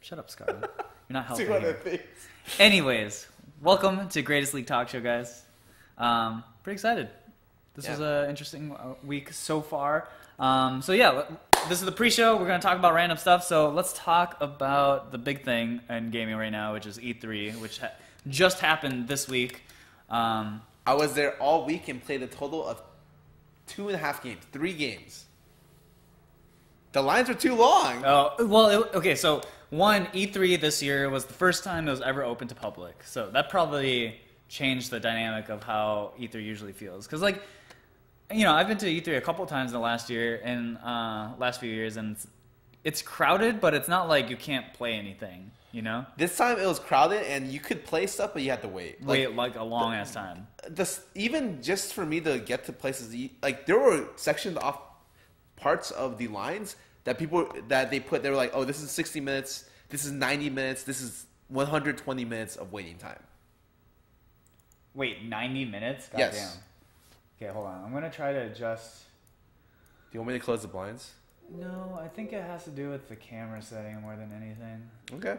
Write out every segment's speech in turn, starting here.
Shut up, Scarra. You're not helping. Two other things. Anyways, welcome to Greatest League Talkshow, guys. Pretty excited. This was an interesting week so far. So yeah, this is the pre-show. We're going to talk about random stuff. So let's talk about the big thing in gaming right now, which is E3, which just happened this week. I was there all week and played a total of 2.5 games, 3 games. The lines were too long. Oh, well, okay, so one, E3 this year was the first time it was ever open to public. So that probably changed the dynamic of how E3 usually feels. Because, like, you know, I've been to E3 a couple times in the last year and last few years, and it's crowded, but it's not like you can't play anything, you know? This time it was crowded, and you could play stuff, but you had to wait. Like a long-ass time. Even just for me to get to places, like, there were sectioned off parts of the lines that they were like, oh, this is 60 minutes, this is 90 minutes, this is 120 minutes of waiting time. Wait, 90 minutes? God yes. Damn. Okay, hold on. I'm going to try to adjust. Do you want me to close the blinds? No, I think it has to do with the camera setting more than anything. Okay.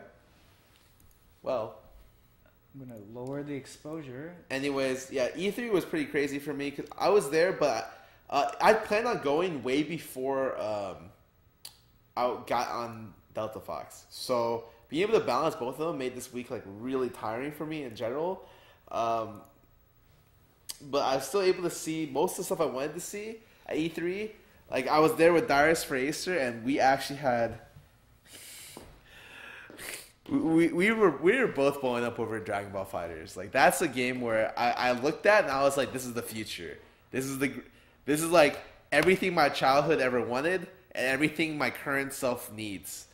Well, I'm going to lower the exposure. Anyways, yeah, E3 was pretty crazy for me because I was there, but I planned on going way before I got on Delta Fox. So being able to balance both of them made this week like really tiring for me in general. But I was still able to see most of the stuff I wanted to see at E3. Like, I was there with Darius for Acer, and we actually had... We were both blowing up over Dragon Ball FighterZ. Like, that's a game where I looked at and I was like, this is the future. This is like everything my childhood ever wanted and everything my current self needs.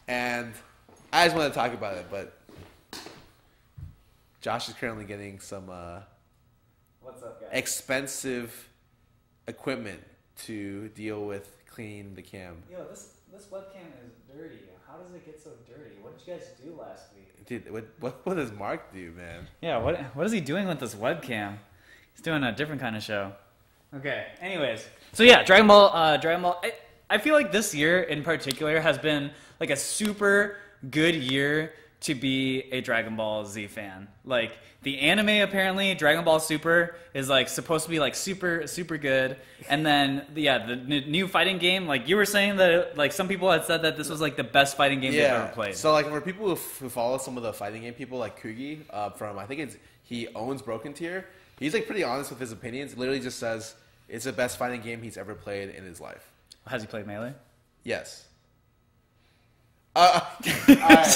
And I just want to talk about it, but Josh is currently getting some What's up, guys? expensive equipment to deal with cleaning the cam. Yo, this webcam is dirty. How does it get so dirty? What did you guys do last week? Dude, what does Mark do, man? Yeah, what is he doing with this webcam? He's doing a different kind of show. Okay, anyways. So yeah, Dragon Ball. I feel like this year in particular has been like a super good year to be a Dragon Ball Z fan. Like, the anime, apparently, Dragon Ball Super, is like supposed to be like super, super good. And then, the new fighting game, like you were saying that like some people had said that this was like the best fighting game they've ever played. So like for people who follow some of the fighting game people, like Kugi from, I think he owns Broken Tier, he's like pretty honest with his opinions. He literally just says it's the best fighting game he's ever played in his life. Has he played Melee? Yes.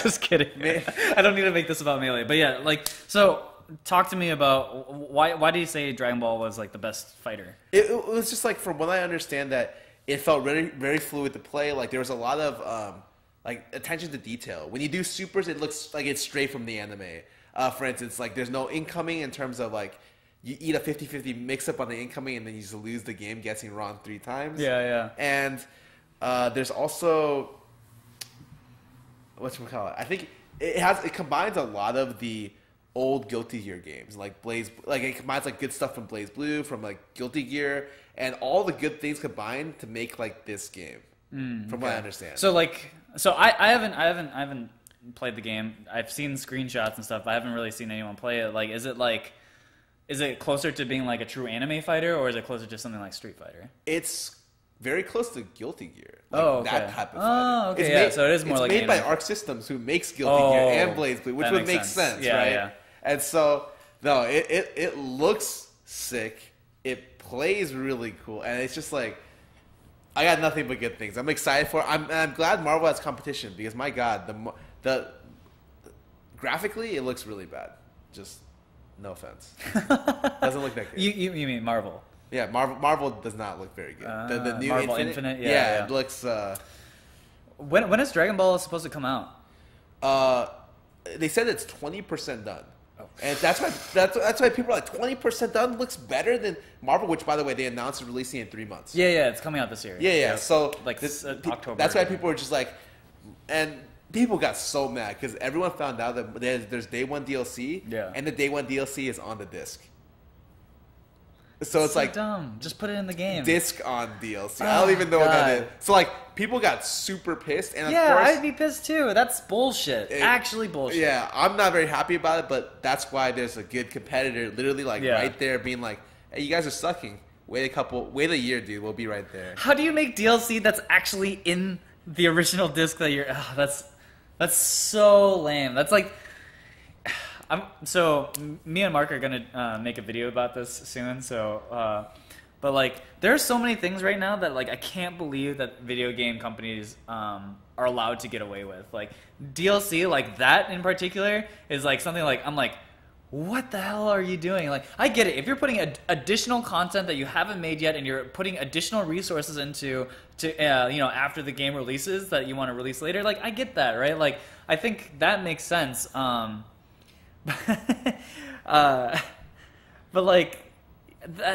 Just kidding. I don't need to make this about Melee. But yeah, like, so talk to me about why do you say Dragon Ball was like the best fighter? It was just like, from what I understand, that it felt very, very fluid to play. Like, there was a lot of like attention to detail. When you do supers, it looks like it's straight from the anime. For instance, like, there's no incoming in terms of like you eat a 50-50 mix-up on the incoming and then you just lose the game guessing wrong 3 times. Yeah. And there's also... whatchamacallit? I think it combines a lot of the old Guilty Gear games, like Blaze. Like, it combines like good stuff from Blaze Blue, from like Guilty Gear, and all the good things combined to make like this game. From what I understand. So like, I haven't played the game. I've seen screenshots and stuff. But I haven't really seen anyone play it. Like, is it closer to being like a true anime fighter, or is it closer to something like Street Fighter? It's very close to Guilty Gear. Like, okay. That type of fighter. Oh, okay. So it is more like it's made by anime. Arc Systems, who makes Guilty Gear and Blaze Blue, which would make sense, right? Yeah. And so, no, it looks sick. It plays really cool, and it's just like, I got nothing but good things. I'm excited for it. I'm glad Marvel has competition, because my God, the graphically it looks really bad. Just no offense, doesn't look that good. You mean Marvel? Yeah, Marvel does not look very good. The new Marvel Infinite? Yeah, it looks... When is Dragon Ball supposed to come out? They said it's 20% done. Oh. And that's why people are like, 20% done looks better than Marvel, which, by the way, they announced releasing in 3 months. Yeah, it's coming out this year. Yeah. So like October. That's why people were just like... And people got so mad, because everyone found out that there's Day 1 DLC, and the Day 1 DLC is on the disc. So it's like dumb. Just put it in the game. disc on DLC. I don't even know what that is. So like people got super pissed, and of course, I'd be pissed too. That's bullshit. Actually bullshit. Yeah, I'm not very happy about it, but that's why there's a good competitor, literally like right there, being like, "Hey, you guys are sucking. Wait a year, dude. We'll be right there." How do you make DLC that's actually in the original disc that you're? That's so lame. That's like. So me and Mark are gonna make a video about this soon. So, but like, there are so many things right now that like I can't believe that video game companies are allowed to get away with. Like DLC, like that in particular, is like something like I'm like, what the hell are you doing? Like, I get it. If you're putting additional content that you haven't made yet, and you're putting additional resources into after the game releases that you want to release later, like I get that, right? Like I think that makes sense. But like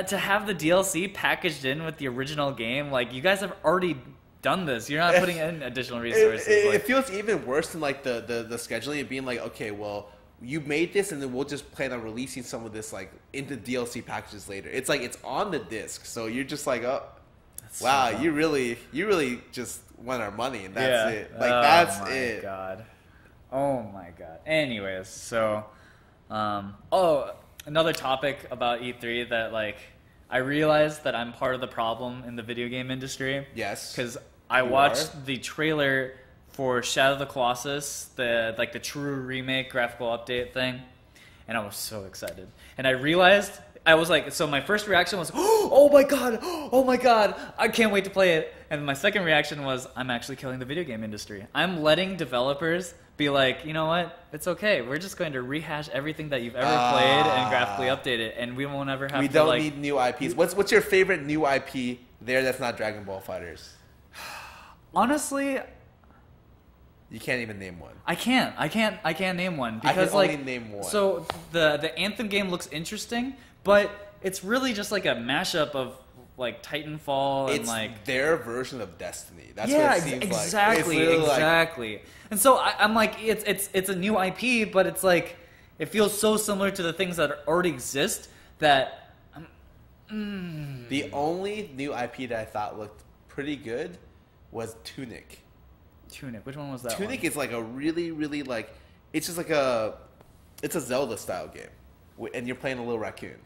to have the DLC packaged in with the original game, like you guys have already done this. You're not putting in additional resources. It feels even worse than like the scheduling and being like, okay, well, you made this, and then we'll just plan on releasing some of this like into DLC packages later. It's like it's on the disc, so you're just like, oh, wow, so you really just want our money, and that's it. Like that's it. Oh my god. Anyways, so another topic about E3 that like I realized that I'm part of the problem in the video game industry. Yes. Because I watched the trailer for Shadow of the Colossus, the true remake graphical update thing, and I was so excited. And I realized I was like, so my first reaction was, oh my god, I can't wait to play it. And my second reaction was, I'm actually killing the video game industry. I'm letting developers be like, you know what? It's okay. We're just going to rehash everything that you've ever played and graphically update it, and we won't ever have to. We don't need new IPs. What's your favorite new IP there that's not Dragon Ball FighterZ? Honestly, you can't even name one. I can't name one because I can only name one. So the Anthem game looks interesting, but it's really just like a mashup of like Titanfall and it's like their version of Destiny. That's what it seems exactly. Like. And so I'm like, it's a new IP, but it's like it feels so similar to the things that already exist that. The only new IP that I thought looked pretty good was Tunic. Which one was that? Tunic is like a really like it's just like it's a Zelda style game, and you're playing a little raccoon.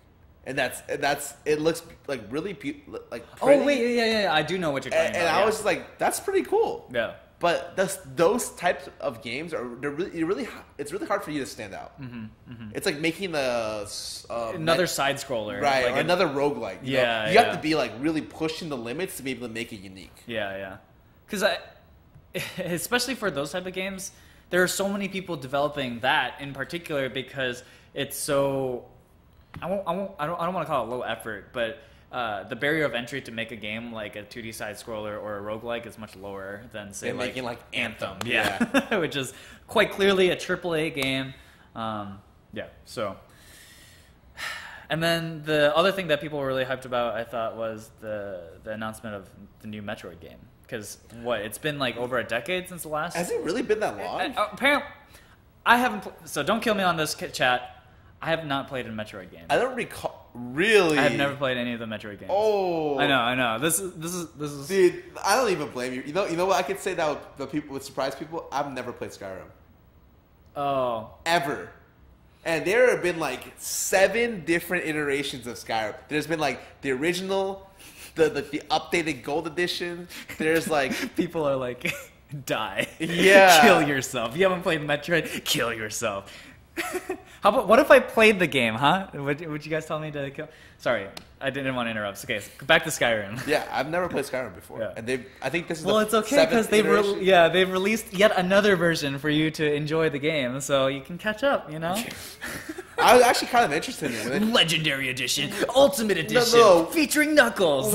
And that's it looks like really pretty. Oh wait, yeah, I do know what you're talking about. And I was just like, that's pretty cool. Yeah. But those types of games it's really hard for you to stand out. It's like making another side scroller, right? Like or another roguelike. You have to be like really pushing the limits to be able to make it unique. Yeah. Because especially for those type of games, there are so many people developing that in particular because it's so. I don't want to call it low effort, but the barrier of entry to make a game like a 2D side scroller or a roguelike is much lower than say making like Anthem. Yeah. Which is quite clearly a AAA game. So. And then the other thing that people were really hyped about, I thought, was the announcement of the new Metroid game. Because it's been like over a decade since the last. Has it really been that long? Apparently, I haven't. So don't kill me on this chat. I have not played a Metroid game. I don't recall. Really? I have never played any of the Metroid games. Oh. I know. This is. Dude, I don't even blame you. You know what I could say that would surprise people? I've never played Skyrim. Oh. Ever. And there have been like 7 different iterations of Skyrim. There's been like the original, the updated gold edition. There's like people are like, die. Yeah. Kill yourself. You haven't played Metroid? Kill yourself. How about what if I played the game, huh? Would you guys tell me to kill? Sorry, I didn't want to interrupt. Okay, so back to Skyrim. Yeah, I've never played Skyrim before, and I think this is it's okay because they've released yet another version for you to enjoy the game, so you can catch up. You know. I was actually kind of interested in it. Legendary Edition, Ultimate Edition, featuring Knuckles.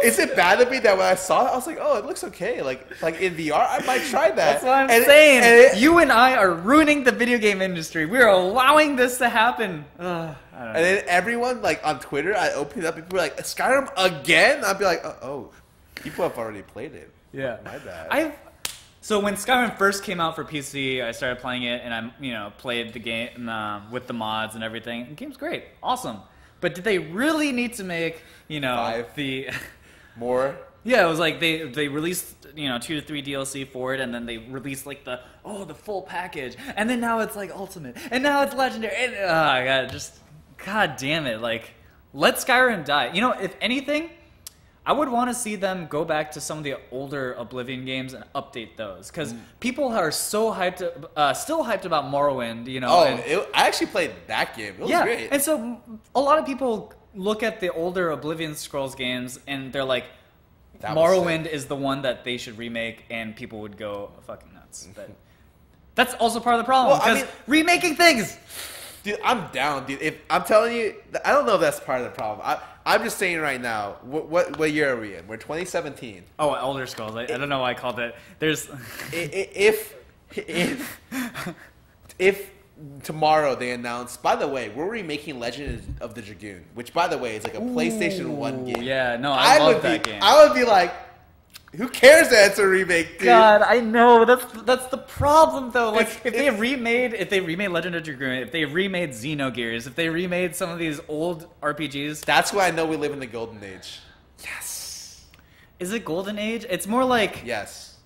Is it bad of me that when I saw it, I was like, oh, it looks okay. Like in VR, I might try that. That's what I'm saying. You and I are ruining the video game industry. We're allowing this to happen. I don't know. And then everyone, like on Twitter, I opened it up, people were like, Skyrim again? I'd be like, oh, people have already played it. Yeah. My bad. So when Skyrim first came out for PC, I started playing it, and I played the game with the mods and everything. The game's great, awesome. But did they really need to make 5 the more? Yeah, it was like they released 2 to 3 DLC for it, and then they released like the full package, and then now it's like Ultimate, and now it's Legendary, and God damn it, like let Skyrim die. If anything, I would want to see them go back to some of the older Oblivion games and update those, because people are so hyped, still hyped about Morrowind. I actually played that game. It was great. And so a lot of people look at the older Oblivion Scrolls games and they're like, Morrowind is the one that they should remake, and people would go fucking nuts. But that's also part of the problem, because remaking things. Dude, I'm down, dude. If I'm telling you, I don't know if that's part of the problem. I'm just saying right now. What year are we in? We're 2017. Oh, Elder Scrolls. I don't know why I called it. There's if tomorrow they announce, by the way, we're remaking Legend of the Dragoon, which by the way is like a PlayStation 1 game. Yeah, no, I love that game. I would be like, who cares that it's a remake, dude? God, I know. That's the problem, though. Like, if they remade Legend of Dragoon, if they remade Xenogears, if they remade some of these old RPGs... That's why I know we live in the golden age. Yes. Is it golden age? It's more like... Yes.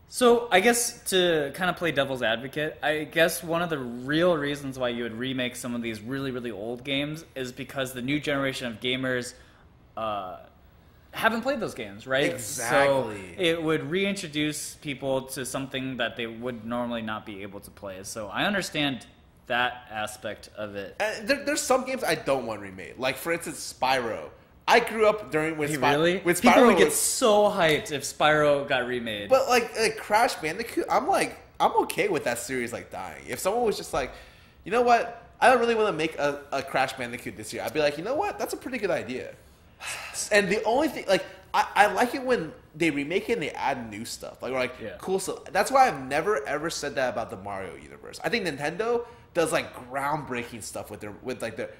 So, I guess to kind of play devil's advocate, I guess one of the real reasons why you would remake some of these really, really old games is because the new generation of gamers... haven't played those games, right? Exactly. So it would reintroduce people to something that they would normally not be able to play. So I understand that aspect of it. There's some games I don't want remade. Like, for instance, Spyro. I grew up with Spyro. People would get so hyped if Spyro got remade. But like Crash Bandicoot, I'm okay with that series like dying. If someone was just like, you know what, I don't really want to make a Crash Bandicoot this year, I'd be like, you know what, that's a pretty good idea. And the only thing, like, I like it when they remake it and they add new stuff. Cool stuff. That's why I've never, ever said that about the Mario universe. I think Nintendo does, like, groundbreaking stuff with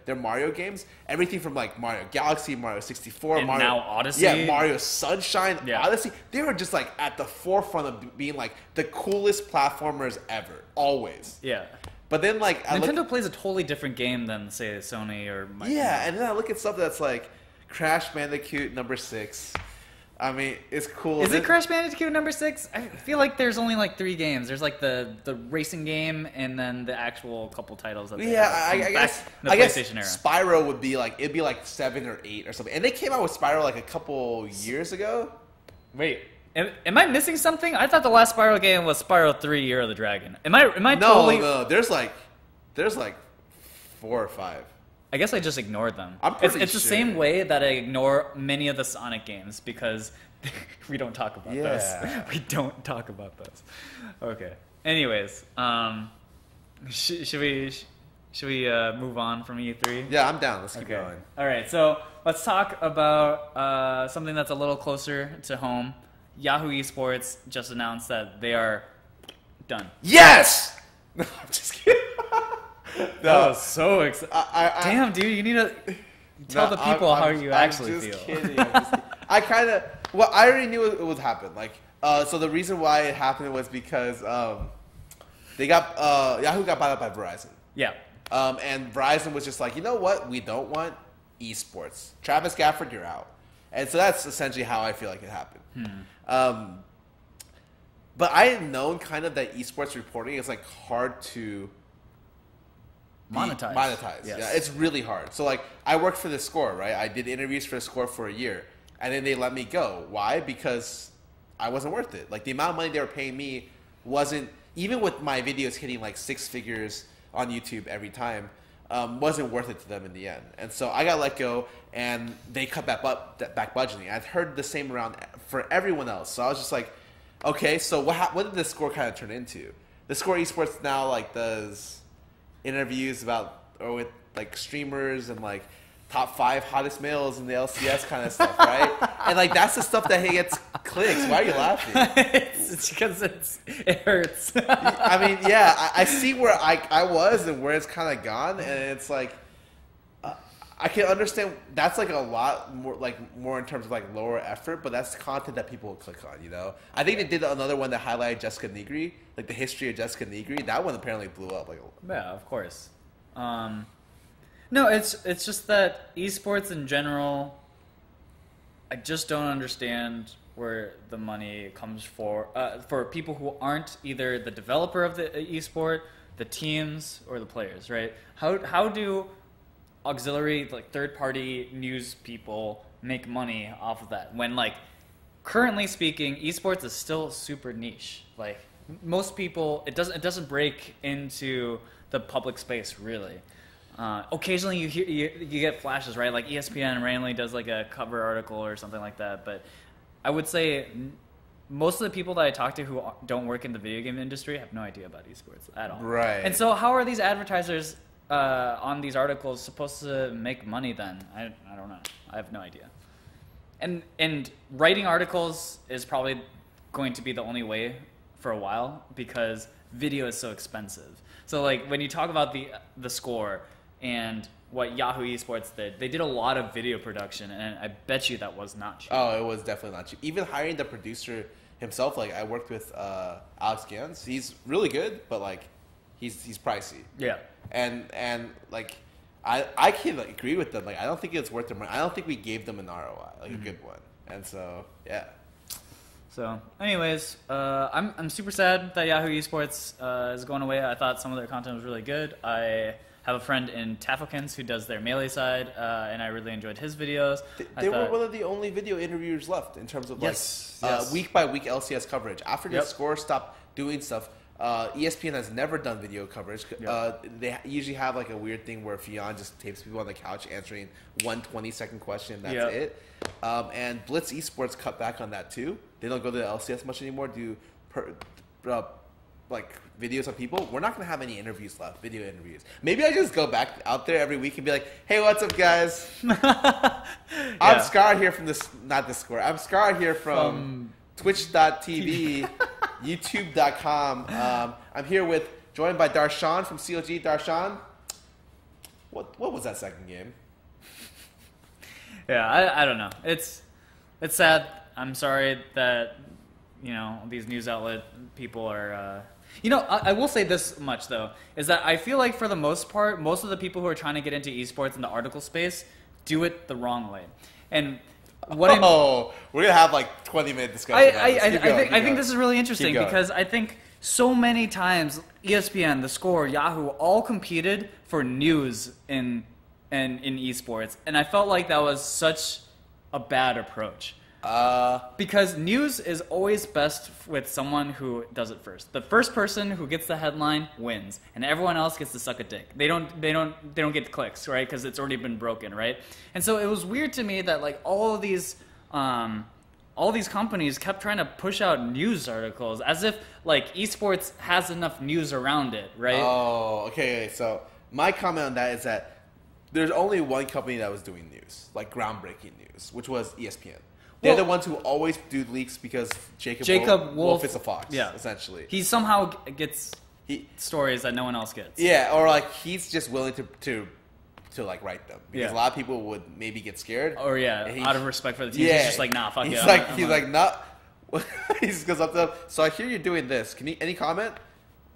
their Mario games. Everything from, like, Mario Galaxy, Mario 64, and Mario... now Odyssey. Yeah, Mario Sunshine, Odyssey. They were just, like, at the forefront of being, like, the coolest platformers ever. Always. Yeah. But then, like... Nintendo plays a totally different game than, say, Sony or... Yeah, and then I look at stuff that's, like... Crash Bandicoot #6. I mean, it's cool. Is it Crash Bandicoot #6? I feel like there's only like 3 games. There's like the racing game and then the actual couple titles. That I guess the PlayStation era. Spyro would be like 7 or 8 or something. And they came out with Spyro like a couple years ago. Wait, am I missing something? I thought the last Spyro game was Spyro 3: Year of the Dragon. Am I totally? No. There's like 4 or 5. I guess I just ignored them. It's the same way that I ignore many of the Sonic games because we don't talk about those. We don't talk about those. Okay. Anyways, should we move on from E3? Yeah, I'm down. Let's keep going. All right. So let's talk about something that's a little closer to home. Yahoo Esports just announced that they are done. Yes. No, I'm just kidding. That was so exciting. Damn, dude, you need to tell the people how you actually feel. Kidding. I kind of... Well, I already knew it would happen. Like, so the reason why it happened was because they got... Yahoo got bought up by Verizon. Yeah. And Verizon was just like, you know what? We don't want esports. Travis Gafford, you're out. And so that's essentially how I feel like it happened. But I had known kind of that esports reporting is like hard to... monetize. Yes. Yeah, it's really hard. So like, I worked for the Score, right? I did interviews for the Score for a year, and then they let me go. Why? Because I wasn't worth it. Like, the amount of money they were paying me wasn't, even with my videos hitting like 6 figures on YouTube every time, wasn't worth it to them in the end. And so I got let go, and they cut back budgeting. I've heard the same around for everyone else. So I was just like, okay, so what did the Score kind of turn into? The Score Esports now like does interviews with like streamers and like top 5 hottest males in the LCS kind of stuff, right? And like that's the stuff that gets clicks. Why are you laughing? It's because it hurts. I mean, yeah, I see where I was and where it's kind of gone, and it's like I can understand that's like a lot more in terms of like lower effort, but that's content that people will click on, you know. I think they did another one that highlighted Jessica Nigri, like the history of Jessica Nigri. That one apparently blew up. Like, yeah, of course. No, it's just that esports in general, I just don't understand where the money comes for people who aren't either the developer of the esport, the teams, or the players, right? How do auxiliary, like third-party news people make money off of that when, like, currently speaking, esports is still super niche. Like, most people, it doesn't break into the public space really. Occasionally you get flashes, right? Like ESPN randomly does like a cover article or something like that, but I would say most of the people that I talk to who don't work in the video game industry have no idea about esports at all. Right. And so how are these advertisers on these articles supposed to make money then? I don't know. I have no idea. And writing articles is probably going to be the only way for a while because video is so expensive. So like when you talk about the score and what Yahoo Esports did, they did a lot of video production, and I bet you that was not cheap. Oh, it was definitely not cheap. Even hiring the producer himself, like I worked with Alex Gans. He's really good, but like he's pricey. Yeah. And like I can like, agree with them. Like I don't think it's worth their money. I don't think we gave them an ROI, like a good one. And so yeah. So, anyways, I'm super sad that Yahoo Esports is going away. I thought some of their content was really good. I have a friend in Tafokins who does their Melee side, and I really enjoyed his videos. They were one of the only video interviewers left in terms of yes. week by week LCS coverage. After the score stopped doing stuff, ESPN has never done video coverage. They usually have like a weird thing where Fionn just tapes people on the couch answering one 20-second question. That's it. And Blitz Esports cut back on that too. They don't go to the LCS much anymore. Like videos of people. We're not gonna have any interviews left. Video interviews. Maybe I just go back out there every week and be like, "Hey, what's up, guys? I'm Scarra here from not Discord. I'm Scarra here from Twitch.tv, YouTube.com. I'm here joined by Darshan from COG. Darshan, what was that second game? Yeah, I don't know. It's sad. I'm sorry that these news outlet people are. I will say this much though, is that I feel like for the most part, most of the people who are trying to get into esports in the article space do it the wrong way. And we're gonna have like 20-minute discussion. I think this is really interesting because I think so many times ESPN, The Score, Yahoo all competed for news in esports, and I felt like that was such a bad approach. Because news is always best with someone who does it first. The first person who gets the headline wins, and everyone else gets to suck a dick. They don't get clicks, right? Because it's already been broken, right? And so it was weird to me that like all these companies kept trying to push out news articles as if like esports has enough news around it, right? Oh, okay. So my comment on that is that there's only one company that was doing news, like groundbreaking news, which was ESPN. They're the ones who always do leaks because Jacob Wolf is a fox, essentially. He somehow gets stories that no one else gets. Yeah, or like he's just willing to like write them because a lot of people would maybe get scared. Or out of respect for the team, he's just like, nah, fuck it. He's like, nah. He just goes up to them. So I hear you're doing this. Any comment?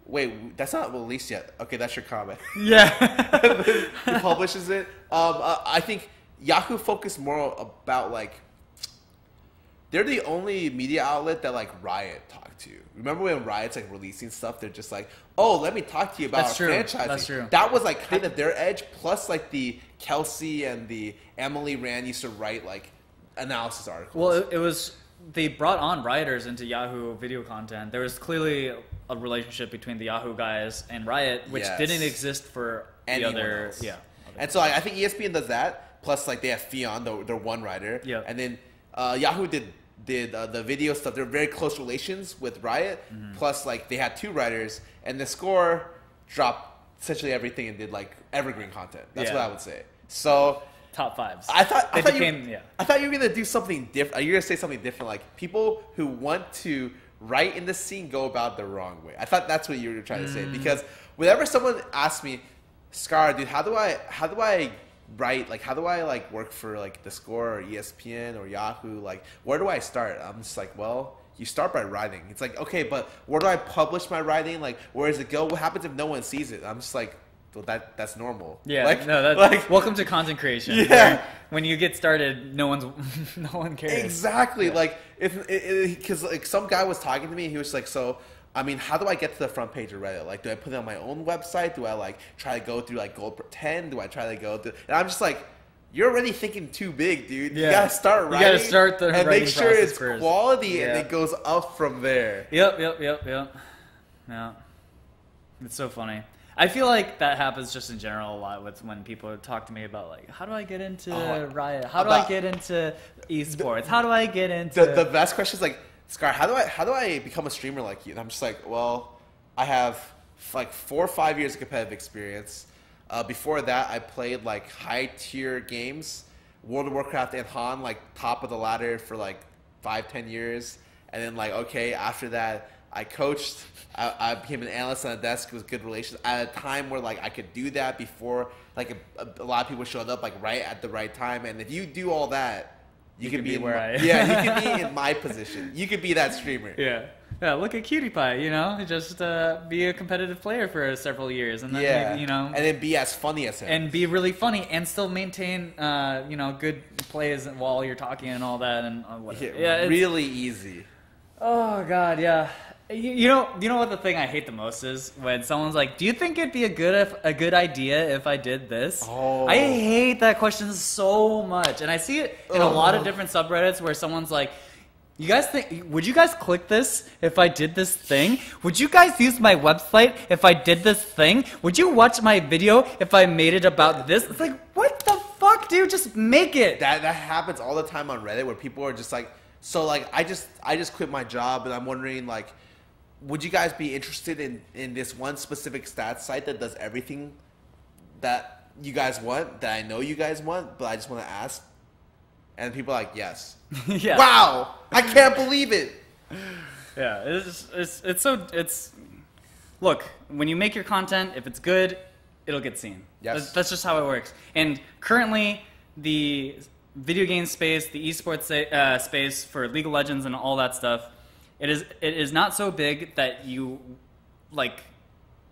Wait, that's not released yet. Okay, that's your comment. Yeah. He publishes it. I think Yahoo focused more about like. They're the only media outlet that like Riot talked to. Remember when Riot's like releasing stuff? They're just like, "Oh, let me talk to you about our franchising." That's true. That was like kind of their edge. Plus, like the Kelsey and the Emily Rand used to write like analysis articles. Well, it was they brought on Rioters into Yahoo video content. There was clearly a relationship between the Yahoo guys and Riot, which didn't exist for anyone the other. Else. And so I think ESPN does that. Plus, like they have Fionn, their one writer. Yeah. And then Yahoo did the video stuff. They're very close relations with Riot. Mm-hmm. Plus, like they had two writers, and The Score dropped essentially everything and did like evergreen content. That's what I would say. So top fives. I thought you were gonna do something different. You're gonna say something different, like people who want to write in the scene go about the wrong way. I thought that's what you were trying to say because whenever someone asks me, Scarra, dude, how do I write, like, how do I, like, work for, like, The Score or ESPN or Yahoo? Like, where do I start? I'm just like, well, you start by writing. It's like, okay, but where do I publish my writing? Like, where does it go? What happens if no one sees it? I'm just like, well, that's normal. Yeah, like, no, that's like, welcome to content creation. Yeah. When you get started, no one cares. Exactly. Yeah. Like, because like some guy was talking to me, and he was like, so, I mean, how do I get to the front page of Reddit? Like, do I put it on my own website? Do I, like, try to go through, like, Gold 10? Do I try to go through... And I'm just like, you're already thinking too big, dude. Yeah. You gotta start writing. You gotta start the and make sure it's first. quality, and it goes up from there. Yep. Yeah. It's so funny. I feel like that happens just in general a lot with when people talk to me about, like, how do I get into Riot? How do I get into esports? How do I get into... The best question is, like, Scar, how do I become a streamer like you? And I'm just like, well, I have like 4 or 5 years of competitive experience. Before that, I played like high tier games, World of Warcraft and Han, like top of the ladder for like 5-10 years. And then like, okay, after that, I coached. I became an analyst on a desk with good relations at a time where like I could do that before like a lot of people showed up like right at the right time. And if you do all that, you could be where I am. Yeah, you could be in my position. You could be that streamer. Yeah. Yeah, look at Cutie Pie, you know? Just be a competitive player for several years. And then, maybe, you know... And then be as funny as him. And be really funny and still maintain, you know, good plays while you're talking and all that and whatever. Yeah, really easy. Oh, God, yeah. You know what the thing I hate the most is when someone's like, "Do you think it'd be a good idea if I did this?" Oh. I hate that question so much, and I see it in a lot of different subreddits where someone's like, "You guys think? Would you guys click this if I did this thing? Would you guys use my website if I did this thing? Would you watch my video if I made it about this?" It's like, what the fuck, dude? Just make it. That happens all the time on Reddit where people are just like, so like I just quit my job and I'm wondering like, would you guys be interested in this one specific stats site that does everything that you guys want, that I know you guys want, but I just want to ask? And people are like, yes. Yeah. Wow! I can't believe it! Yeah, it's look, when you make your content, if it's good, it'll get seen. Yes. That's just how it works. And currently, the video game space, the esports space for League of Legends and all that stuff, it is not so big that you, like,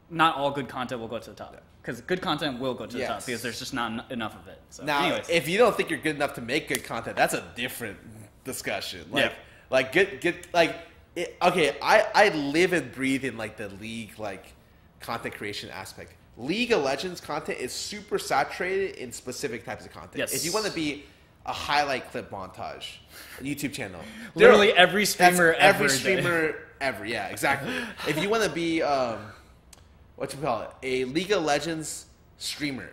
not all good content will go to the top. Because good content will go to the top because there's just not enough of it. So, now, anyways. if you don't think you're good enough to make good content, that's a different discussion. Like, okay, I live and breathe in, like, the League, like, content creation aspect. League of Legends content is super saturated in specific types of content. Yes. If you want to be a highlight clip montage, a YouTube channel. Literally every streamer ever. Yeah, exactly. If you want to be, what you call it, a League of Legends streamer.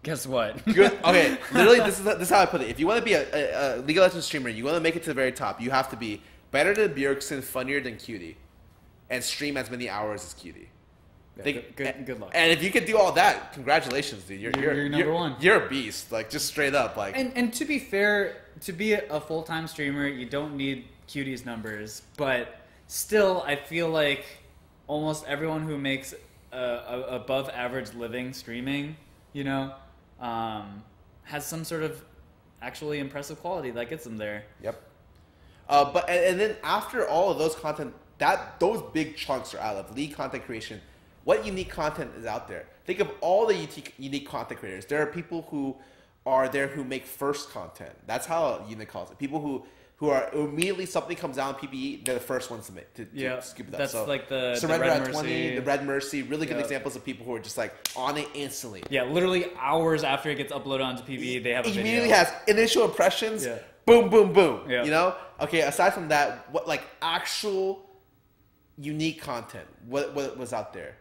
Guess what? Good. Okay, literally, this is how I put it. If you want to be a League of Legends streamer, you want to make it to the very top, you have to be better than Bjergsen, funnier than Cutie, and stream as many hours as Cutie. Yeah, good luck. And if you can do all that, congratulations, dude. You're number one. You're a beast, like, just straight up, like. And to be fair, to be a full-time streamer, you don't need Cutie's numbers, but still, I feel like almost everyone who makes above average living streaming, you know, has some sort of actually impressive quality that gets them there. Yep. But then after all of those content, those big chunks are out of League content creation. What unique content is out there? Think of all the unique content creators. There are people who are there who make first content. That's how Unit calls it. People who are immediately something comes out on PBE, they're the first ones to make to scoop it up. That's so, like the Surrender Red at Mercy. 20, the Red Mercy, really good examples of people who are just like on it instantly. Yeah, literally hours after it gets uploaded onto PBE, they have a video. Immediately has initial impressions. Yeah. Boom, boom, boom. Yeah. You know? Okay, aside from that, what like actual unique content? What was out there?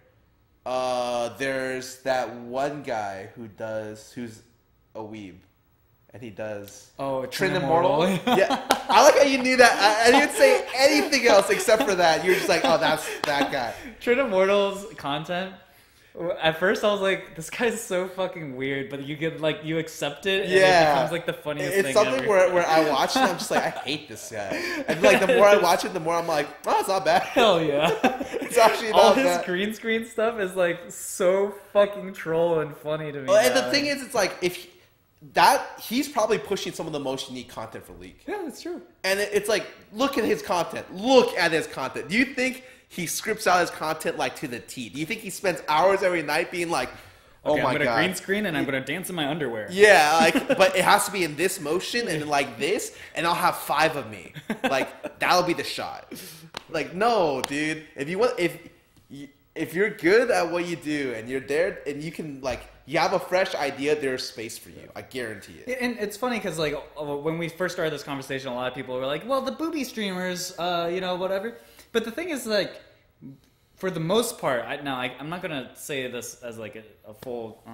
There's that one guy who's a weeb. And he does... Oh, Trin Immortal? Yeah. I like how you knew that. I didn't say anything else except for that. You were just like, oh, that's that guy. Trin Immortal's content At first, I was like, "This guy's so fucking weird," but you accept it, and it Yeah. becomes like the funniest thing It's something ever. where I watch it, I'm just like, I hate this guy. And like the more I watch it, the more I'm like, oh, it's not bad. Hell yeah! It's actually All not his bad. green screen stuff is like so fucking troll and funny to me. And the now. thing is, it's like he's probably pushing some of the most unique content for League. yeah, that's true. And it's like, look at his content. Look at his content. Do you think he scripts out his content like to the T? Do you think he spends hours every night being like, oh Okay, my I'm gonna god, green screen and I'm gonna dance in my underwear. yeah, like, but it has to be in this motion and like this, and I'll have 5 of me. Like that'll be the shot. Like no, dude. If you're good at what you do and you're there and you can like you have a fresh idea, there's space for you. I guarantee it. And it's funny because like when we first started this conversation, a lot of people were like, "Well, the booby streamers, whatever." But the thing is, like, for the most part, I'm not gonna say this as like a full.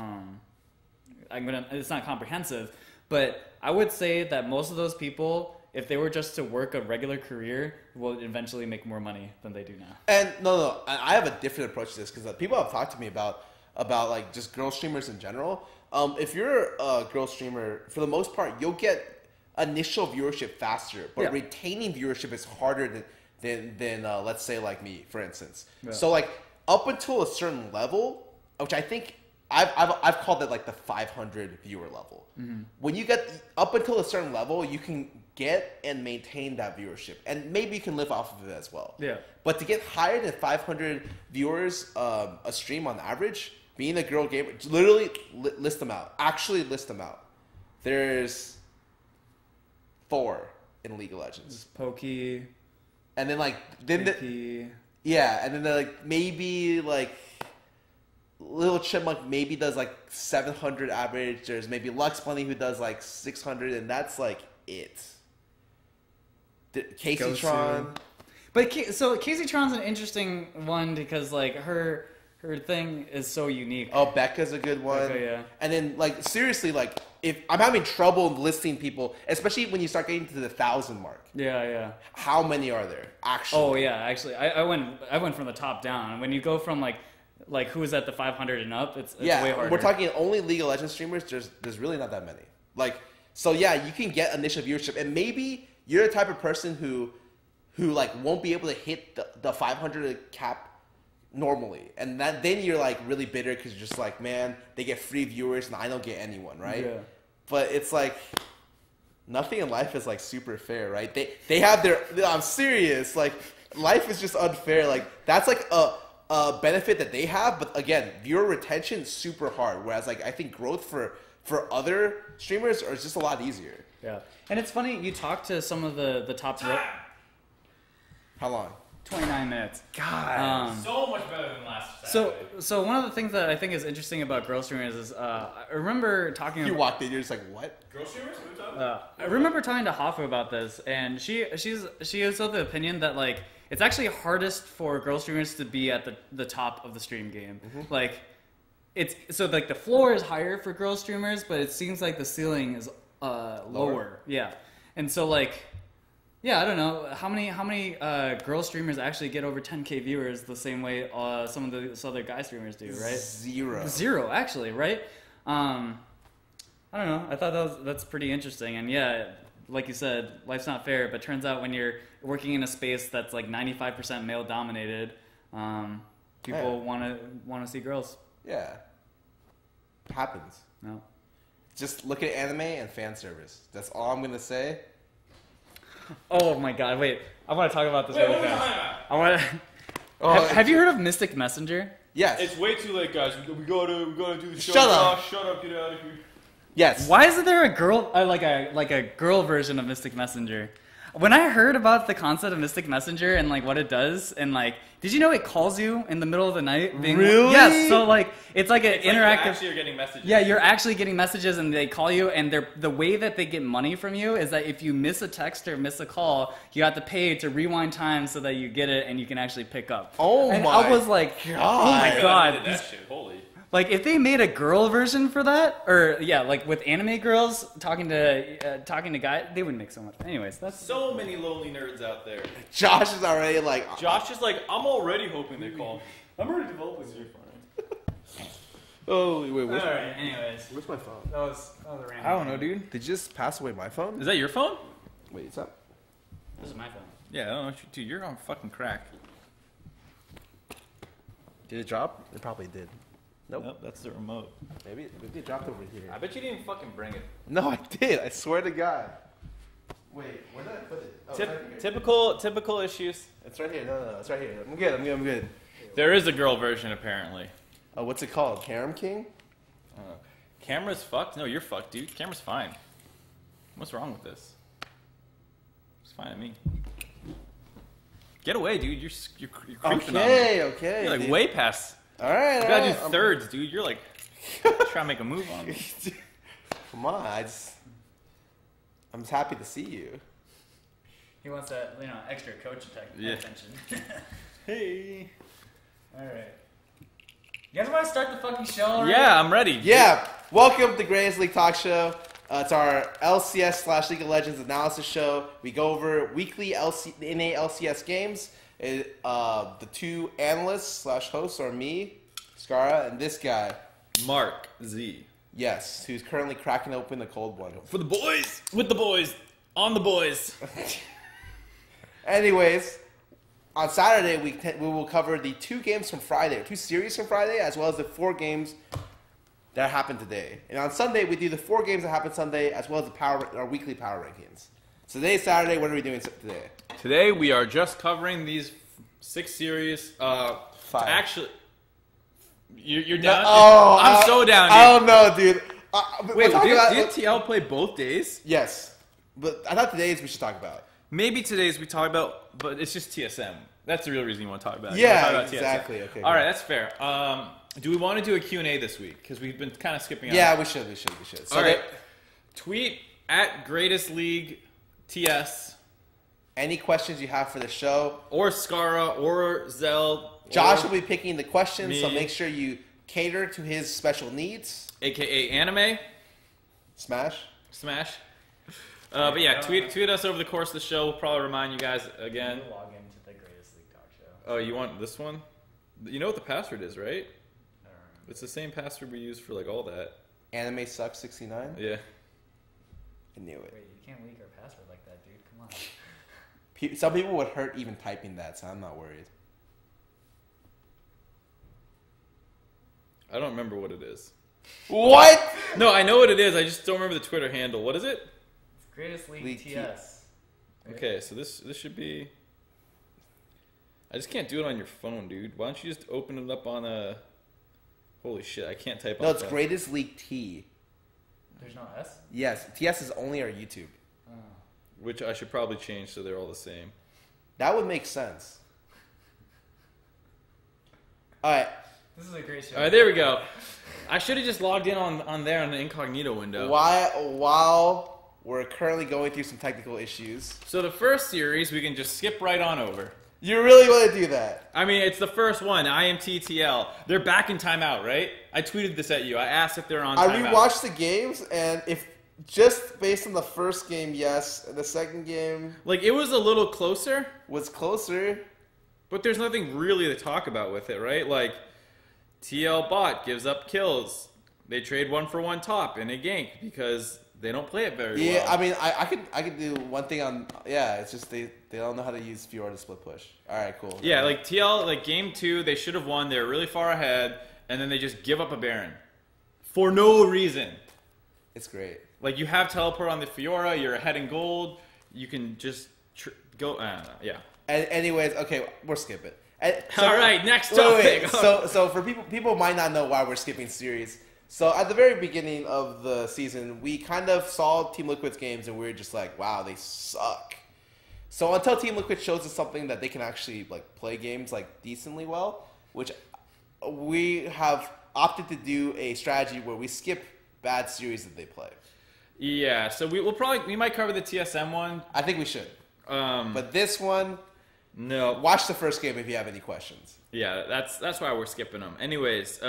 It's not comprehensive, but I would say that most of those people, if they were just to work a regular career, will eventually make more money than they do now. And no, I have a different approach to this because people have talked to me about like just girl streamers in general. If you're a girl streamer, for the most part, you'll get initial viewership faster, but retaining viewership is harder than let's say like me, for instance. Yeah. So like up until a certain level, which I think I've called it like the 500 viewer level. Mm-hmm. When you get up until a certain level, you can get and maintain that viewership, and maybe you can live off of it as well. Yeah. But to get higher than 500 viewers a stream on average, being a girl gamer, literally list them out. Actually list them out. There's 4 in League of Legends. Pokey. And then like and then like maybe like Little Chipmunk maybe does like 700 average. There's maybe Lux Bunny who does like 600, and that's like it. Casey Tron. But so Casey Tron's an interesting one because like her thing is so unique. Oh, Becca's a good one. Becca, yeah. And then like seriously, like if I'm having trouble listing people, especially when you start getting to the 1,000 mark. Yeah. How many are there actually? Oh yeah, actually, I went from the top down. When you go from like who's at the 500 and up, it's way harder. We're talking only League of Legends streamers. There's really not that many. Like so, yeah, you can get initial viewership, and maybe you're the type of person who like won't be able to hit the 500 cap normally, and then you're like really bitter because you're just like, man, they get free viewers and I don't get anyone, right? Yeah. But it's like nothing in life is like super fair, right? They have their. I'm serious. Like life is just unfair. Like that's like a benefit that they have, but again, viewer retention is super hard. Whereas like I think growth for other streamers is just a lot easier. Yeah, and it's funny you talk to some of the top. How long? 29 minutes. God. So much better than last Saturday. So one of the things that I think is interesting about girl streamers is I remember talking. You walked in, you're just like, what? Girl streamers? What are you talking about? I remember talking to Hoffa about this, and she is of the opinion that like it's actually hardest for girl streamers to be at the top of the stream game. Mm-hmm. Like it's so like the floor is higher for girl streamers, but it seems like the ceiling is lower. Yeah, and so like. Yeah, I don't know how many girl streamers actually get over 10K viewers the same way some of the other guy streamers do, right? Zero, actually, right? I don't know. I thought that's pretty interesting, and yeah, like you said, life's not fair. But turns out when you're working in a space that's like 95% male dominated, people want to see girls. Yeah, it happens. No, just look at anime and fan service. That's all I'm gonna say. Oh my god, wait. I want to talk about this really fast. Have you heard of Mystic Messenger? Yes. It's way too late, guys. We gotta do the show. Shut up. Shut up, get out of here. Yes. Why isn't there a girl like a girl version of Mystic Messenger? When I heard about the concept of Mystic Messenger and like what it does, and like, did you know it calls you in the middle of the night? Really? Yes. So like, it's like an interactive. Like you're getting messages. Yeah, you're actually getting messages, and they call you, and the way that they get money from you is that if you miss a text or miss a call, you have to pay to rewind time so that you get it and you can actually pick up. Oh and my! I was like, God. oh my god, I did that shit. Holy. Like if they made a girl version for that, or yeah, like with anime girls talking to guys, they would make so much. Anyways, that's so many lonely nerds out there. Josh is already like. Josh is like, I'm already hoping they call me. I'm already developing your phone. Oh, wait, All right. Anyways, where's my phone? that was a random. I don't know, dude. Did you just pass away my phone? Is that your phone? Wait, what's up? This is my phone. Yeah, I don't know. Dude, you're on fucking crack. Did it drop? It probably did. Nope. Nope, that's the remote. Maybe it dropped over here. I bet you didn't fucking bring it. No, I did. I swear to God. Wait, where did I put it? Oh, it's right here. Typical issues. It's right here. No, it's right here. I'm good. There is a girl version apparently. Oh, what's it called? ᵐᵉ? Camera's fucked? No, you're fucked, dude. Camera's fine. What's wrong with this? It's fine to me. Get away, dude. You're creeping on me. Okay. You're like dude. way past. All right. You gotta do thirds, dude. You're like trying to make a move on me. Come on, I'm just happy to see you. He wants that, extra coach attention. Hey. All right. You guys want to start the fucking show already? Yeah, I'm ready. Yeah, welcome to Greatest League Talkshow. It's our LCS / League of Legends analysis show. We go over weekly NA LCS games. The two analysts / hosts are me, Scarra, and this guy, MarkZ. yes, who's currently cracking open a cold one. For the boys, with the boys, on the boys. Anyways, on Saturday we will cover the 2 games from Friday, 2 series from Friday, as well as the 4 games that happened today. And on Sunday we do the 4 games that happened Sunday, as well as our weekly power rankings. So today's Saturday. What are we doing today? Today we are just covering these 6 series. 5. Actually, you're down. I'm so down. I don't know, dude. Wait, we'll did TL play both days? Yes, but I thought today's we should talk about. Maybe today's we talk about, but it's just TSM. That's the real reason you want to talk about it. Yeah, talk about exactly. TSM. Okay. All right, that's fair. Do we want to do a Q&A this week? Because we've been kind of skipping out. Yeah, we should. So All right. Tweet at Greatest League TS. any questions you have for the show, Or Scarra, or Xell. Josh or will be picking the questions, so me. make sure you cater to his special needs. AKA Anime. Smash. But yeah, tweet us over the course of the show. We'll probably remind you guys again. Log into the Greatest League Talkshow. Oh, you want this one? You know what the password is, right? I don't remember. It's the same password we use for like all that. Anime sucks 69. Yeah. I knew it. Wait, you can't leak our password like that, dude. Come on. Some people would hurt even typing that, so I'm not worried. I don't remember what it is. What? No, I know what it is. I just don't remember the Twitter handle. What is it? It's Greatest League League TS. Okay, so this should be. I just can't do it on your phone, dude. Why don't you just open it up on a? Holy shit, I can't type. No, on it's phone. Greatest League T. There's no S? Yes, TS is only our YouTube. Oh. Which I should probably change so they're all the same. That would make sense. All right. This is a great show. All right, there we go. I should have just logged in on there on the incognito window. While we're currently going through some technical issues. So the first series we can just skip right on over. You really want to do that? I mean, it's the first one, IMTTL. They're back in timeout, right? I tweeted this at you. I asked if they're on I timeout. rewatched the games, and if just based on the first game, yes, and the second game Like, it was a little closer, was closer. but there's nothing really to talk about with it, right? Like, TL bot gives up kills. They trade 1-for-1 top in a gank because they don't play it very Yeah, well. I mean, I could do one thing on. Yeah, it's just they don't know how to use Fiora to split push. All right, cool. Yeah, like TL, like game 2, they should have won. They were really far ahead, and then they just give up a Baron for no reason. It's great. Like, you have teleport on the Fiora, you're ahead in gold, you can just go. I don't know. Yeah. And anyways, okay, we'll skip it. All right, next Wait. topic. So for people might not know why we're skipping series. So at the very beginning of the season, we kind of saw Team Liquid's games and we were just like, wow, they suck. So until Team Liquid shows us something that they can actually like play games like decently well, which we have opted to do a strategy where we skip bad series that they play. Yeah, so we might cover the TSM one. I think we should. But But this one, no. watch the first game if you have any questions. Yeah, that's why we're skipping them. Anyways,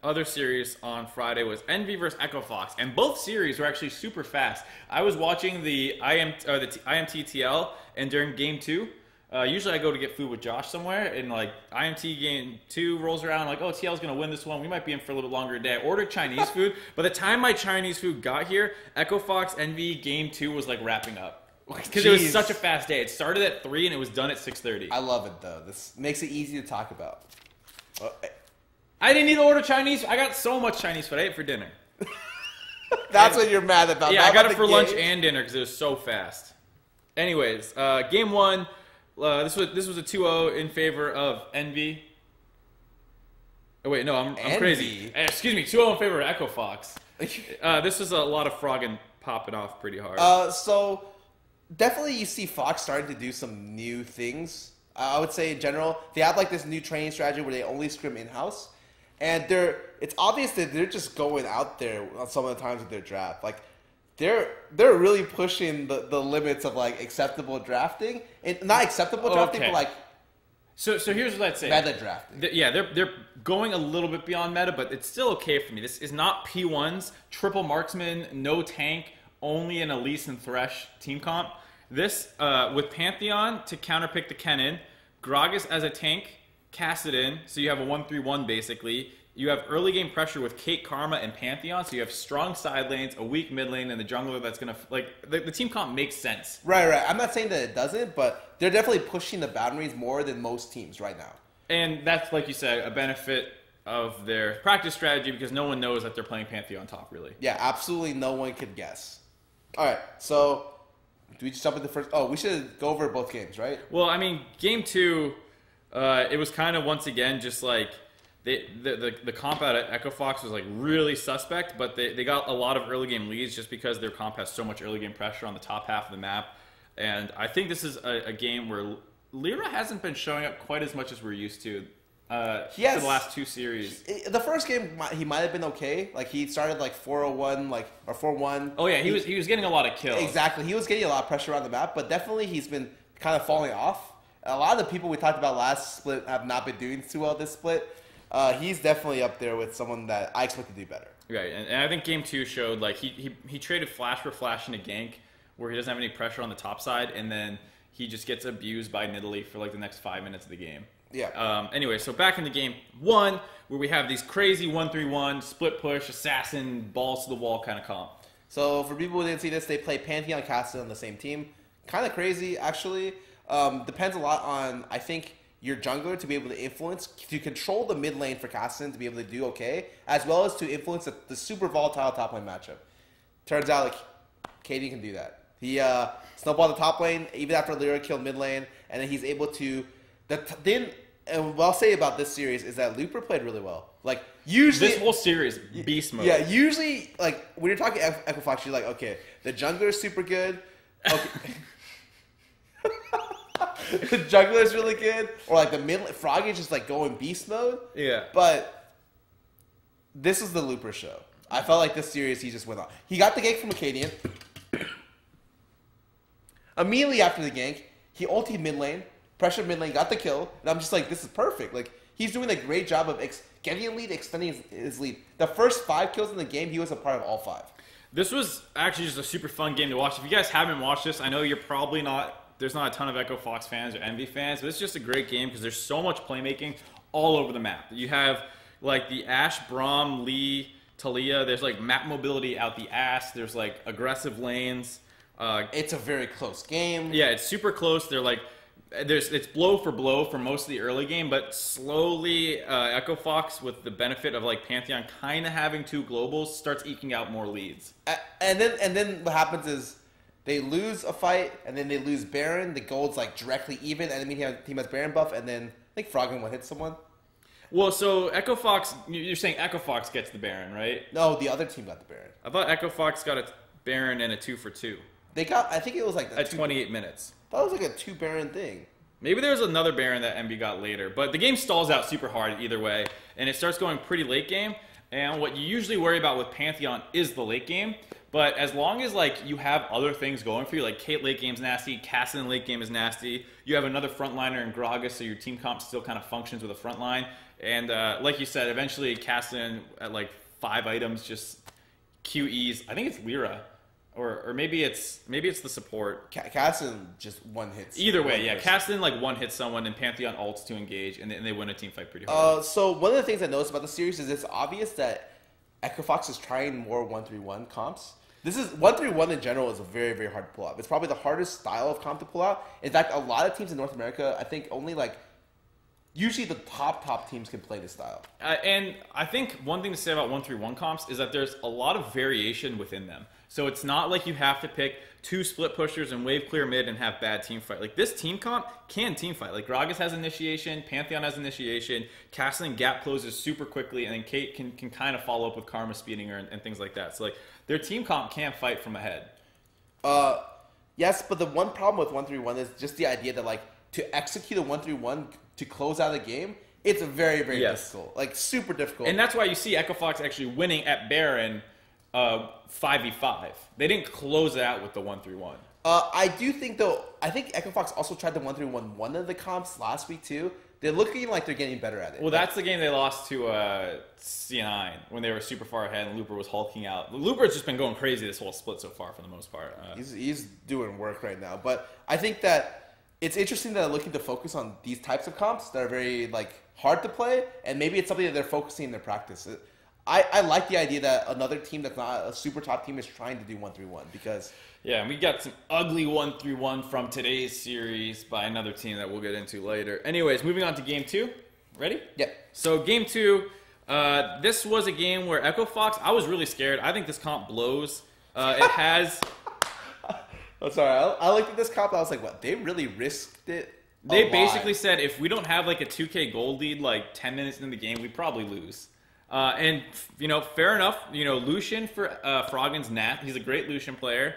other series on Friday was Envy versus Echo Fox, and both series were actually super fast. I was watching the IMTTL, and during game 2, Usually I go to get food with Josh somewhere, and like IMT game 2 rolls around, like, oh, TL's gonna win this one. We might be in for a little bit longer day. I ordered Chinese food. By the time my Chinese food got here, Echo Fox Envy game 2 was like wrapping up because it was such a fast day. It started at 3 and it was done at 6:30. I love it though. This makes it easy to talk about. I didn't need to order Chinese. I got so much Chinese food. I ate for dinner. That's what you're mad about. Yeah, I got it for lunch and dinner because it was so fast. Anyways, game 1. This was a 2-0 in favor of Envy. Oh wait, no, I'm crazy. Excuse me, 2-0 in favor of Echo Fox. This was a lot of frogging popping off pretty hard. So definitely you see Fox starting to do some new things. I would say in general, they have like this new training strategy where they only scrim in-house. And it's obvious that they're just going out there on some of the times of their draft. Like, they're really pushing the limits of like acceptable drafting, and not acceptable drafting, but like. So here's what I'd say. Meta drafting. They're going a little bit beyond meta, but it's still okay for me. This is not P1's triple marksman, no tank, only an Elise and Thresh team comp. This with Pantheon to counterpick the Kennen, Gragas as a tank, Kassadin, so you have a 1-3-1 basically. You have early game pressure with Kate, Karma, and Pantheon, so you have strong side lanes, a weak mid lane, and the jungler that's going to... Like, the team comp makes sense. Right. I'm not saying that it doesn't, but they're definitely pushing the boundaries more than most teams right now. And that's, like you said, a benefit of their practice strategy because no one knows that they're playing Pantheon top, really. Yeah, absolutely no one could guess. All right, so... Do we just jump into the first... Oh, we should go over both games, right? Well, I mean, game 2, it was kind of, once again, just like... The comp out at Echo Fox was like really suspect, but they got a lot of early game leads just because their comp has so much early game pressure on the top half of the map. And I think this is a game where ᵐᵉᵐ hasn't been showing up quite as much as we're used to for the last 2 series. The first game, he might have been okay. Like, he started like 4-0-1, or 4-1. Oh, yeah, he was getting a lot of kills. Exactly. He was getting a lot of pressure on the map, but definitely he's been kind of falling off. A lot of the people we talked about last split have not been doing too well this split. He's definitely up there with someone that I expect to do better. Right, and I think game 2 showed like he traded flash for flash in a gank where he doesn't have any pressure on the top side, and then he just gets abused by Nidalee for like the next 5 minutes of the game. Yeah. Anyway, so back in the game 1 where we have these crazy 1-3-1 split push assassin balls to the wall kind of comp. So for people who didn't see this, they play Pantheon and Kassadin on the same team. Kind of crazy, actually. Depends a lot on, I think, your jungler to be able to influence, to control the mid lane for Kassadin to be able to do okay, as well as to influence the super volatile top lane matchup. Turns out, like, KD can do that. He snowballed the top lane, even after ᵐᵉ killed mid lane, and then he's able to... And what I'll say about this series is that Looper played really well. Like, usually... This whole series, beast mode. Yeah, usually, like, when you're talking Echo Fox, you're like, okay, the jungler is super good. Okay. The jungler is really good, or like the mid Froggy is just like going beast mode. Yeah. But this is the Looper show. I felt like this series he just went on. He got the gank from Acadian. Immediately after the gank, he ultied mid lane, pressured mid lane, got the kill, and I'm just like, this is perfect. Like, he's doing a great job of getting a lead, extending his lead. The first 5 kills in the game, he was a part of all 5. This was actually just a super fun game to watch. If you guys haven't watched this, I know you're probably not... There's not a ton of Echo Fox fans or Envy fans, but it's just a great game because there's so much playmaking all over the map. You have like the Ashe, Braum, Lee, Talia. There's like map mobility out the ass. There's like aggressive lanes. It's a very close game. Yeah, it's super close. They're like, it's blow for blow for most of the early game, but slowly Echo Fox, with the benefit of like Pantheon kind of having 2 globals, starts eking out more leads. And then what happens is, they lose a fight, and then they lose Baron. The gold's like directly even. Enemy team has Baron buff, and then I think Froggen will hit someone. Well, so Echo Fox, you're saying Echo Fox gets the Baron, right? No, the other team got the Baron. I thought Echo Fox got a Baron and a 2-for-2. They got, I think it was like... At 28 minutes. I thought it was like a 2 Baron thing. Maybe there was another Baron that MB got later, but the game stalls out super hard either way, and it starts going pretty late game, and what you usually worry about with Pantheon is the late game. But as long as like you have other things going for you, like Kate late game's nasty, Kassadin late game is nasty, you have another frontliner in Gragas, so your team comp still kind of functions with a front line. And like you said, eventually Kassadin at like 5 items just QEs. I think it's ᵐᵉ. or maybe it's the support. Cassin just one hits. Either way, yeah. Cassin like one hits someone, and Pantheon ults to engage, and they win a team fight pretty hard. So one of the things I noticed about the series is it's obvious that Echo Fox is trying more 1-3-1 comps. This is 1-3-1 in general is a very, very hard to pull out. It's probably the hardest style of comp to pull out. In fact, a lot of teams in North America, I think only like usually the top teams can play this style. And I think one thing to say about 1-3-1 comps is that there's a lot of variation within them. So it's not like you have to pick 2 split pushers and wave clear mid and have bad team fight. Like this team comp can team fight. Like Gragas has initiation, Pantheon has initiation, Castling gap closes super quickly, and then Kate can kind of follow up with Karma speeding her and things like that. So like their team comp can fight from ahead. Yes, but the one problem with 1-3-1 is just the idea that like to execute a 1-3-1 to close out a game, it's very, very difficult. Like super difficult. And that's why you see Echo Fox actually winning at Baron 5v5. They didn't close it out with the 1-3-1. I do think though, I think Echo Fox also tried the 1-3-1 one of the comps last week too. They're looking like they're getting better at it. Well, that's the game they lost to C9 when they were super far ahead and Looper was hulking out. Looper's just been going crazy this whole split so far for the most part. He's doing work right now. But I think that it's interesting that they're looking to focus on these types of comps that are very like hard to play, and maybe it's something that they're focusing in their practice. I like the idea that another team that's not a super top team is trying to do 1-3-1 because... Yeah, and we got some ugly 1-3-1 from today's series by another team that we'll get into later. Anyways, moving on to Game 2. Ready? Yeah. So Game 2, this was a game where Echo Fox, I was really scared. I think this comp blows. It has... I'm sorry. I looked at this comp, I was like, what? They really risked it? They basically said, if we don't have like a 2K gold lead like 10 minutes into the game, we probably lose. And, you know, fair enough. You know, Lucian for Froggen's Nat. He's a great Lucian player.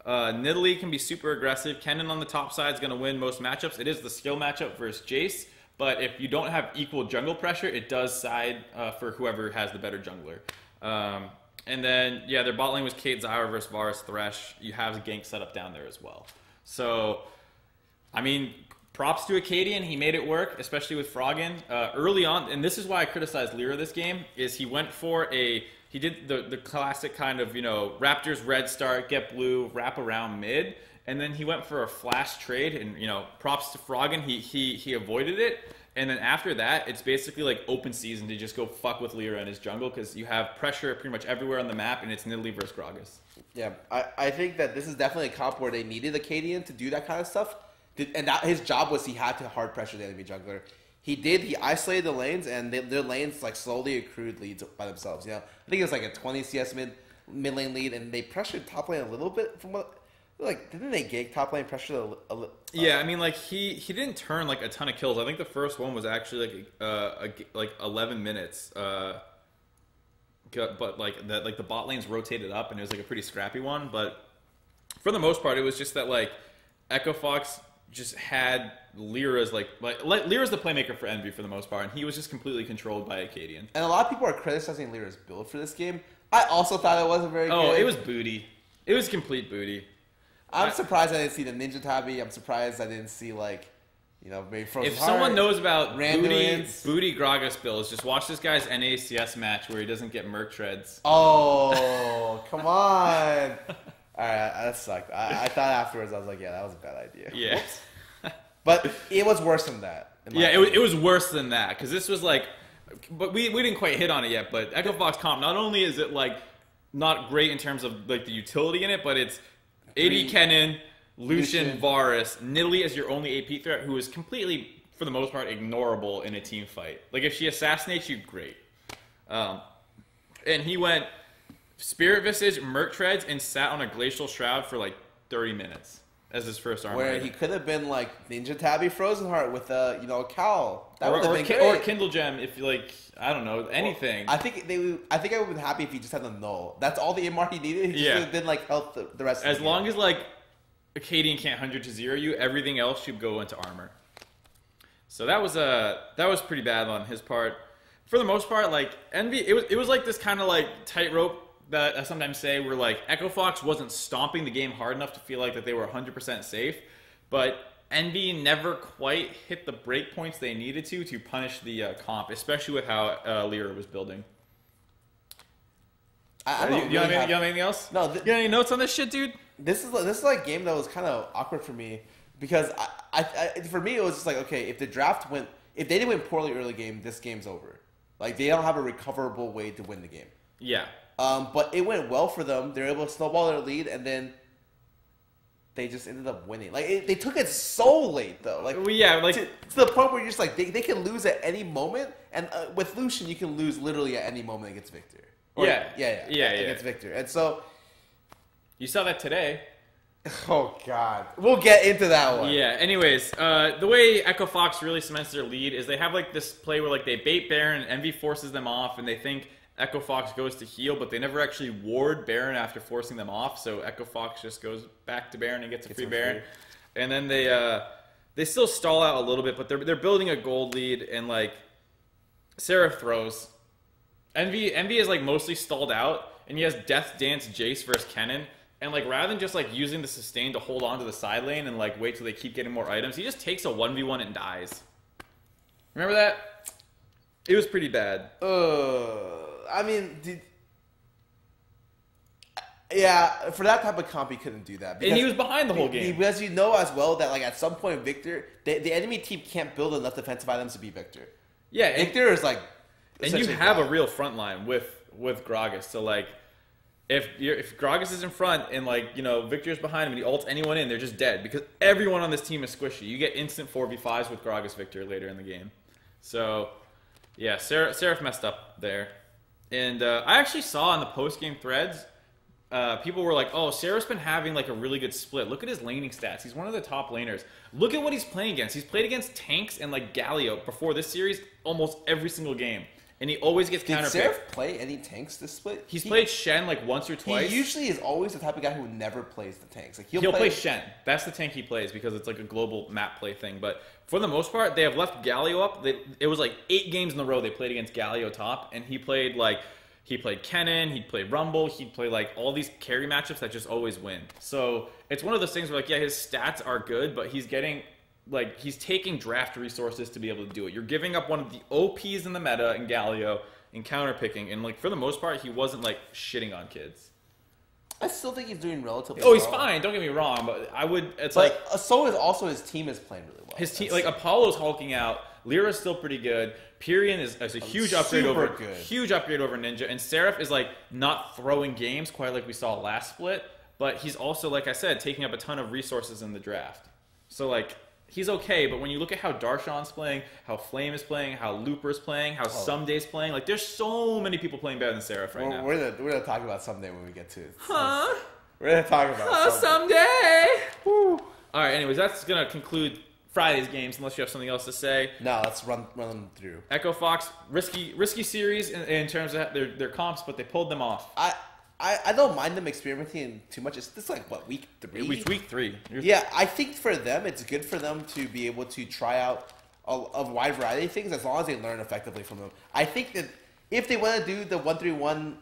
Nidalee can be super aggressive. Kennen on the top side is going to win most matchups. It is the skill matchup versus Jace. But if you don't have equal jungle pressure, it does side for whoever has the better jungler. And then, yeah, their bot lane was Kate Zyra versus Varus Thresh. You have the gank set up down there as well. So, I mean... Props to Acadian, he made it work, especially with Froggen. Early on, and this is why I criticized Lyra this game, is he went for he did the classic kind of, you know, Raptors red start, get blue, wrap around mid, and then he went for a flash trade, and, you know, props to Froggen, he avoided it, and then after that, it's basically like open season to just go fuck with Lyra in his jungle, because you have pressure pretty much everywhere on the map, and it's Nidalee versus Gragas. Yeah, I think that this is definitely a comp where they needed Acadian to do that kind of stuff. And that his job was he had to hard pressure the enemy jungler. He did. He isolated the lanes, and their lanes like slowly accrued leads by themselves. You know, I think it was like a 20 CS mid lane lead, and they pressured top lane a little bit. From what, like, didn't they gank top lane pressure a little? Yeah, I mean, like he didn't turn like a ton of kills. I think the first one was actually like 11 minutes. But like the bot lanes rotated up, and it was like a pretty scrappy one. But for the most part, it was just that like Echo Fox just had Lyra's like Lyra's the playmaker for Envy for the most part, and he was just completely controlled by Acadian. And a lot of people are criticizing Lyra's build for this game. I also thought it wasn't very good. Oh, it was booty. It was complete booty. I'm surprised I didn't see the Ninja Tabi. I'm surprised I didn't see like, you know, maybe Frozen If Heart, someone knows about Randuin's. booty Gragas builds, just watch this guy's NACS match where he doesn't get Merc Treads. Oh, come on. All right, that sucked. I thought afterwards, I was like, yeah, that was a bad idea. Yeah. But it was worse than that. Yeah, it was worse than that, because this was like, but we didn't quite hit on it yet, but Echo Fox comp, not only is it like not great in terms of like the utility in it, but it's AD Kennen, Lucian, Varus, Nidalee as your only AP threat, who is completely, for the most part, ignorable in a team fight. Like, if she assassinates you, great. And he went Spirit Visage, Merc Treads, and sat on a Glacial Shroud for like 30 minutes as his first armor. Where he could have been like Ninja Tabi Frozen Heart with a, you know, a cowl. That would have been great. Or Kindle Gem, if you like, I don't know, anything. Well, I think I would have been happy if he just had the null. That's all the MR he needed. He just didn't like help the rest of the As game. long as like Acadian can't 100 to 0 you, everything else should go into armor. So that was pretty bad on his part. For the most part, like Envy, it was like this kind of like tightrope that I sometimes say, where like Echo Fox wasn't stomping the game hard enough to feel like that they were 100% safe, but Envy never quite hit the break points they needed to punish the comp, especially with how Lyra was building. I don't you have really anything else? No. You got any notes on this shit, dude? This is like a game that was kind of awkward for me because for me it was just like, okay, if they didn't win poorly early game, this game's over. Like they don't have a recoverable way to win the game. Yeah. But it went well for them. They were able to snowball their lead, and then they just ended up winning. Like they took it so late though. Like to the point where you're just like they can lose at any moment, and with Lucian you can lose literally at any moment against Victor. Against Victor, and so you saw that today. Oh God, we'll get into that one. Yeah. Anyways, the way Echo Fox really cements their lead is they have like this play where like they bait Baron, Envy forces them off, and they think Echo Fox goes to heal, but they never actually ward Baron after forcing them off. So Echo Fox just goes back to Baron and gets a free Baron, and then they still stall out a little bit, but they're building a gold lead, and like ᵐᵉ throws. Envy is like mostly stalled out, and he has Death Dance Jace versus Kennen. And, like, rather than just, like, using the sustain to hold on to the side lane and, like, wait till they keep getting more items, he just takes a 1v1 and dies. Remember that? It was pretty bad. I mean, for that type of comp, he couldn't do that. And he was behind the whole game. Because you know as well that, like, at some point, Victor, the enemy team can't build enough defensive items to beat Victor. Yeah. Victor is, like... And you have a real front line with Gragas, so, like... If Gragas is in front and, like, you know, Victor's behind him and he ults anyone in, they're just dead. Because everyone on this team is squishy. You get instant 4v5s with Gragas Victor later in the game. So, yeah, ᵐᵉ messed up there. And I actually saw in the post-game threads, people were like, oh, ᵐᵉ's been having, like, a really good split. Look at his laning stats. He's one of the top laners. Look at what he's playing against. He's played against tanks and, like, Galio before this series almost every single game. And he always gets counterpicked. Did ᵐᵉ play any tanks this split? He's played Shen like once or twice. He usually is always the type of guy who never plays the tanks. Like he'll play Shen. That's the tank he plays because it's like a global map play thing. But for the most part, they have left Galio up. It was like 8 games in a row they played against Galio top, and he played Kennen, he'd play Rumble, he'd play like all these carry matchups that just always win. So it's one of those things where like, yeah, his stats are good, but he's getting... Like, he's taking draft resources to be able to do it. You're giving up one of the OPs in the meta in Galio and counterpicking. And, like, for the most part, he wasn't, like, shitting on kids. I still think he's doing relatively well. He's fine. Don't get me wrong. But I would... so is also his team is playing really well. His team... Like, Apollo's hulking out. Lyra's still pretty good. Pyrion is a huge upgrade over... Huge upgrade over Ninja. And ᵐᵉ is, like, not throwing games quite like we saw last split. But he's also, like I said, taking up a ton of resources in the draft. So, like... He's okay, but when you look at how Darshan's playing, how Flame is playing, how Looper's playing, how Sumday's playing, like there's so many people playing better than ᵐᵉ right now. We're gonna talk about Someday when we get to it. We're gonna talk about Someday. Woo. All right. Anyways, that's gonna conclude Friday's games. Unless you have something else to say. No, let's run them through. Echo Fox, risky series in terms of their comps, but they pulled them off. I don't mind them experimenting too much. It's like, what, week 3? It's week 3. Yeah, I think for them, it's good for them to be able to try out a wide variety of things as long as they learn effectively from them. I think that if they want to do the 1-3-1,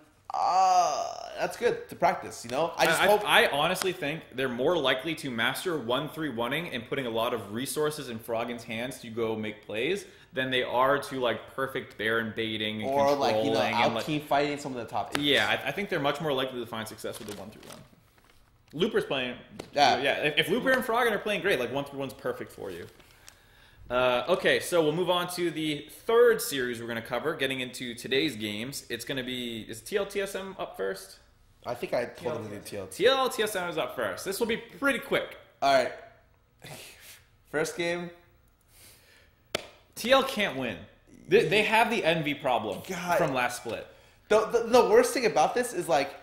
that's good to practice, you know? I honestly think they're more likely to master 1-3-1ing and putting a lot of resources in Froggen's hands to go make plays than they are to like perfect Baron baiting and or controlling like, you know, out and team fighting some of the top teams. Yeah, I think they're much more likely to find success with the 1-3-1. Looper's playing. Yeah. If Looper and Froggen are playing great, like 1-3-1's perfect for you. Okay, so we'll move on to the third series we're going to cover, getting into today's games. It's going to be... Is TLTSM up first? I think I told them to do TLT. TLTSM is up first. This will be pretty quick. All right. First game. TL can't win. They have the envy problem from last split. The worst thing about this is, like,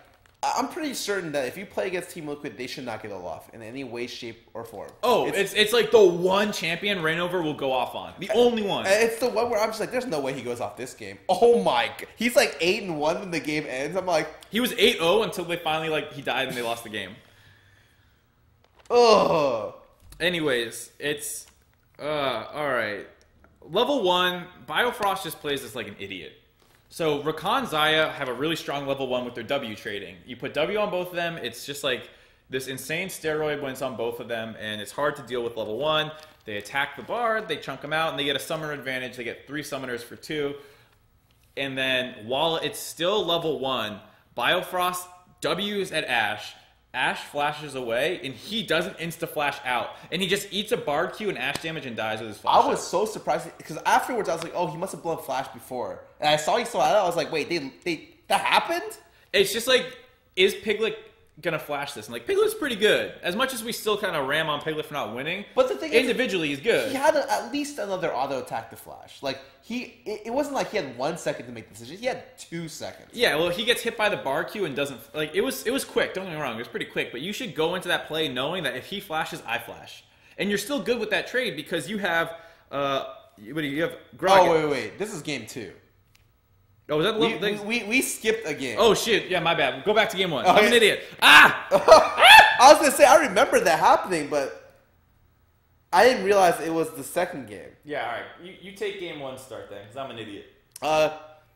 I'm pretty certain that if you play against Team Liquid, they should not get a off in any way, shape, or form. Oh, it's like the one champion Reignover will go off on. The only one. It's the one where I'm just like, there's no way he goes off this game. Oh my God. He's like 8-1 when the game ends. I'm like... He was 8-0 until they finally, like, he died and they lost the game. Ugh. Anyways, it's... alright. Level 1, Biofrost just plays this like an idiot. So Rakan Xayah have a really strong level 1 with their W trading. You put W on both of them, it's just like this insane steroid when it's on both of them, and it's hard to deal with level 1. They attack the Bard, they chunk them out, and they get a summoner advantage. They get 3 summoners for 2. And then while it's still level 1, Biofrost W's at Ashe. Ashe flashes away, and he doesn't insta-flash out. And he just eats a Bard Q and Ashe damage and dies with his flash. I was so surprised, because afterwards I was like, oh, he must have blown flash before. And I saw he still had it, I was like, wait, that happened? It's just like, is Piglet gonna flash this? And like, Piglet's pretty good. As much as we still kind of ram on Piglet for not winning, but the thing individually he's good. He had at least another auto attack to flash. Like, it wasn't like he had 1 second to make the decision. He had 2 seconds. Yeah, well, he gets hit by the bar Q and doesn't, like, it was quick. Don't get me wrong, it was pretty quick. But you should go into that play knowing that if he flashes, I flash, and you're still good with that trade because you have you have Grog. Oh wait, this is game 2. Oh, was that the level thing? We skipped a game. Oh shit, yeah, my bad. Go back to game 1. Okay. I'm an idiot. Ah! I was gonna say I remember that happening, but I didn't realize it was the second game. Yeah, all right. You take game 1 start then, because I'm an idiot.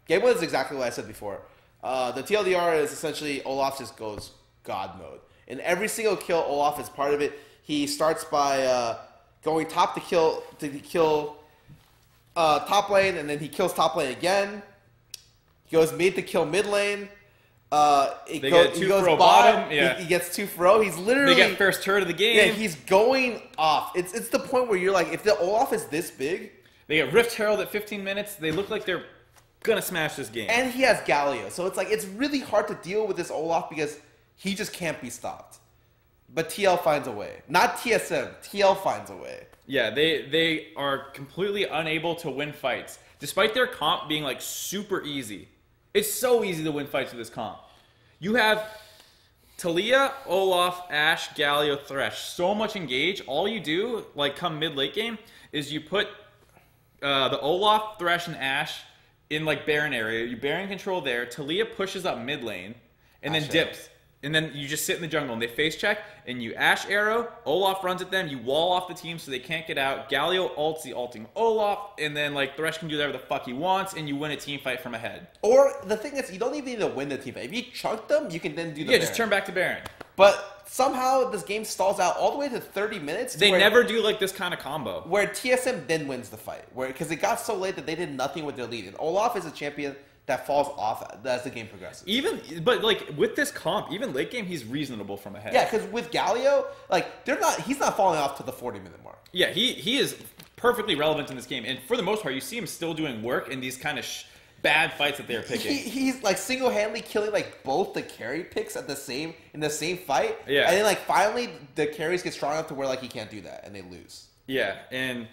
Game 1 is exactly what I said before. The TLDR is essentially Olaf just goes God mode. In every single kill, Olaf is part of it. He starts by going top to kill top lane, and then he kills top lane again. He goes mid to kill mid lane. He goes bottom. Yeah. He gets 2 for 0. He's literally... They get first turret of the game. Yeah, he's going off. It's the point where you're like, if the Olaf is this big... They get Rift Herald at 15 minutes. They look like they're going to smash this game. And he has Galio. So it's like, it's really hard to deal with this Olaf because he just can't be stopped. But TL finds a way. Not TSM. TL finds a way. Yeah, they are completely unable to win fights. Despite their comp being like super easy. It's so easy to win fights with this comp. You have Taliyah, Olaf, Ashe, Galio, Thresh. So much engage. All you do, like come mid-late game, is you put the Olaf, Thresh, and Ashe in like Baron area. You Baron control there. Taliyah pushes up mid lane and then dips. And then you just sit in the jungle and they face check and you Ashe arrow, Olaf runs at them, you wall off the team so they can't get out, Galio ults the ulting Olaf, and then like Thresh can do whatever the fuck he wants and you win a team fight from ahead. Or the thing is, you don't even need to win the team fight. If you chunk them, you can then do the Baron. Just turn back to Baron. But somehow this game stalls out all the way to 30 minutes. They never do like this kind of combo. Where TSM then wins the fight. Because it got so late that they did nothing with their lead. And Olaf is a champion that falls off as the game progresses. But like with this comp, even late game, he's reasonable from ahead. Yeah, because with Galio, like he's not falling off to the 40-minute mark. Yeah, he is perfectly relevant in this game, and for the most part, you see him still doing work in these kind of bad fights that they're picking. He's like single-handedly killing like both the carry picks in the same fight. Yeah, and then like finally the carries get strong enough to where like he can't do that, and they lose. Yeah, and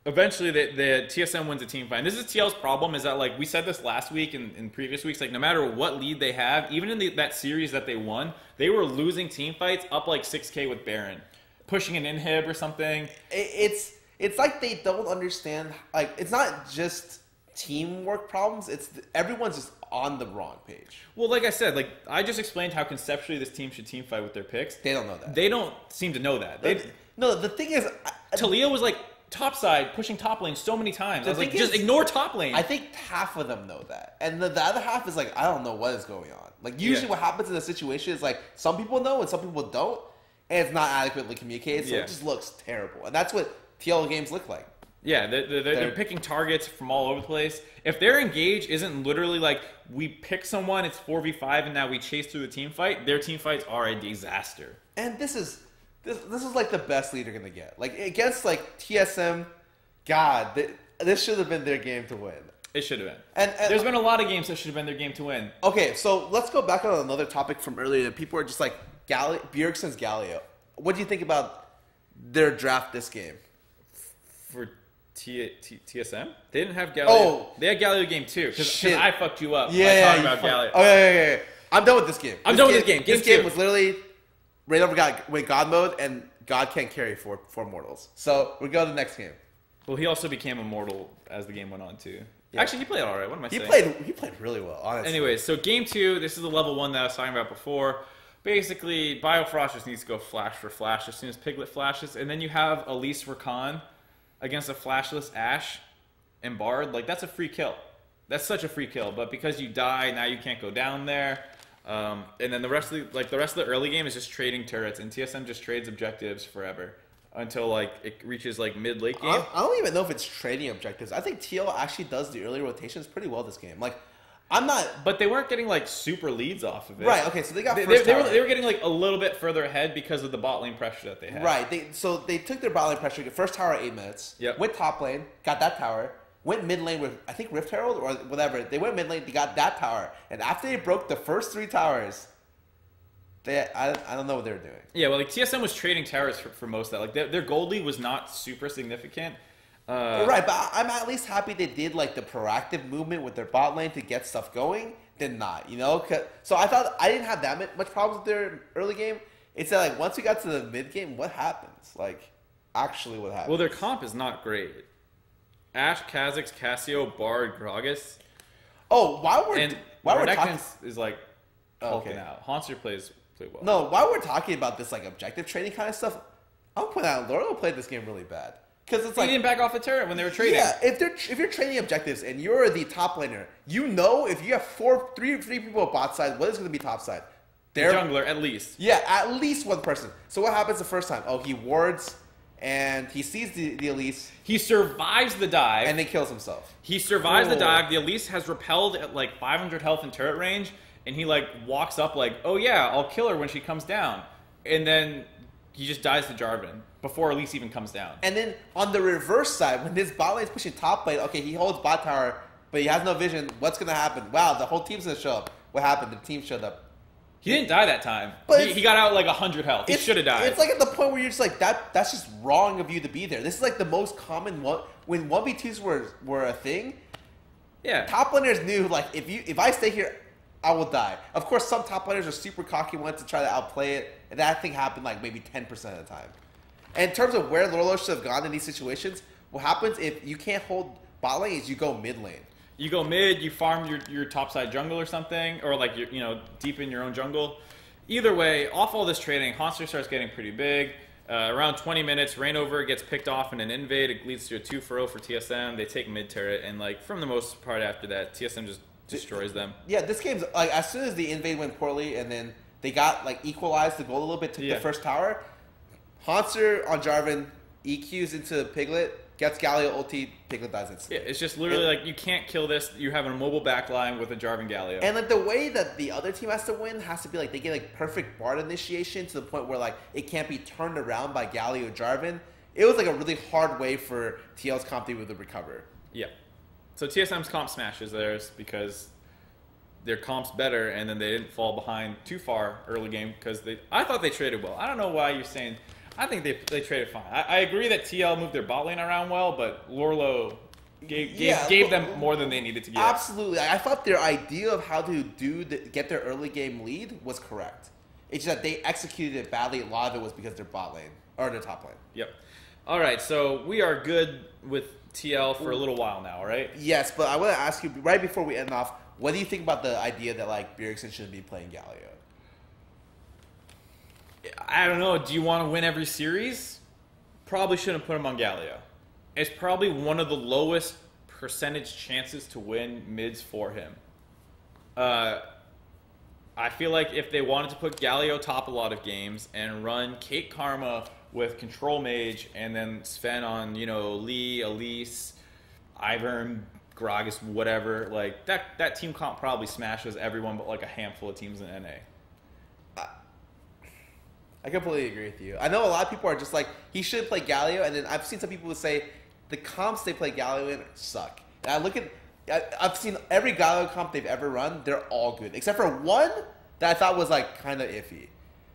eventually, the TSM wins a team fight. And this is TL's problem, is that, like, we said this last week and in previous weeks, like, no matter what lead they have, even in that series that they won, they were losing team fights up, like, 6K with Baron. Pushing an inhib or something. It's like they don't understand, like, it's not just teamwork problems, everyone's just on the wrong page. Well, like I said, like, I just explained how conceptually this team should team fight with their picks. They don't know that. They don't seem to know that. No, the thing is... Taliyah was, like... top side, pushing top lane so many times. I was like, just ignore top lane. I think half of them know that. And the other half is like, I don't know what is going on. Like, usually what happens in a situation is like, some people know and some people don't. And it's not adequately communicated, so it just looks terrible. And that's what TL games look like. Yeah, they're picking targets from all over the place. If their engage isn't literally like, we pick someone, it's 4v5, and now we chase through the team fight, their team fights are a disaster. And this is like the best lead you're gonna get. Like against like TSM, God, this should have been their game to win. It should have been. And there's been a lot of games that should have been their game to win. Okay, so let's go back on another topic from earlier that people are just like Bjergsen's Galio. What do you think about their draft this game? For TSM? They didn't have Galio. Oh, they had Galio game 2 because I fucked you up. Yeah, by talking about Galio. Oh yeah. I'm done with this game. I'm done with this game. This game was literally right over God mode, and God can't carry four mortals. So we go to the next game. Well, he also became immortal as the game went on too. Yeah. Actually, he played all right. What am I saying? He played really well, honestly. Anyways, so game 2, this is the level 1 that I was talking about before. Basically, Biofrost just needs to go flash for flash as soon as Piglet flashes, and then you have Elise Rakan against a flashless Ashe and Bard. Like, that's a free kill. That's such a free kill. But because you die, now you can't go down there. And then the rest of the early game is just trading turrets, and TSM just trades objectives forever until like it reaches like mid-late game. I don't even know if it's trading objectives. I think TL actually does the early rotations pretty well this game. Like, I'm not. But they weren't getting like super leads off of it. Right. Okay. So they got They first tower. were getting like a little bit further ahead because of the bot lane pressure that they had. Right. They took their bot lane pressure. First tower 8 minutes. Yep. Went top lane. Got that tower. Went mid lane with I think Rift Herald or whatever. They went mid lane. They got that tower. And after they broke the first 3 towers, I don't know what they were doing. Yeah. Well, like TSM was trading towers for most of that. Like their gold lead was not super significant. Right, but I'm at least happy they did like the proactive movement with their bot lane to get stuff going. Than not, you know. So I thought I didn't have that much problems with their early game. It's that like once we got to the mid game, what happens? Like, actually, what happens? Well, their comp is not great. Ashe, Kha'Zix, Cassio, Bard, Gragas. Oh, while we're talking, is like hulking out. Haunter plays well. No, while we're talking about this like objective trading kind of stuff, I'll point out ᵐᵉᵐᵉ played this game really bad. Because it's like he didn't back off the turret when they were trading. Yeah, if you're trading objectives and you're the top laner, you know if you have three people at bot side, what is going to be top side? Their jungler at least. Yeah, at least one person. So what happens the first time? Oh, he wards and he sees the Elise. He survives the dive and then kills himself. He survives the dive. The Elise has repelled at like 500 health in turret range, and he like walks up like, oh yeah, I'll kill her when she comes down, and then he just dies to Jarvan before Elise even comes down. And then on the reverse side, when this bot lane is pushing top lane, okay, he holds bot tower, but he has no vision. What's going to happen? Wow, the whole team's going to show up. What happened? The team showed up. He didn't die that time. But he got out like 100 health. He should have died. It's like at the point where you're just like, that's just wrong of you to be there. This is like the most common one. When 1v2s were a thing, yeah, top laners knew, like, if I stay here, I will die. Of course, some top laners are super cocky ones to try to outplay it, and that thing happened like maybe 10% of the time. And in terms of where ᵐᵉᵐᵉ should have gone in these situations, what happens if you can't hold bot lane is you go mid lane. You go mid, you farm your topside jungle or something, or like deep in your own jungle. Either way, off all this trading, Haunter starts getting pretty big. Around 20 minutes, Reignover gets picked off in an invade. It leads to a 2-for-0 for TSM. They take mid turret, and like from the most part after that, TSM just destroys them. Yeah, this game's like as soon as the invade went poorly, and then they got like equalized the goal a little bit, took the first tower. Haunter on Jarvan EQs into Piglet, gets Galio ulti, Piglet dies instantly. Yeah, it's just literally like you can't kill this. You have a mobile backline with a Jarvan Galio. And like the way that the other team has to win has to be like they get like perfect Bard initiation to the point where like it can't be turned around by Galio Jarvan. It was like a really hard way for TL's comp to be able to recover. Yeah. So TSM's comp smashes theirs because their comp's better, and then they didn't fall behind too far early game because I thought they traded well. I don't know why you're saying. I think they traded fine. I agree that TL moved their bot lane around well, but ᵐᵉᵐᵉ gave them more than they needed to get. Absolutely. I thought their idea of how to get their early game lead was correct. It's just that they executed it badly. A lot of it was because their bot lane, or their top lane. Yep. All right, so we are good with TL for a little while now, right? Yes, but I want to ask you, right before we end off, what do you think about the idea that like Bjergsen shouldn't be playing Galio? I don't know. Do you want to win every series? Probably shouldn't put him on Galio. It's probably one of the lowest percentage chances to win mids for him. I feel like if they wanted to put Galio top a lot of games and run Kate Karma with Control Mage and then Sven on, Lee, Elise, Ivern, Gragas, whatever, like that team comp probably smashes everyone but like a handful of teams in NA. I completely agree with you. I know a lot of people are just like, he should play Galio, and then I've seen some people who say the comps they play Galio in suck. And I've seen every Galio comp they've ever run, they're all good. Except for one that I thought was like kind of iffy.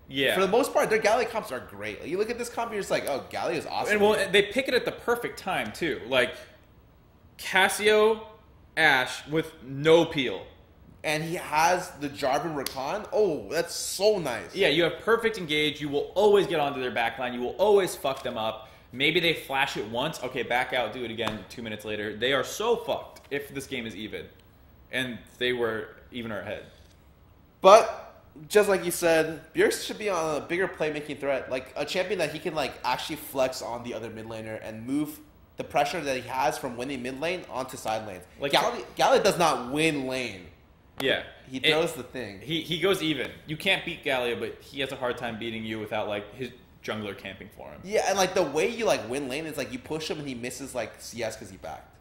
Yeah. For the most part, their Galio comps are great. Like, you look at this comp, you're just like, oh, Galio is awesome. And well, they pick it at the perfect time, too. Like, Cassio, Ashe with no peel. And he has the Jarvan Rakan. Oh, that's so nice. Yeah, you have perfect engage. You will always get onto their backline. You will always fuck them up. Maybe they flash it once. Okay, back out, do it again 2 minutes later. They are so fucked if this game is even. And they were even or ahead. But, just like you said, Bjergsen should be on a bigger playmaking threat. Like, a champion that he can, like, actually flex on the other mid laner and move the pressure that he has from winning mid lane onto side lanes. Like, Galio does not win lane. Yeah. He throws the thing. He goes even. You can't beat Galio, but he has a hard time beating you without, like, his jungler camping for him. Yeah, and, like, the way you, like, win lane is, like, you push him and he misses, like, CS because he backed.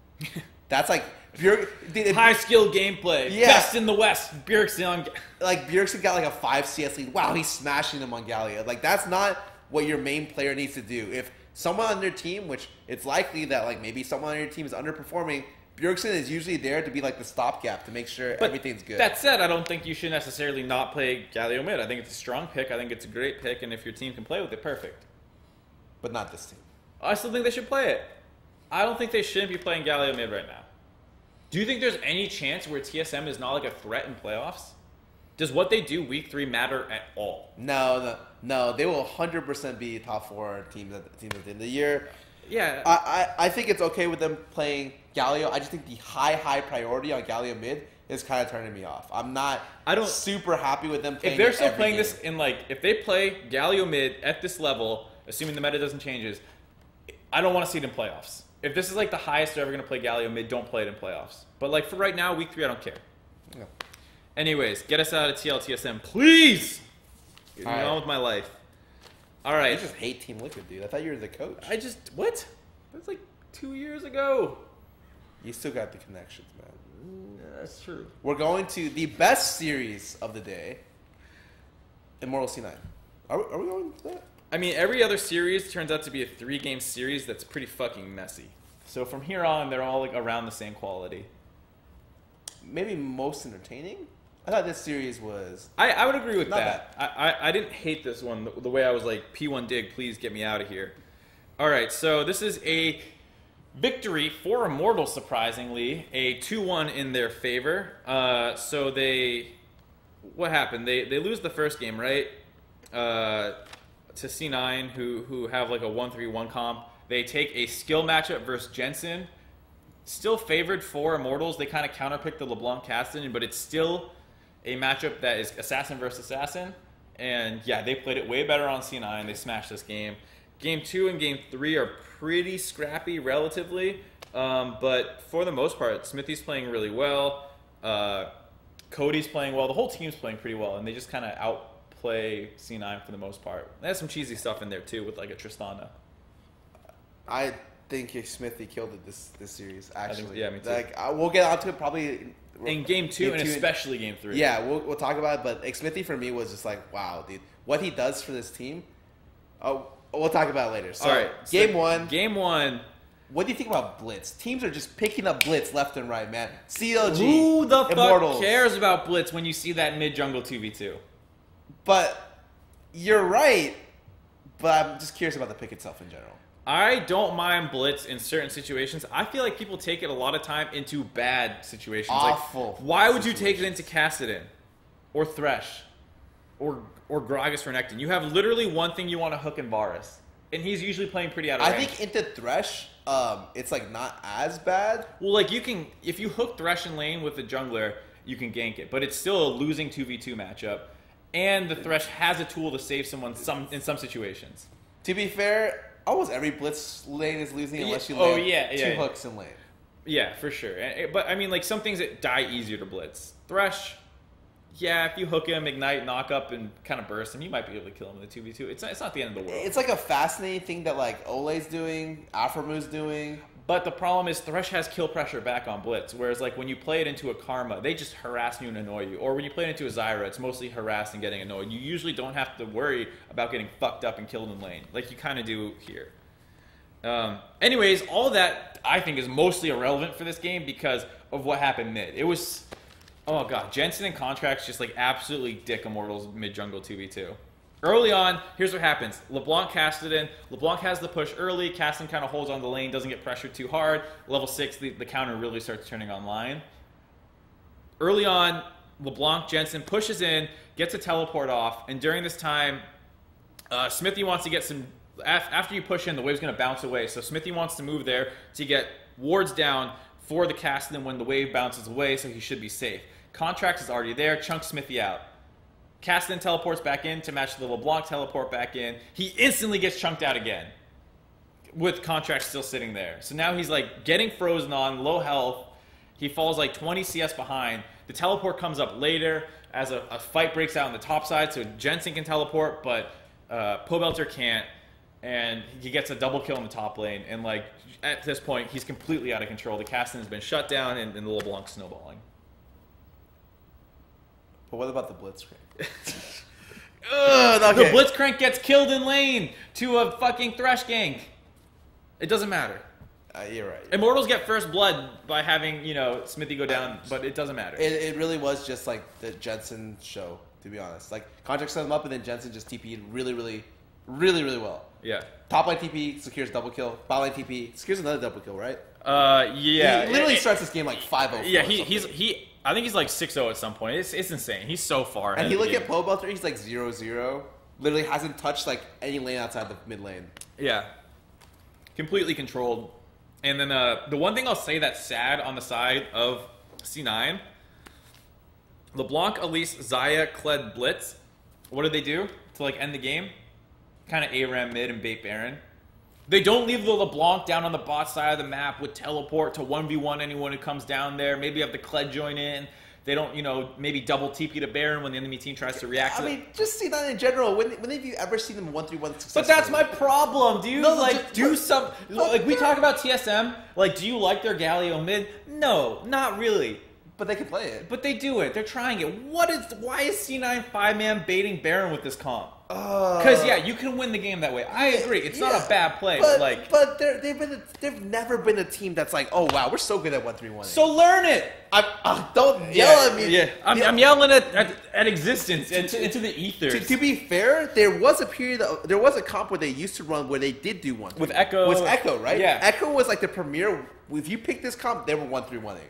That's, like, High skill gameplay. Yeah. Best in the West. Bjergsen on. Like Bjergsen got like a 5 CS lead. Wow, he's smashing them on Galio. Like that's not what your main player needs to do. If someone on their team, which it's likely that like maybe someone on your team is underperforming, Bjergsen is usually there to be like the stopgap to make sure everything's good. That said, I don't think you should necessarily not play Galio mid. I think it's a strong pick. I think it's a great pick, and if your team can play with it, perfect. But not this team. I still think they should play it. I don't think they shouldn't be playing Galio mid right now. Do you think there's any chance where TSM is not like a threat in playoffs? Does what they do week 3 matter at all? No. They will 100% be top 4 teams at the end of the year. Yeah. I think it's okay with them playing Galio. I just think the high priority on Galio mid is kind of turning me off. I'm not super happy with them playing. If they're still playing game. this in like, if they play Galio mid at this level, assuming the meta doesn't change, I don't want to see it in playoffs. If this is like the highest they're ever going to play Galio mid, don't play it in playoffs. But like for right now, week 3, I don't care. Yeah. Anyways, get us out of TLTSM, please. Get me All right. on with my life. All right. You just hate Team Liquid, dude. I thought you were the coach. What? That's like 2 years ago. You still got the connections, man. Yeah, that's true. We're going to the best series of the day, Immortal C9. Are we going to that? I mean, every other series turns out to be a 3-game series that's pretty fucking messy. So from here on, they're all like around the same quality. Maybe most entertaining? I thought this series was... I would agree with Not that. I didn't hate this one the way I was like, P1 dig, please get me out of here. All right, so this is a victory for Immortals, surprisingly. A 2-1 in their favor. So they... What happened? They lose the first game, right? To C9, who have like a 1-3-1 comp. They take a skill matchup versus Jensen. Still favored for Immortals. They kind of counterpick the LeBlanc Castagne, but it's still a matchup that is assassin versus assassin. And yeah, they played it way better on C9. They smashed this game. Game 2 and Game 3 are pretty scrappy relatively. But for the most part, Smithy's playing really well. Cody's playing well. The whole team's playing pretty well. And they just kind of outplay C9 for the most part. They have some cheesy stuff in there too with like a Tristana. I think Smithy killed it this series, actually. Yeah, me too. Like, we'll get onto it probably... In Game 2 and especially Game 3. Yeah, we'll talk about it, but Smithy for me was just like, wow, dude. What he does for this team, we'll talk about it later. So, all right, Game so 1. What do you think about Blitz? Teams are just picking up Blitz left and right, man. CLG, Who the Immortals. fuck cares about Blitz when you see that mid-jungle 2v2? But you're right, but I'm just curious about the pick itself in general. I don't mind Blitz in certain situations. I feel like people take it a lot of time into bad situations. Awful. Like, why would you take it into Cassidy or Thresh or Gragas for Nectin? You have literally one thing you want to hook in Varus, and he's usually playing pretty out of range. I think into Thresh, it's like not as bad. Well, like you can, if you hook Thresh in lane with the jungler, you can gank it, but it's still a losing 2v2 matchup, and the Thresh has a tool to save someone in some situations. To be fair, almost every Blitz lane is losing unless you land two hooks in lane. Yeah, for sure. But I mean, like some things that die easier to Blitz. Thresh, yeah, if you hook him, ignite, knock up, and kind of burst him, you might be able to kill him in the 2v2. It's not the end of the world. It's like a fascinating thing that like Ole's doing, Aframu's doing. But the problem is Thresh has kill pressure back on Blitz, whereas like when you play it into a Karma, they just harass you and annoy you. Or when you play it into a Zyra, it's mostly harass and getting annoyed. You usually don't have to worry about getting fucked up and killed in lane, like you kind of do here. Anyways, all that I think is mostly irrelevant for this game because of what happened mid. It was, oh god, Jensen and Contracts just like absolutely dick Immortals mid-jungle 2v2. Early on, here's what happens. LeBlanc casted in. LeBlanc has the push early. Caston kind of holds on the lane, doesn't get pressured too hard. Level 6, the counter really starts turning online. Early on, LeBlanc, Jensen pushes in, gets a teleport off, and during this time, Smithy wants to get some... After you push in, the wave's going to bounce away, so Smithy wants to move there to get wards down for the Caston when the wave bounces away, so he should be safe. Contracts is already there, chunks Smithy out. Caston teleports back in to match the LeBlanc teleport back in. He instantly gets chunked out again with Contract still sitting there. So now he's like getting frozen on, low health. He falls like 20 CS behind. The teleport comes up later as a fight breaks out on the top side, so Jensen can teleport, but Pobelter can't. and he gets a double kill in the top lane. And like at this point, he's completely out of control. The Castan has been shut down, and the LeBlanc snowballing. But what about the Blitzcrank? The Blitzcrank gets killed in lane to a fucking Thresh gank. It doesn't matter. You're right. Immortals get first blood by having, Smithy go down, but it doesn't matter. It really was just like the Jensen show, to be honest. Like, Contract set him up, and then Jensen just TP'd really, really, really, really well. Yeah. Top line TP secures double kill. Bot line TP secures another double kill, right? Yeah. He literally starts this game like 5-0. Yeah, I think he's like 6-0 at some point. It's insane. He's so far ahead. And he look at Poe Belter, he's like 0-0. Literally hasn't touched like any lane outside the mid lane. Yeah. Completely controlled. And then the one thing I'll say that's sad on the side of C9, LeBlanc, Elise, Xayah, Kled, Blitz, what did they do to like end the game? Kind of ARAM mid and bait Baron. They don't leave the LeBlanc down on the bot side of the map with teleport to 1v1 anyone who comes down there. Maybe have the Kled join in. They don't, maybe double TP to Baron when the enemy team tries to react to it. Just see that in general. When have you ever seen them 1-3-1 successfully? But that's my problem, dude. No, do some... Like, we talk about TSM. Like, do you like their Galio mid? No, not really. But they can play it. But they do it. They're trying it. Why is C9 5-man baiting Baron with this comp? Because, you can win the game that way. I agree. It's not a bad play. But they've never been a team that's like, oh, wow, we're so good at 1-3-1. So learn it. Don't yell at me. Yeah. I'm yelling at existence, into the ethers. To be fair, there was a comp where they used to run where they did do 1-3-1. With Echo. With Echo, right? Yeah. Echo was like the premier. If you pick this comp, they were 1-3-1-ing.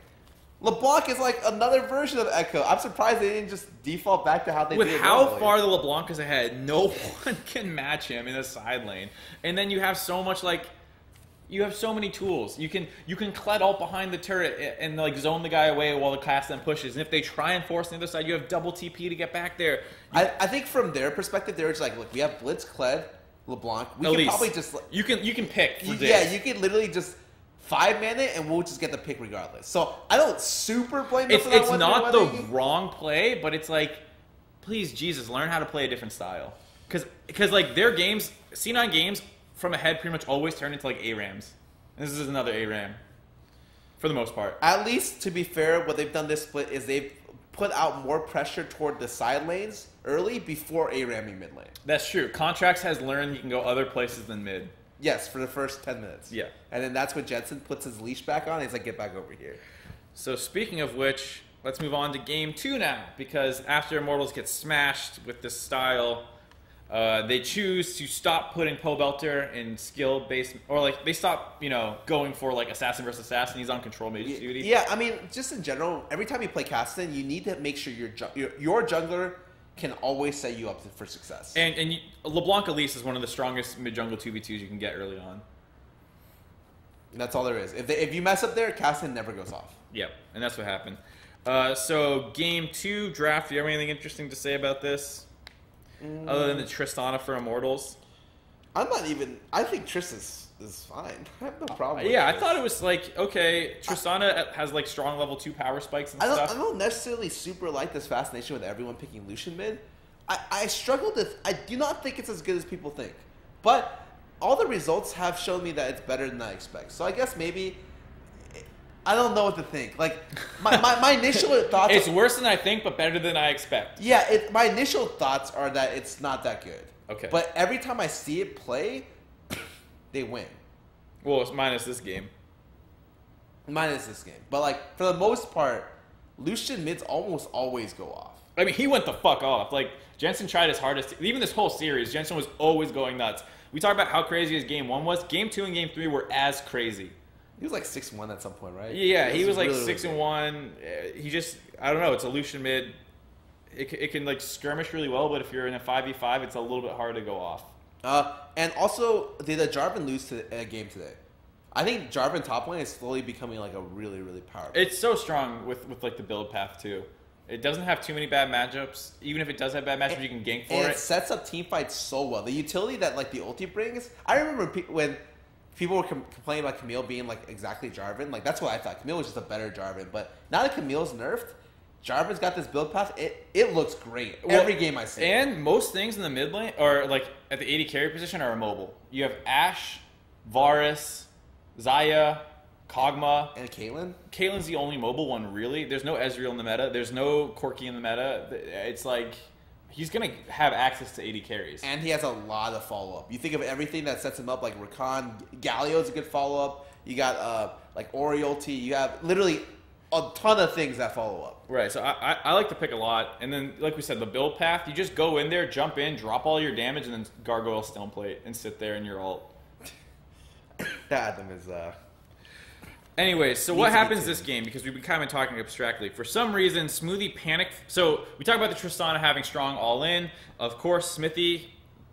LeBlanc is like another version of Echo. I'm surprised they didn't just default back to how they did it. With how far the LeBlanc is ahead, no one can match him in the side lane. And then you have so much you have so many tools. You can Kled ult behind the turret and like zone the guy away while the cast then pushes. And if they try and force the other side, you have double TP to get back there. I think from their perspective, they're just like, look, we have Blitz, Kled, LeBlanc. We Elise. can probably just you can pick. For this. You can literally just 5-man it, and we'll just get the pick regardless. So I don't super blame them for that. It's not the wrong play, but it's like, please, Jesus, learn how to play a different style. Because like their games, C9 games from ahead pretty much always turn into like ARAMs. This is another ARAM, for the most part. At least, to be fair, what they've done this split is they've put out more pressure toward the side lanes early before ARAMing mid lane. That's true. Contracts has learned you can go other places than mid. Yes, for the first 10 minutes. Yeah. And then that's when Jensen puts his leash back on. He's like, get back over here. So speaking of which, let's move on to game 2 now. Because after Immortals get smashed with this style, they choose to stop putting Poe Belter in skill-based... Or like, they stop, going for like assassin versus assassin. He's on control mage duty. Yeah, I mean, just in general, every time you play Castan, you need to make sure your jungler can always set you up for success. And LeBlanc Elise is one of the strongest mid-jungle 2v2s you can get early on. And that's all there is. If you mess up there, Castan never goes off. Yep, and that's what happened. So game 2 draft, do you have anything interesting to say about this? Other than the Tristana for Immortals? I think Triss is fine. I have no problem with I thought it was like, okay, Tristana has like strong level 2 power spikes and stuff. I don't necessarily super like this fascination with everyone picking Lucian mid. I struggle to... I do not think it's as good as people think. But all the results have shown me that it's better than I expect. So I guess maybe... I don't know what to think. Like, my initial thoughts... It's worse than I think, but better than I expect. Yeah, my initial thoughts are that it's not that good. Okay. But every time I see it play, they win. Well, it's minus this game. Minus this game. But, like, for the most part, Lucian mids almost always go off. I mean, he went the fuck off. Like, Jensen tried his hardest. Even this whole series, Jensen was always going nuts. We talked about how crazy his game 1 was. Game 2 and game 3 were as crazy. He was like 6-1 at some point, right? Yeah, he was like really 6-1. He just, I don't know, it's a Lucian mid. It can like skirmish really well, but if you're in a 5v5, it's a little bit hard to go off. And also, did Jarvan lose a game today? I think Jarvan top lane is slowly becoming like a really, really powerful. It's so strong with like the build path too. It doesn't have too many bad matchups. Even if it does have bad matchups, you can gank for it. It sets up team fights so well. The utility that like the ulti brings. I remember when people were complaining about Camille being like exactly Jarvan. Like that's what I thought. Camille was just a better Jarvan. But now that Camille's nerfed, ᵐᵉ's got this build path. It looks great every game I see. And most things in the mid lane, or like at the AD carry position, are immobile. You have Ashe, Varus, Xayah, Kog'Maw. And Caitlyn? Caitlyn's the only mobile one, really. There's no Ezreal in the meta. There's no Corki in the meta. It's like he's going to have access to AD carries. And he has a lot of follow-up. You think of everything that sets him up, like Rakan, Galio's a good follow-up. You got like Oriolti. You have literally a ton of things that follow up. Right, so I like to pick a lot. And then, like we said, the build path, you just go in there, jump in, drop all your damage, and then Gargoyle Stoneplate and sit there in your ult. Adam is... Anyway, so what happens this game? Because we've been kind of talking abstractly. For some reason, Smoothie panicked. So we talk about the Tristana having strong all-in. Of course, Smithy,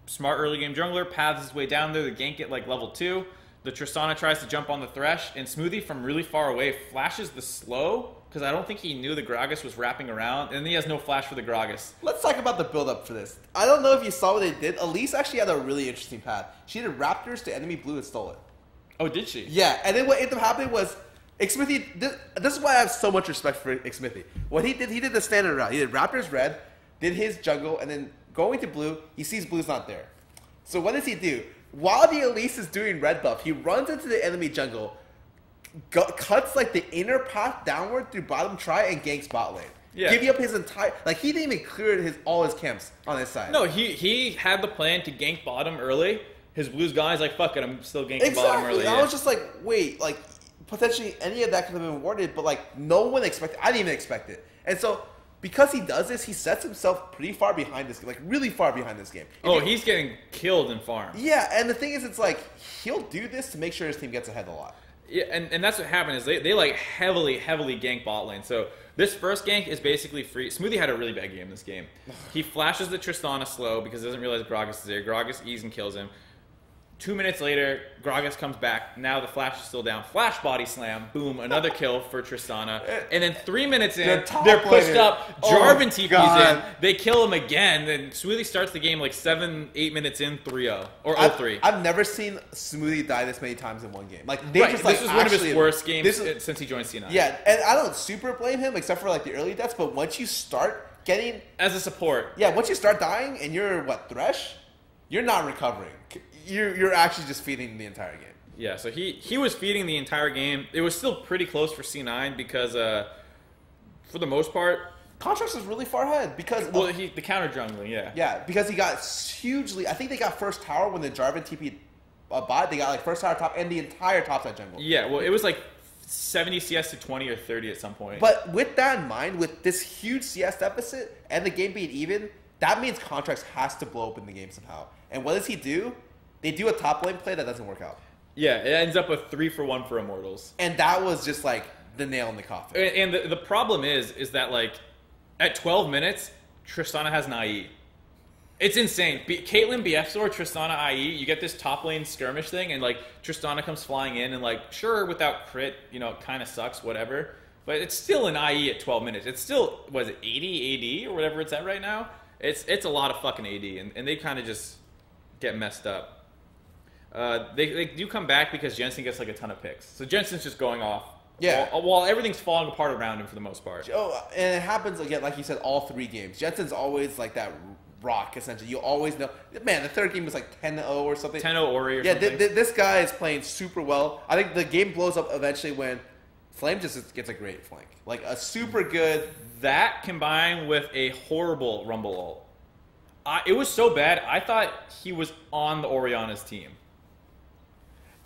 smart early game jungler, paths his way down there to gank it like level 2. The Tristana tries to jump on the Thresh, and Smoothie from really far away flashes the slow, because I don't think he knew the Gragas was wrapping around, and then he has no flash for the Gragas. Let's talk about the build-up for this. I don't know if you saw what they did. Elise actually had a really interesting path. She did Raptors to enemy blue and stole it. Oh, did she? Yeah, and then what ended up happening was Xmithy. This is why I have so much respect for Xmithy. What he did the standard route. He did Raptors red, did his jungle, and then going to blue, he sees blue's not there. So what does he do? While the Elise is doing red buff, he runs into the enemy jungle, cuts like the inner path downward through bottom try, and ganks bot lane. Yeah. Giving up his entire... Like, he didn't even clear all his camps on his side. No, he had the plan to gank bottom early. His blue's gone. He's like, fuck it, I'm still ganking bottom early. I yeah. was just like, wait, like, potentially any of that could have been awarded, but, like, no one expected... I didn't even expect it. And so... Because he does this, he sets himself pretty far behind this game, like really far behind this game. He's getting killed in farm. Yeah, and the thing is, it's like, he'll do this to make sure his team gets ahead a lot. Yeah, and that's what happened is they like heavily gank bot lane. So this first gank is basically free. Smoothie had a really bad game this game. He flashes the Tristana slow because he doesn't realize Gragas is there. Gragas E's and kills him. 2 minutes later, Gragas comes back. Now the flash is still down. Flash body slam. Boom. Another kill for Tristana. And then 3 minutes in, they're pushed up. ᵐᵉ TP's in. They kill him again. Then Smoothie starts the game like 7-8 minutes in, 3-0. Or 0-3. I've never seen Smoothie die this many times in one game. Like, this was one of his worst games since he joined C9. Yeah, and I don't super blame him except for like the early deaths, but once you start getting... As a support. Yeah, once you start dying and you're, Thresh? You're not recovering. You're actually just feeding the entire game. Yeah, so he was feeding the entire game. It was still pretty close for C9 because, for the most part... Contracts was really far ahead because... Well, the counter jungling, yeah. Yeah, because he got hugely... I think they got first tower when the ᵐᵉ TP bot. They got like first tower top and the entire top side jungle. Yeah, well, it was like 70 CS to 20 or 30 at some point. But with that in mind, with this huge CS deficit and the game being even, that means Contracts has to blow up in the game somehow. And what does he do? They do a top lane play that doesn't work out. Yeah, it ends up with 3-for-1 for Immortals. And that was just like the nail in the coffin. And the problem is that like at 12 minutes, Tristana has an IE. It's insane. Caitlyn BF or Tristana IE, you get this top lane skirmish thing, and like Tristana comes flying in, and like sure without crit, you know, it kind of sucks, whatever. But it's still an IE at 12 minutes. It's still, was it 80 AD or whatever it's at right now? It's a lot of fucking AD, and they kind of just get messed up. They do come back because Jensen gets like a ton of picks. So Jensen's just going off. Yeah. While everything's falling apart around him for the most part. Oh, and it happens again, like you said, all 3 games. Jensen's always like that rock, essentially. You always know. Man, the third game was like 10-0 or something. 10-0 Ori or something. Yeah, this guy is playing super well. I think the game blows up eventually when Flame just gets a great flank. Like a super good... That combined with a horrible Rumble ult. It was so bad, I thought he was on the Orianna's team.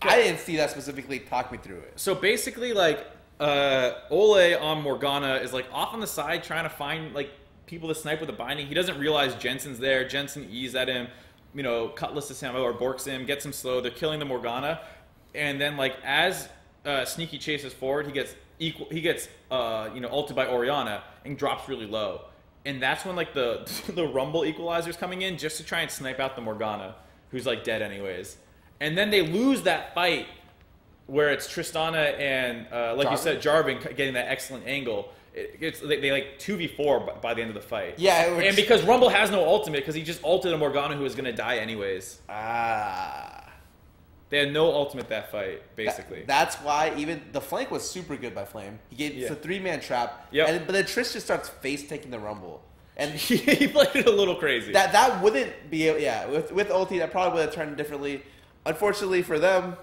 I didn't see that specifically. Talk me through it. So basically, like, Ole on Morgana is, like, off on the side trying to find, like, people to snipe with a binding. He doesn't realize Jensen's there. Jensen E's at him, you know, cutlasses him or borks him, gets him slow. They're killing the Morgana. And then, like, as Sneaky chases forward, he gets, ulted by Orianna and drops really low. And that's when, like, the Rumble equalizer's coming in just to try and snipe out the Morgana, who's, like, dead anyways. And then they lose that fight where it's Tristana and, like you said, ᵐᵉ getting that excellent angle. They like 2v4 by the end of the fight. Yeah. And because Rumble has no ultimate because he just ulted a Morgana who was going to die anyways. They had no ultimate that fight, basically. That's why even the flank was super good by Flame. He gave it's a 3-man trap. Yep. But then Trish just starts face taking the Rumble. And he played it a little crazy. That wouldn't be with ulti that probably would have turned differently. Unfortunately for them,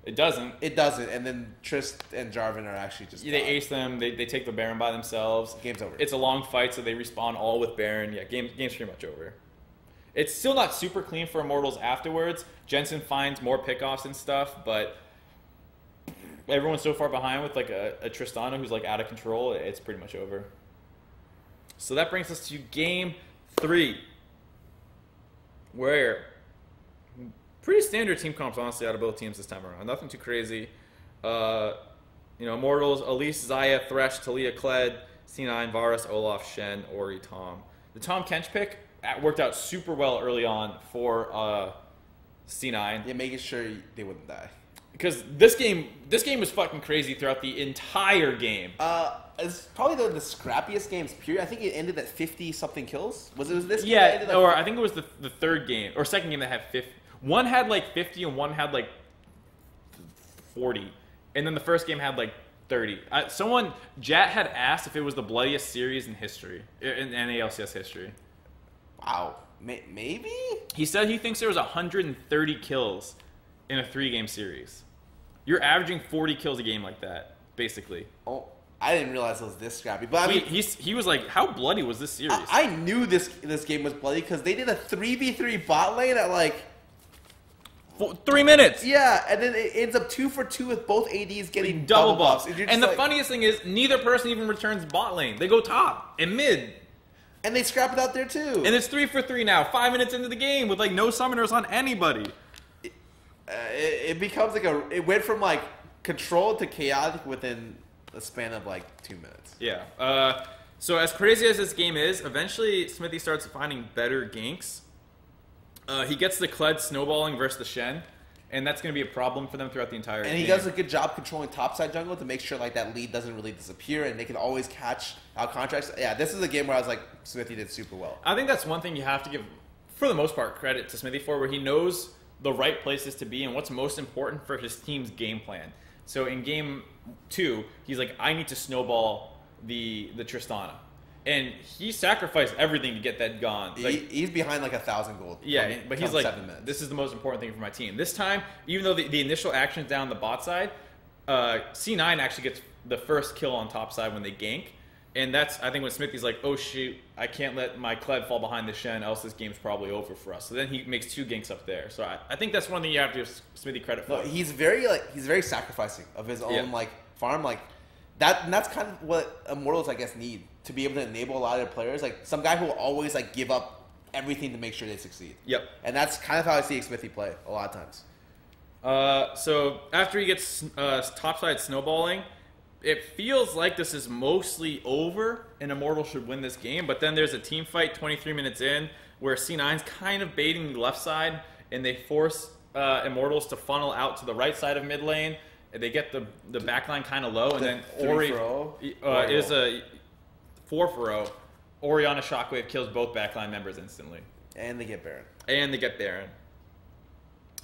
it doesn't. It doesn't. And then Trish and Jarvan are actually just they ace them. They take the Baron by themselves. Game's over. It's a long fight, so they respawn all with Baron. Yeah, game's pretty much over. It's still not super clean for Immortals afterwards. Jensen finds more pickoffs and stuff, but everyone's so far behind with like a Tristana who's like out of control. It's pretty much over. So that brings us to game 3, where pretty standard team comps, honestly, out of both teams this time around. Nothing too crazy. Immortals, Elise, Xayah, Thresh, Taliyah, Kled, C9, Varus, Olaf, Shen, Ori, Tom. The Tom Kench pick worked out super well early on for C9. Yeah, making sure they wouldn't die. Because this game was fucking crazy throughout the entire game. It's probably the scrappiest games, period. I think it ended at 50-something kills. Was it this game? Yeah, that ended or I think it was the third game, or second game that had 50. One had like 50 and one had like 40. And then the first game had like 30. Jat had asked if it was the bloodiest series in history, in NALCS history. Wow. Maybe? He said he thinks there was 130 kills in a 3-game series. You're averaging 40 kills a game like that, basically. Oh, I didn't realize it was this scrappy. But I mean, he was like, how bloody was this series? I knew this game was bloody because they did a 3v3 bot lane at like 3 minutes. Yeah, and then it ends up 2 for 2 with both ADs getting double buffs. And the funniest thing is, neither person even returns bot lane. They go top and mid. And they scrap it out there too. And it's 3 for 3 now, 5 minutes into the game with like no summoners on anybody. It becomes like it went from like controlled to chaotic within a span of like 2 minutes. Yeah. So as crazy as this game is, eventually Smithy starts finding better ganks. He gets the Kled snowballing versus the Shen, and that's going to be a problem for them throughout the entire game. And he does a good job controlling topside jungle to make sure like that lead doesn't really disappear, and they can always catch out contracts. Yeah, this is a game where I was like, Smithy did super well. I think that's one thing you have to give, for the most part, credit to Smithy for, where he knows the right places to be and what's most important for his team's game plan. So in game 2, he's like, I need to snowball the Tristana. And he sacrificed everything to get that gone. Like, he's behind like 1,000 gold. Yeah, but he's like, 7 minutes. This is the most important thing for my team. This time, even though the initial action's down the bot side, C9 actually gets the first kill on top side when they gank. And that's, I think, when Smithy's like, oh shoot, I can't let my Kled fall behind the Shen, else this game's probably over for us. So then he makes 2 ganks up there. So I think that's one thing you have to give Smithy credit for. No, he's very sacrificing of his own like farm, like that. And that's kind of what Immortals, I guess, need to be able to enable a lot of their players. Like some guy who will always like give up everything to make sure they succeed. Yep. And that's kind of how I see Smithy play a lot of times. So after he gets topside snowballing, it feels like this is mostly over and Immortal should win this game, but then there's a team fight 23 minutes in where C9's kind of baiting the left side and they force Immortals to funnel out to the right side of mid lane. And they get the backline kind of low, and then Ori is a 4-for-0. Orianna Shockwave kills both backline members instantly. And they get Baron.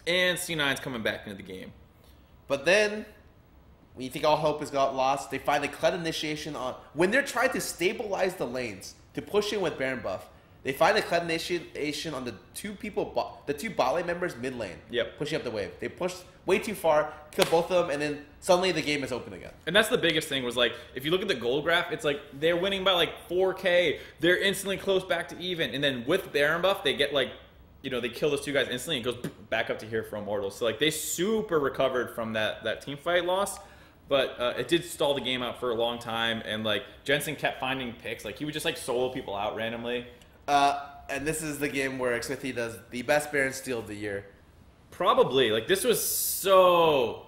And C9's coming back into the game. But then, when you think all hope has got lost, they find the Kled initiation on... When they're trying to stabilize the lanes, to push in with Baron buff, they find the Kled initiation on the two bot lane members mid lane. Yep. Pushing up the wave. They push way too far, kill both of them, and then suddenly the game is open again. And that's the biggest thing was like, if you look at the goal graph, it's like they're winning by like 4K. They're instantly close back to even. And then with Baron buff, they get like, they kill those 2 guys instantly and it goes back up to here for Immortals. So like they super recovered from that team fight loss. But it did stall the game out for a long time. And like Jensen kept finding picks. Like he would just like solo people out randomly. And this is the game where Xmithy does the best Baron steal of the year. Probably. Like, this was so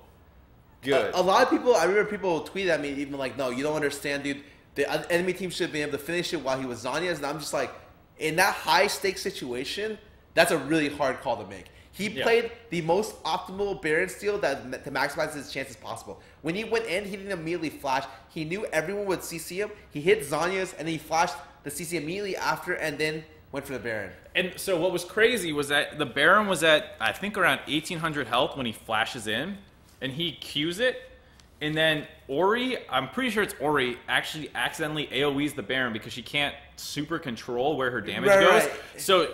good. A lot of people, I remember people tweeted at me even like, no, you don't understand, dude. The enemy team should have been able to finish it while he was Zanya's. And I'm just like, in that high-stakes situation, that's a really hard call to make. He played the most optimal Baron steal to maximize his chances possible. When he went in, he didn't immediately flash. He knew everyone would CC him. He hit Zanya's, and then he flashed the CC immediately after, and then went for the Baron. And so what was crazy was that the Baron was at, I think, around 1,800 health when he flashes in, and he Qs it, and then Ori, I'm pretty sure it's Ori, actually accidentally AoEs the Baron because she can't super control where her damage goes. Right. So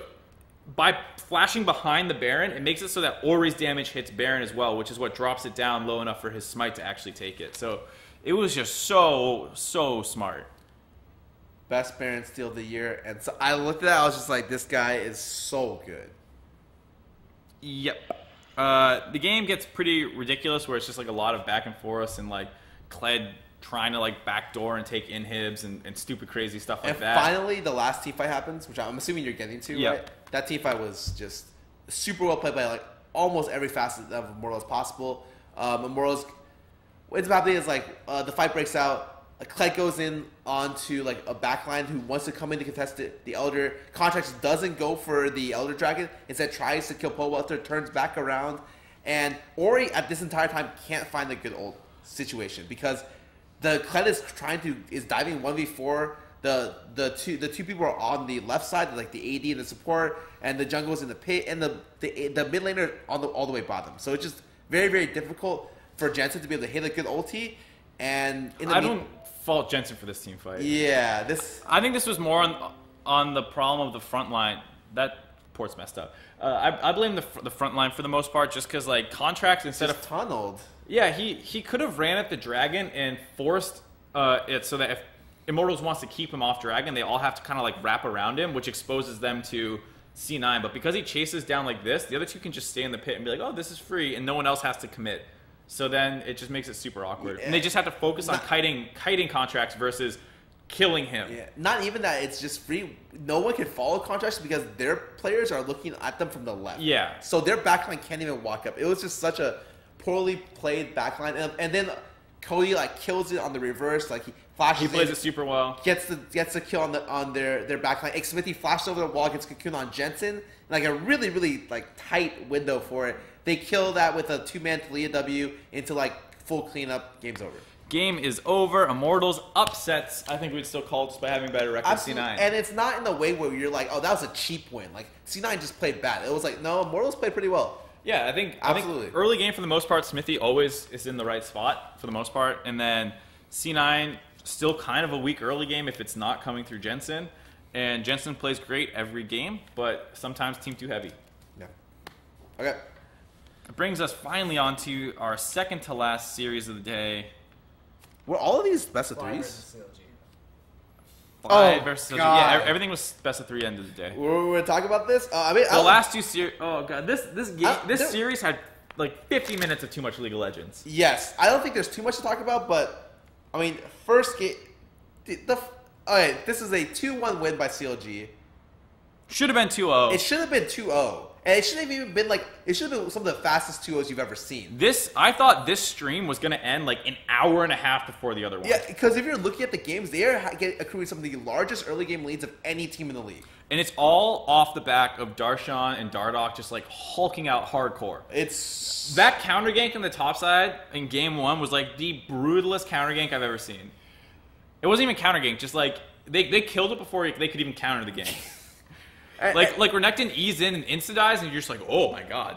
by flashing behind the Baron, it makes it so that Ori's damage hits Baron as well, which is what drops it down low enough for his smite to actually take it. So it was just so smart. Best Baron steal of the year. And so I looked at that, I was just like, this guy is so good. Yep. The game gets pretty ridiculous where it's just like a lot of back and forth and like Kled trying to like backdoor and take inhibs and stupid crazy stuff like that. And finally, the last team fight happens, which I'm assuming you're getting to, right? That team fight was just super well played by like almost every facet of Immortal as possible. Immortal's, what's happening is like the fight breaks out. Kled goes in onto like a backline who wants to come in to contest it. The Elder Contracts doesn't go for the Elder Dragon. Instead tries to kill Pole Welter, turns back around. And Ori at this entire time can't find a good old situation because the Kled is diving 1v4. The two people are on the left side, like the AD and the support, and the jungle is in the pit, and the mid laner all the way bottom. So it's just very difficult for Jensen to be able to hit a good ulti. And I don't fault Jensen for this team fight. Yeah, I think this was more on the problem of the front line. That port's messed up. I blame the front line for the most part, just because like Contracts instead of tunneled. Yeah, he could have ran at the dragon and forced it so that if Immortals wants to keep him off dragon, they all have to kind of like wrap around him, which exposes them to C9. But because he chases down like this, the other two can just stay in the pit and be like, oh, this is free, and no one else has to commit. So then it just makes it super awkward. Yeah. And they just have to focus on kiting Contracts versus killing him. Yeah. Not even that, it's just free. No one can follow Contracts because their players are looking at them from the left. Yeah. So their backline can't even walk up. It was just such a poorly played backline. And then Cody like kills it on the reverse. Like he flashes. He plays it super well. Gets the kill on their backline. Smithy flashes over the wall, gets cocoon on Jensen. Like a really like tight window for it. They kill that with a 2-man Talia W into like full cleanup. Game's over. Game is over. Immortals upsets. I think we'd still call it just by having better record. Absolutely. C9. And it's not in the way where you're like, oh, that was a cheap win. Like C9 just played bad. It was like, no, Immortals played pretty well. Yeah, I think early game for the most part, Smithy always is in the right spot for the most part, and then C9 still kind of a weak early game if it's not coming through Jensen. And Jensen plays great every game, but sometimes team too heavy. Yeah. Okay. It brings us finally on to our second to last series of the day. Were all of these best of threes? Fly versus CLG. Yeah, everything was best of 3 end of the day. We're going to talk about this? The last two series. Oh god, this series had like 50 minutes of too much League of Legends. Yes, I don't think there's too much to talk about, but I mean, first game, alright, this is a 2-1 win by CLG. Should have been 2-0. It should have been 2-0. And it shouldn't have even been like, it should have been some of the fastest 2-0s you've ever seen. I thought this stream was going to end like an hour and a half before the other one. Yeah, because if you're looking at the games, they are accruing some of the largest early game leads of any team in the league. And it's all off the back of Darshan and Dardoch just like hulking out hardcore. It's that counter gank on the top side in game 1 was like the brutalest counter gank I've ever seen. It wasn't even counter gank, just like they killed it before they could even counter the gank. Like Renekton eased in and insta-dies, and you're just like, oh my god.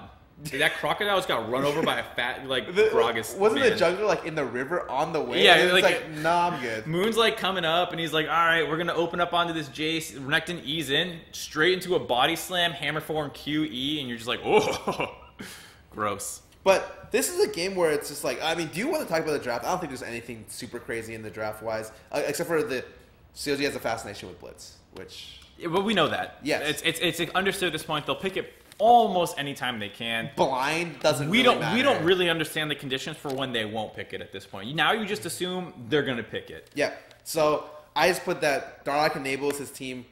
That crocodile just got run over by a fat, like, Gragas. Wasn't man. the jungler, like, in the river on the way? Yeah, it's like, nah, I'm good. Moon's, like, coming up, and he's like, all right, we're going to open up onto this Jace. Renekton ease in, straight into a body slam, hammer form, QE, and you're just like, oh, gross. But this is a game where it's just like, I mean, do you want to talk about the draft? I don't think there's anything super crazy in the draft-wise, except for the CLG has a fascination with Blitz, which... But we know that. Yes. It's understood at this point. They'll pick it almost anytime they can. Blind doesn't we really don't matter. We don't really understand the conditions for when they won't pick it at this point. Now you just assume they're going to pick it. Yeah. So I just put that Dardoch enables his team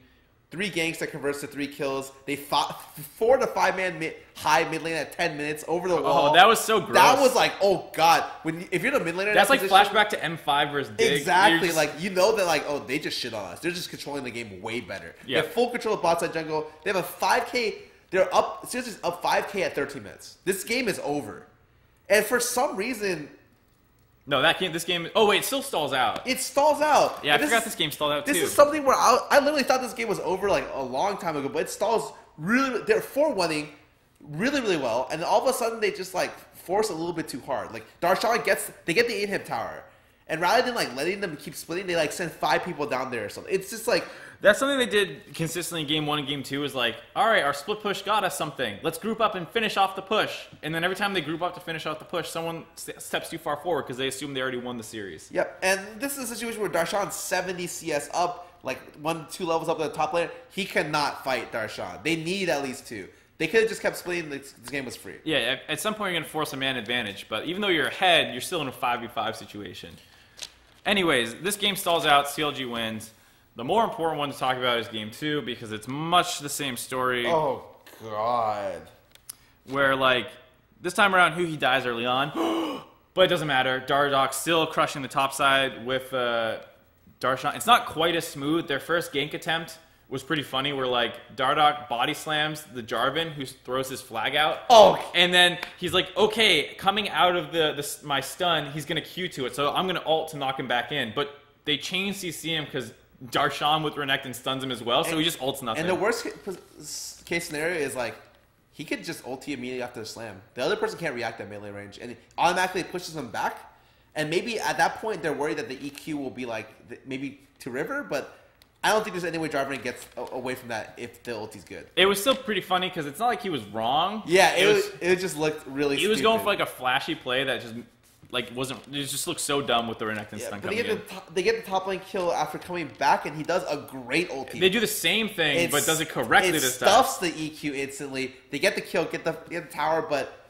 3 ganks that converts to 3 kills. They fought 4 to 5-man high mid lane at 10 minutes over the wall. Oh, that was so gross. That was like, oh god. If you're the mid laner, that's like flashback to M5 versus Dig. Exactly. Just... Like you know that like, oh, they just shit on us. They're just controlling the game way better. Yeah. They have full control of bot side jungle. They have a 5K. They're up. Seriously, up 5K at 13 minutes. This game is over. And for some reason, No, this game. Oh wait, it still stalls out. It stalls out. Yeah, I forgot this game stalled out too. This is something where I literally thought this game was over like a long time ago, but it stalls really. They're 4-1-ing really, really well, and all of a sudden they just like force a little bit too hard. Like Darshan they get the 8-hit tower, and rather than like letting them keep splitting, they like send 5 people down there or something. It's just like. That's something they did consistently in Game 1 and Game 2 is like, all right, our split push got us something. Let's group up and finish off the push. And then every time they group up to finish off the push, someone steps too far forward because they assume they already won the series. Yep, and this is a situation where Darshan's 70 CS up, like 1-2 levels up at the top laner. He cannot fight Darshan. They need at least 2. They could have just kept splitting. This game was free. Yeah, at some point you're going to force a man advantage. But even though you're ahead, you're still in a 5v5 situation. Anyways, this game stalls out. CLG wins. The more important one to talk about is Game 2 because it's much the same story. Oh, God. Where, like, this time around, he dies early on. But it doesn't matter. Dardoch still crushing the top side with Darshan. It's not quite as smooth. Their first gank attempt was pretty funny where, like, Dardoch body slams the Jarvan who throws his flag out. Oh. And then he's like, okay, coming out of my stun, he's going to Q to it. So I'm going to ult to knock him back in. But they change CCM because Darshan with Renekton stuns him as well, so he just ults nothing. And the worst case scenario is like he could just ulti immediately after the slam. The other person can't react at melee range, and it automatically pushes them back. And maybe at that point they're worried that the EQ will be like maybe to River, but I don't think there's any way Jarvan gets away from that if the ulti's good. It was still pretty funny because it's not like he was wrong. Yeah, it just looked really. He was going for like a flashy play that just. Like wasn't it just looked so dumb with the Renekton stun coming in. They get the top lane kill after coming back, and he does a great ulti. They do the same thing, but does it correctly this time. It stuffs the EQ instantly. They get the kill, get the tower, but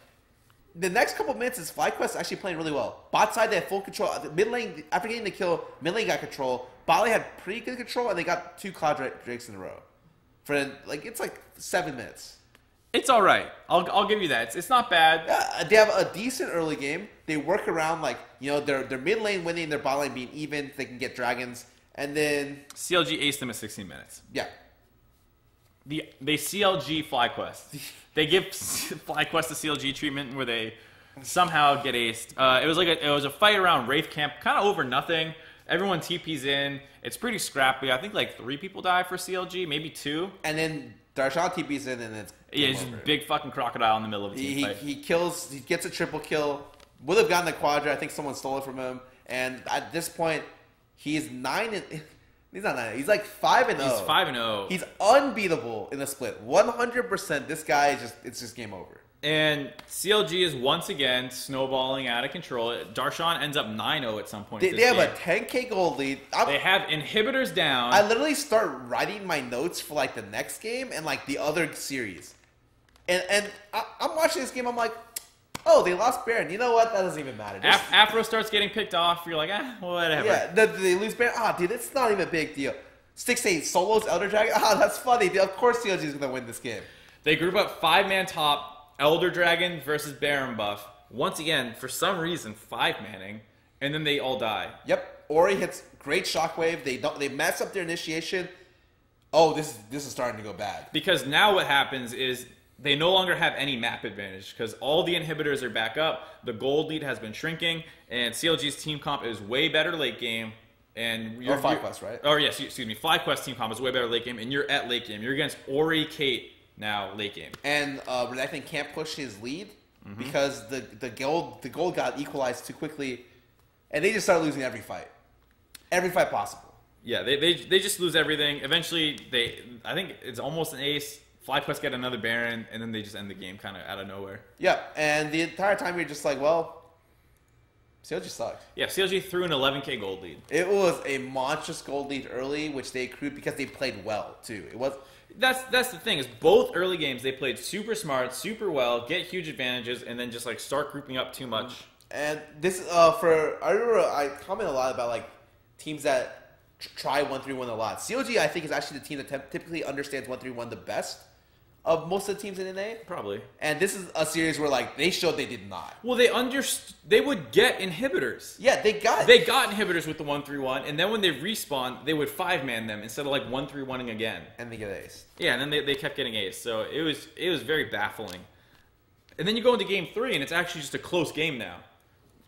the next couple of minutes is FlyQuest actually playing really well. Bot side they had full control. Mid lane after getting the kill, mid lane got control. Bot lane had pretty good control, and they got 2 Cloud Drakes in a row. For like it's like 7 minutes. It's all right. I'll give you that. It's not bad. Yeah, they have a decent early game. They work around like their mid lane winning, their bot lane being even. They can get dragons, and then CLG aced them at 16 minutes. Yeah, they CLG FlyQuest. They give FlyQuest the CLG treatment where they somehow get aced. It was a fight around Wraith Camp, kind of over nothing. Everyone TP's in. It's pretty scrappy. I think like 3 people die for CLG, maybe 2. And then Darshan TP's in, and it's just big fucking crocodile in the middle of a team fight. He kills. He gets a triple kill. Would have gotten the quadra. I think someone stole it from him. And at this point, he's 9. He's not 9. He's like 5-0. He's 5-0. He's unbeatable in the split. 100%. This guy it's just game over. And CLG is once again snowballing out of control. Darshan ends up 9-0 at some point. They have a 10K gold lead. They have inhibitors down. I literally start writing my notes for like the next game and like the other series. And I'm watching this game. I'm like, oh, they lost Baron. You know what? That doesn't even matter. Afro starts getting picked off. You're like, whatever. Yeah, they lose Baron. Dude, it's not even a big deal. 6-8 solos Elder Dragon. That's funny. Of course CLG is going to win this game. They group up 5-man top. Elder Dragon versus Baron buff. Once again, for some reason, 5-manning, and then they all die. Yep. Ori hits great shockwave. They mess up their initiation. Oh, this is starting to go bad. Because now what happens is they no longer have any map advantage because all the inhibitors are back up. The gold lead has been shrinking, and CLG's team comp is way better late game. And FlyQuest, right? Oh yes, excuse me. FlyQuest team comp is way better late game, and you're at late game. You're against Ori, Kate. Now late game, and Renekton can't push his lead because the gold got equalized too quickly, and they just start losing every fight possible. Yeah, they just lose everything. Eventually, I think it's almost an ace. FlyQuest get another Baron, and then they just end the game kind of out of nowhere. Yeah, and the entire time you're just like, well, CLG sucked. Yeah, CLG threw an 11K gold lead. It was a monstrous gold lead early, which they accrued because they played well too. It was. That's the thing is both early games they played super smart, super well, get huge advantages, and then just like start grouping up too much. And this I remember I comment a lot about like teams that try 1-3-1 a lot. CLG I think is actually the team that typically understands 1-3-1 the best of most of the teams in NA. Probably. And this is a series where like they showed they did not. Well, they would get inhibitors. Yeah, they got inhibitors with the 1-3-1, and then when they respawn, they would 5-man them instead of like 1-3-1ing again. And they get ace. Yeah, and then they kept getting ace. So it was very baffling. And then you go into game 3, and it's actually just a close game now.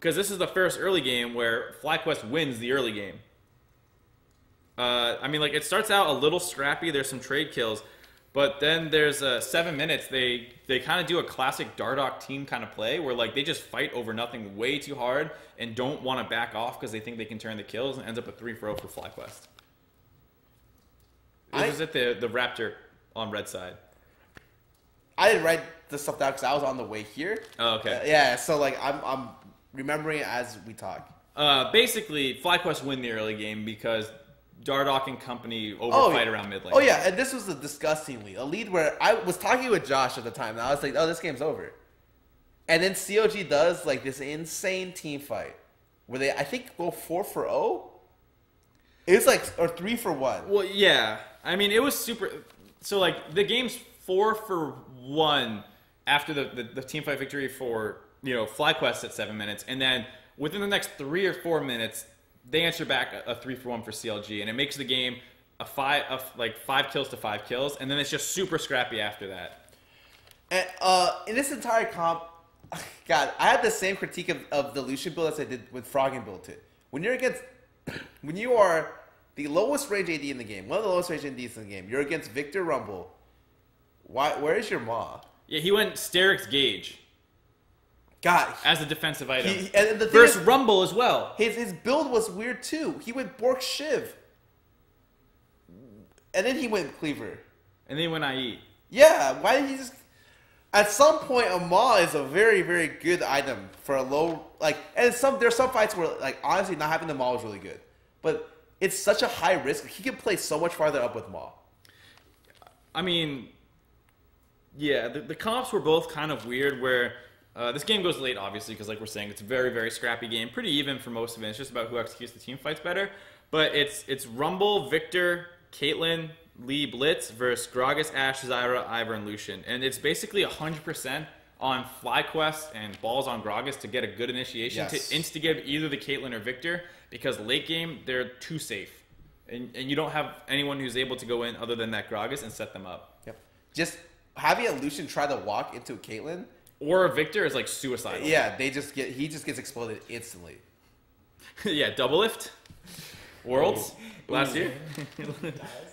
because this is the first early game where FlyQuest wins the early game. I mean, like, it starts out a little scrappy. There's some trade kills. But then there's 7 minutes. They kind of do a classic Dardoch team kind of play where, like, they just fight over nothing way too hard and don't want to back off because they think they can turn the kills, and ends up a 3-0 for FlyQuest. This is at the Raptor on red side. I didn't write this stuff down because I was on the way here. Oh, okay. Yeah, so, like, I'm remembering it as we talk. Basically, FlyQuest win the early game because Dardoch and company overfight around mid lane. Oh, yeah, and this was a disgusting lead. A lead where I was talking with Josh at the time, and I was like, oh, this game's over. And then COG does, like, this insane team fight where they, I think, go 4-0. It's like, or 3-1. Well, yeah. I mean, it was super. So, like, the game's 4-1 after the team fight victory for, FlyQuest at 7 minutes. And then within the next 3 or 4 minutes, they answer back a 3-1 for CLG, and it makes the game like 5 kills to 5 kills, and then it's just super scrappy after that. And in this entire comp, God, I had the same critique of the Lucian build as I did with Froggen build it. When you are the lowest range AD in the game, one of the lowest range ADs in the game, you're against Victor Rumble. Where is your Maw? Yeah, he went Sterix Gauge. God, as a defensive item. And the versus Rumble as well. His build was weird too. He went Bork Shiv. And then he went Cleaver. And then he went IE. Yeah, why did he just... At some point, a Maw is a very, very good item for a low... Like, and there's some fights where, like, honestly, not having the Maw is really good. But it's such a high risk. He can play so much farther up with Maw. I mean, yeah, the comps were both kind of weird where... this game goes late, obviously, because like we're saying, it's a very, very scrappy game. Pretty even for most of it. It's just about who executes the team fights better. But it's Rumble, Victor, Caitlyn, Lee, Blitz versus Gragas, Ashe, Zyra, Ivern, and Lucian. And it's basically 100% on FlyQuest and balls on Gragas to get a good initiation, to instigate either the Caitlyn or Victor, because late game, they're too safe. And you don't have anyone who's able to go in other than that Gragas and set them up. Yep. Just having a Lucian try to walk into a Caitlyn or a Victor is like suicidal. Yeah, he just gets exploded instantly. Yeah, double lift. Worlds last year.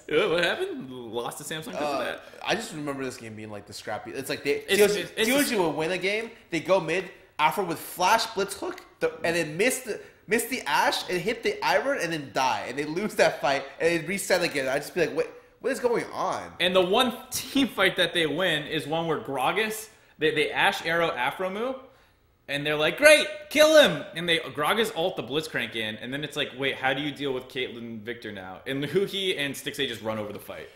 What happened? Lost to Samsung because of that. I just remember this game being like the scrappy. It's like TOG will win a game. They go mid after with flash blitz hook and then miss the Ashe and hit the Ivern and then die and they lose that fight and they reset again. I just be like, what is going on? And the one team fight that they win is one where Gragas. They Ashe Arrow Afro move, and they're like, great, kill him! And they Gragas ult the Blitzcrank in, and then it's like, wait, how do you deal with Caitlyn Victor now? And Huhi and Stixxay just run over the fight.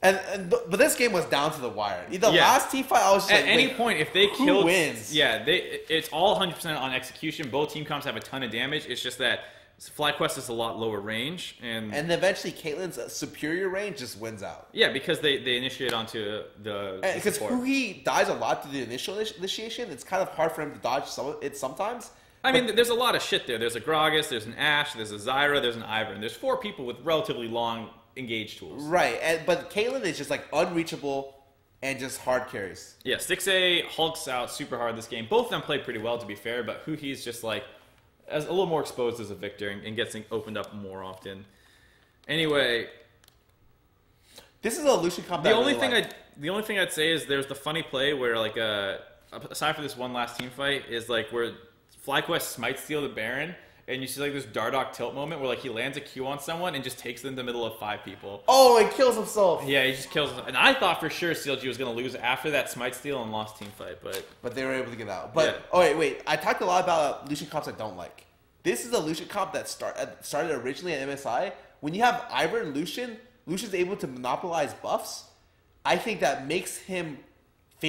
But this game was down to the wire. The last team fight, I was just at any point, if they kill, who wins? Yeah, it's all 100% on execution. Both team comps have a ton of damage. It's just that FlyQuest is a lot lower range, and eventually Caitlyn's superior range just wins out. Yeah, because they initiate onto the because Huhi dies a lot through the initial initiation. It's kind of hard for him to dodge it sometimes. I mean, there's a lot of shit there. There's a Gragas, there's an Ashe, there's a Zyra, there's an Ivern. There's 4 people with relatively long engage tools. Right, but Caitlyn is just like unreachable and just hard carries. Yeah, Stixxay hulks out super hard this game. Both of them played pretty well, to be fair, but Huhi's just like as a little more exposed as a Victor and gets opened up more often. Anyway, this is a Lucian comp. The only thing I'd say is there's the funny play where like aside from this one last team fight is like where FlyQuest smite steal the Baron and you see like this Dardoch tilt moment where like he lands a Q on someone and just takes them in the middle of 5 people. Oh, he kills himself. Yeah, he just kills himself. And I thought for sure CLG was going to lose after that smite steal and lost team fight, but they were able to get out. But wait, I talked a lot about Lucian comps I don't like. This is a Lucian comp that started originally at MSI. When you have Ivern and Lucian's able to monopolize buffs. I think that makes him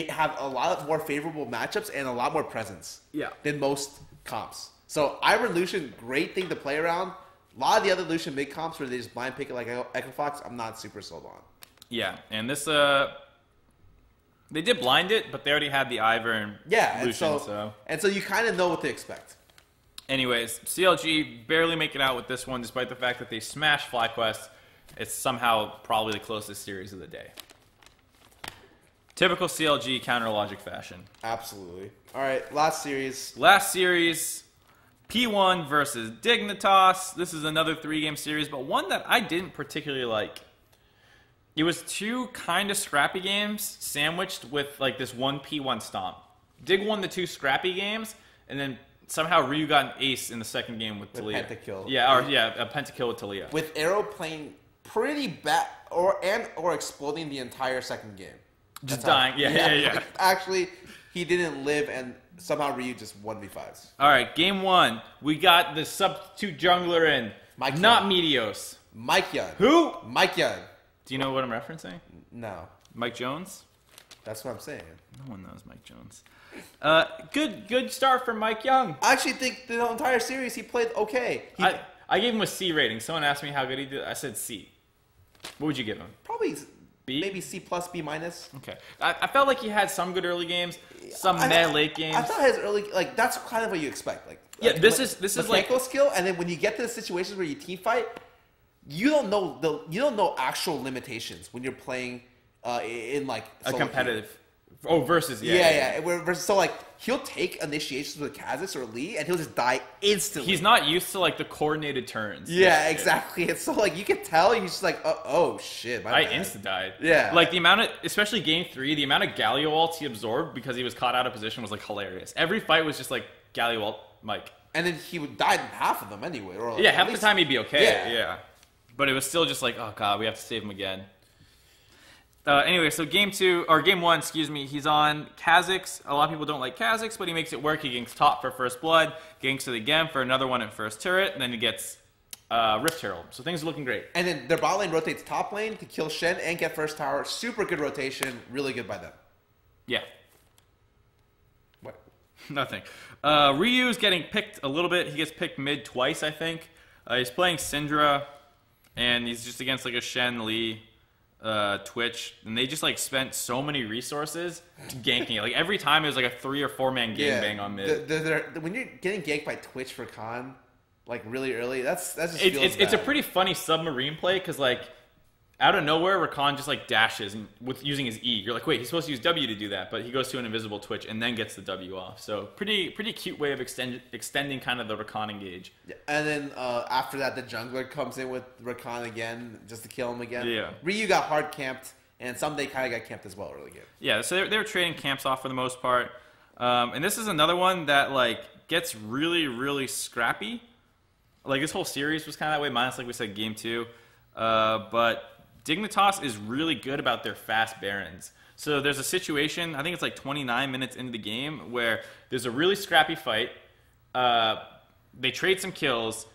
have a lot more favorable matchups and a lot more presence than most comps. So Ivern Lucian, great thing to play around. A lot of the other Lucian mid comps where they just blind pick it like Echo Fox, I'm not super sold on. Yeah, and this they did blind it, but they already had the Ivern Lucian. And so you kind of know what to expect. Anyways, CLG barely make it out with this one, despite the fact that they smashed FlyQuest. It's somehow probably the closest series of the day. Typical CLG counter logic fashion. Absolutely. All right, last series. Last series, P1 versus Dignitas. This is another 3-game series, but one that I didn't particularly like. It was 2 kind of scrappy games sandwiched with like this one P1 stomp. Dig won the 2 scrappy games, and then somehow Ryu got an ace in the second game with Talia. Pentakill. Yeah, a pentakill with Talia. With Arrow playing pretty bad, or exploding the entire second game. Just dying. Yeah. Like, actually, he didn't live, and somehow Ryu just 1v5s. All right, game 1. We got the substitute jungler in. Mike Not Young. Medios. Mike Young. Who? Mike Young. Do you know what I'm referencing? No. Mike Jones? That's what I'm saying. No one knows Mike Jones. Good start for Mike Young. I actually think the entire series he played okay. I gave him a C rating. Someone asked me how good he did. I said C. What would you give him? Probably B? maybe C+, B-. Okay. I felt like he had some good early games, some mad late games. I thought his early, like, that's kind of what you expect. This is like mechanical skill, and then when you get to the situations where you team fight, you don't know actual limitations when you're playing in like a competitive. Queue. Oh, versus So like he'll take initiations with Kha'Zix or Lee, and he'll just die instantly. He's not used to like the coordinated turns. Yeah, exactly. It's so like you can tell he's just like, oh shit. I insta died. Yeah, like the amount of, especially game 3, the amount of Galio ults he absorbed because he was caught out of position was like hilarious. Every fight was just like Galio ult, Mike. And then he would die in half of them anyway. Or like, half the time he'd be okay. Yeah. But it was still just like, oh god, we have to save him again. Anyway, so game 1, excuse me, he's on Kha'Zix. A lot of people don't like Kha'Zix, but he makes it work. He ganks top for first blood, ganks it again for another one at first turret, and then he gets Rift Herald. So things are looking great. And then their bot lane rotates top lane to kill Shen and get first tower. Super good rotation. Really good by them. Yeah. What? Nothing. Ryu's getting picked a little bit. He gets picked mid twice, I think. He's playing Syndra, and he's just against like a Shen, Lee, Twitch, and they just like spent so many resources ganking it. Like every time it was like a 3 or 4 man gangbang on mid. When you're getting ganked by Twitch for Khan, like really early, that's just it's a pretty funny submarine play because like out of nowhere, Rakan just like dashes with using his E. You're like, wait, he's supposed to use W to do that, but he goes to an invisible Twitch and then gets the W off. So pretty cute way of extending kind of the Rakan engage. Yeah. And then after that, the jungler comes in with Rakan again just to kill him again. Yeah. Ryu got hard camped, and someday kind of got camped as well early game. Yeah, so they were trading camps off for the most part. And this is another one that like gets really, really scrappy. Like this whole series was kind of that way, minus like we said, game 2. But Dignitas is really good about their fast Barons. So there's a situation, I think it's like 29 minutes into the game, where there's a really scrappy fight. They trade some kills,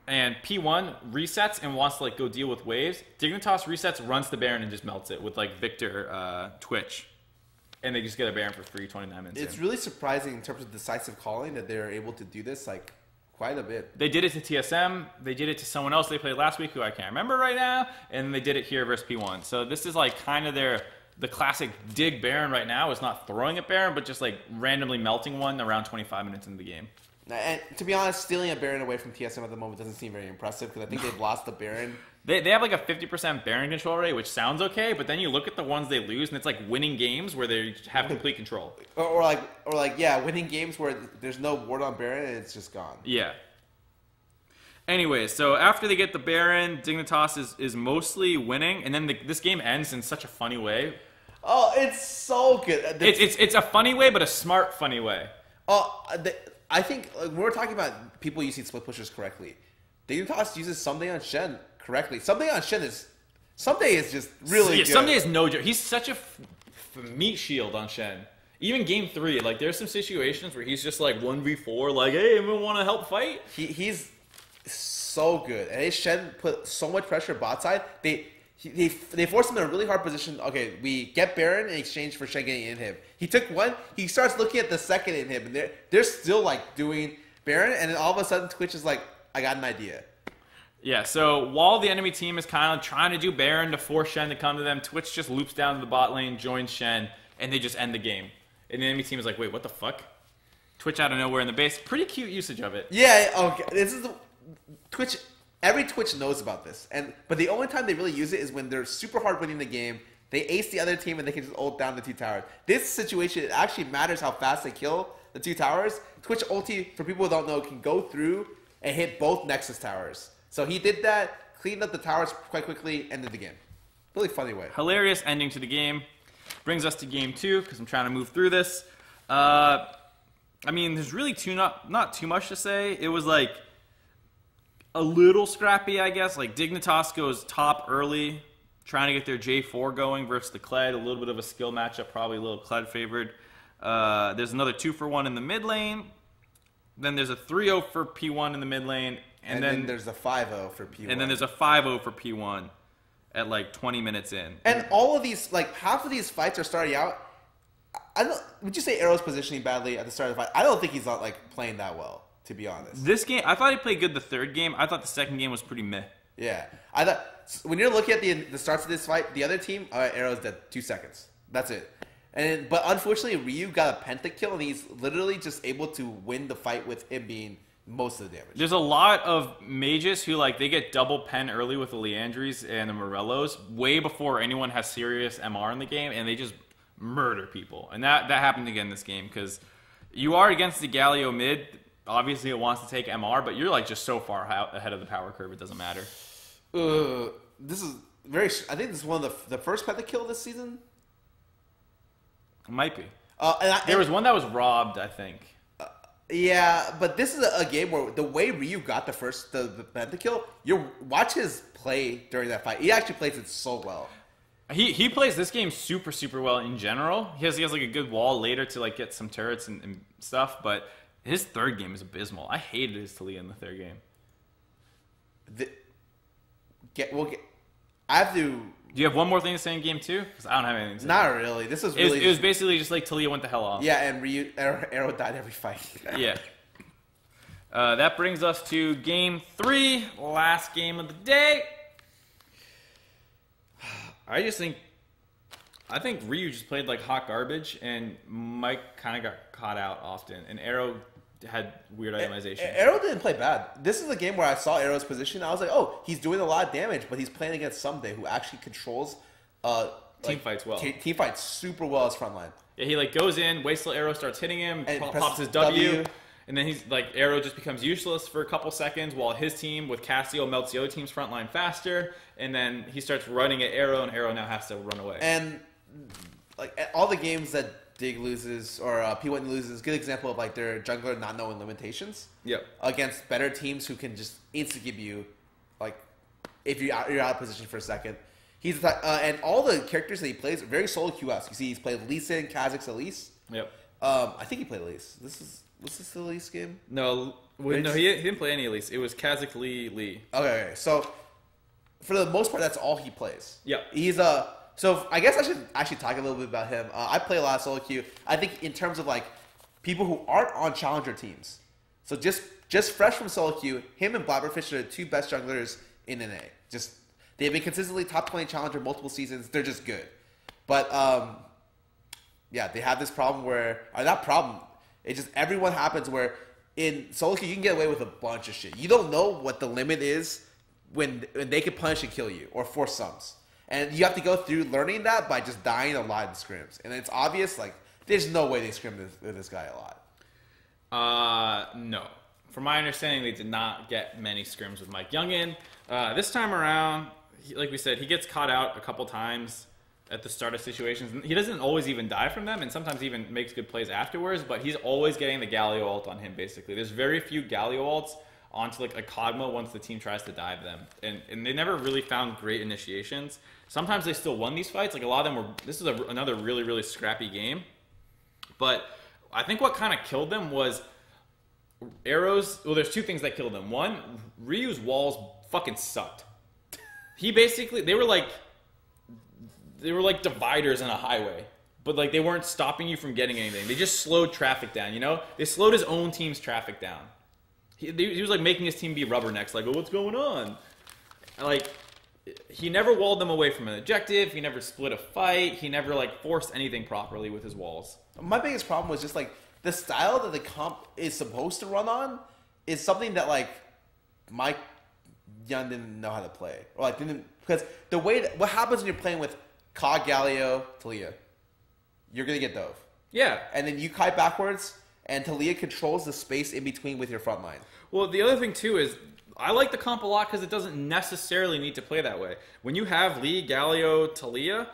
and P1 resets and wants to like go deal with waves. Dignitas resets, runs the Baron, and just melts it with like Victor Twitch. And they just get a Baron for free 29 minutes It's in. really surprising in terms of decisive calling that they're able to do this like quite a bit. They did it to TSM. They did it to someone else they played last week who I can't remember right now. And they did it here versus P1. So this is like kind of the classic dig Baron right now is not throwing at Baron, but just like randomly melting one around 25 minutes into the game. And to be honest, stealing a Baron away from TSM at the moment doesn't seem very impressive because I think they've lost the Baron. They have like a 50% Baron control rate, which sounds okay, but then you look at the ones they lose, and it's like winning games where they have complete control. Or winning games where there's no ward on Baron and it's just gone. Yeah. Anyway, so after they get the Baron, Dignitas is mostly winning, and then this game ends in such a funny way. Oh, it's so good. It's a funny way, but a smart funny way. I think when we're talking about people using split pushers correctly, Dignitas uses Someday on Shen correctly. Someday on Shen is just really good. Someday is no joke. He's such a meat shield on Shen. Even game 3, like there's some situations where he's just like 1v4, like, hey, anyone want to help fight? He's so good, and Shen put so much pressure bot side. They forced him in a really hard position. Okay, we get Baron in exchange for Shen getting inhib. He took one. He starts looking at the second inhib, and they're still like doing Baron, and then all of a sudden Twitch is like, I got an idea. Yeah, so while the enemy team is kind of trying to do Baron to force Shen to come to them, Twitch just loops down to the bot lane, joins Shen, and they just end the game. And the enemy team is like, wait, what the fuck? Twitch out of nowhere in the base. Pretty cute usage of it. Yeah, okay. This is Twitch. Every Twitch knows about this, but the only time they really use it is when they're super hard winning the game. They ace the other team and they can just ult down the 2 towers. This situation, it actually matters how fast they kill the 2 towers. Twitch ulti, for people who don't know, can go through and hit both Nexus towers. So he did that, cleaned up the towers quite quickly, ended the game. Really funny way. Hilarious ending to the game. Brings us to game 2 because I'm trying to move through this. I mean, there's really not too much to say. It was like a little scrappy, I guess. Like Dignitas goes top early, trying to get their J4 going versus the Kled. A little bit of a skill matchup, probably a little Kled favored. There's another 2-for-1 in the mid lane. Then there's a 3-0 for P1 in the mid lane. And then there's a 5-0 for P1. And then there's a 5-0 for P1 at like 20 minutes in. And all of these, like half of these fights are starting out. Would you say Arrow's positioning badly at the start of the fight? I don't think he's not like playing that well, to be honest. This game, I thought he played good the third game. I thought the second game was pretty meh. Yeah, I thought when you're looking at the starts of this fight, the other team, Arrow's dead 2 seconds. That's it. But unfortunately, Ryu got a pentakill, and he's literally just able to win the fight with him being most of the damage. There's a lot of mages who like they get double pen early with the Leandries and the Morellos way before anyone has serious MR in the game, and they just murder people. And that happened again this game because you are against the Galio mid. Obviously, it wants to take MR, but you're like just so far ahead of the power curve, it doesn't matter. This is very. I think this is one of the first pentakill this season. It might be. There was one that was robbed, I think. Yeah, but this is a game where the way Ryu got the pentakill, watch his play during that fight. He actually plays it so well. He plays this game super, super well in general. He has like a good wall later to like get some turrets and stuff, but his third game is abysmal. I hated his Talia in the third game. I have to. Do you have one more thing to say in game 2? Because I don't have anything to say. Not really. This is really. It was basically just like Talia went the hell off. Yeah, and Arrow died every fight. Yeah. That brings us to game 3, last game of the day. I think Ryu just played like hot garbage, and Mike kind of got caught out often, and Arrow had weird itemization. Arrow didn't play bad. This is a game where I saw Arrow's position. I was like, oh, he's doing a lot of damage, but he's playing against Someday, who actually controls team fights well. Team fights super well as frontline. Yeah, he like goes in, waits till Arrow starts hitting him, pops his W, and then he's like Arrow just becomes useless for a couple seconds while his team with Cassio melts the other team's frontline faster, and then he starts running at Arrow, and Arrow now has to run away. And like all the games that Dig loses or P1 loses, good example of like their jungler not knowing limitations. Yep. Against better teams who can just insta give you, like if you're out of position for a second. He's and all the characters that he plays are very solo QS. You see, he's played Lee Sin, Kha'Zix, Elise. Yep. I think he played Elise. Was this the Elise game? No, he didn't play any Elise. It was Kha'Zix, Lee. Okay. So for the most part, that's all he plays. Yep. He's So I guess I should actually talk a little bit about him. I play a lot of solo queue. I think in terms of like people who aren't on challenger teams, so just fresh from solo queue, him and Blabberfish are the 2 best junglers in NA. They've been consistently top 20 challenger multiple seasons. They're just good. But yeah, they have this problem where not problem. It just everyone happens where in solo queue you can get away with a bunch of shit. You don't know what the limit is when they can punish and kill you or force sums. And you have to go through learning that by just dying a lot in scrims. And it's obvious, like, there's no way they scrimmed this guy a lot. No. From my understanding, they did not get many scrims with Mike Youngin. This time around, like we said, he gets caught out a couple times at the start of situations. He doesn't always even die from them, and sometimes even makes good plays afterwards, but he's always getting the Galio ult on him, basically. There's very few Galio ults onto like a Kog'Maw once the team tries to dive them. And they never really found great initiations. Sometimes they still won these fights. Like a lot of them were, this is another really, really scrappy game. But I think what kind of killed them was Arrow's, well, there's 2 things that killed them. One, Ryu's walls fucking sucked. They were like dividers in a highway. But like they weren't stopping you from getting anything. They just slowed traffic down, you know? They slowed his own team's traffic down. He was like making his team be rubbernecks, like, oh, what's going on? Like, he never walled them away from an objective. He never split a fight. He never like forced anything properly with his walls. My biggest problem was just like the style that the comp is supposed to run on is something that like Mike Young didn't know how to play, or like didn't, because the way that, what happens when you're playing with Ka, Galio, Talia. You're going to get Dove. Yeah. And then you kite backwards, and Talia controls the space in between with your front line. Well, the other thing, too, is I like the comp a lot because it doesn't necessarily need to play that way. When you have Lee, Galio, Talia,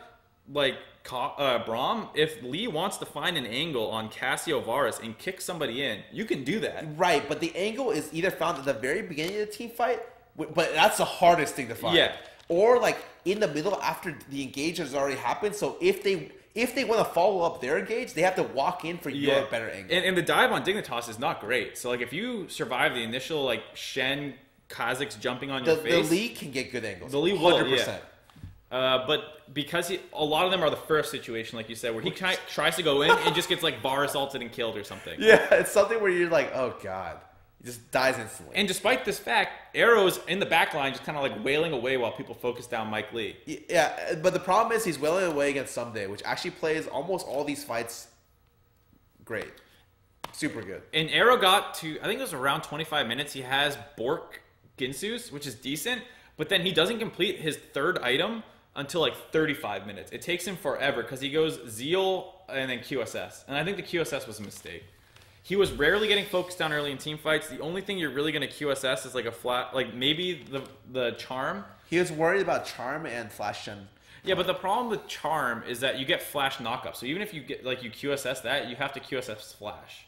like Braum, if Lee wants to find an angle on Cassio Varus and kick somebody in, you can do that. Right, but the angle is either found at the very beginning of the team fight, but that's the hardest thing to find. Yeah. Or like in the middle after the engage has already happened. So if they want to follow up their engage, they have to walk in for your better angle. And the dive on Dignitas is not great. So like if you survive the initial like Shen Kha'Zix jumping on your face, the Lee can get good angles. The Lee will, 100%. Yeah. But because a lot of them are the first situation, like you said, where he tries to go in and just gets like Varus ulted and killed or something. Yeah, it's something where you're like, oh god, he just dies instantly. And despite this fact, Arrow's in the back line just kind of like wailing away while people focus down Mike Lee. Yeah, but the problem is he's wailing away against Someday, which actually plays almost all these fights great. Super good. And Arrow got to, I think it was around 25 minutes, he has Bork Ginsus, which is decent, but then he doesn't complete his third item until like 35 minutes. It takes him forever because he goes Xell and then QSS. And I think the QSS was a mistake. He was rarely getting focused down early in team fights. The only thing you're really going to QSS is like a flat, like maybe the Charm. He was worried about Charm and Flash Shen. Yeah, but the problem with Charm is that you get Flash knockup. So even if you get like you QSS that, you have to QSS Flash.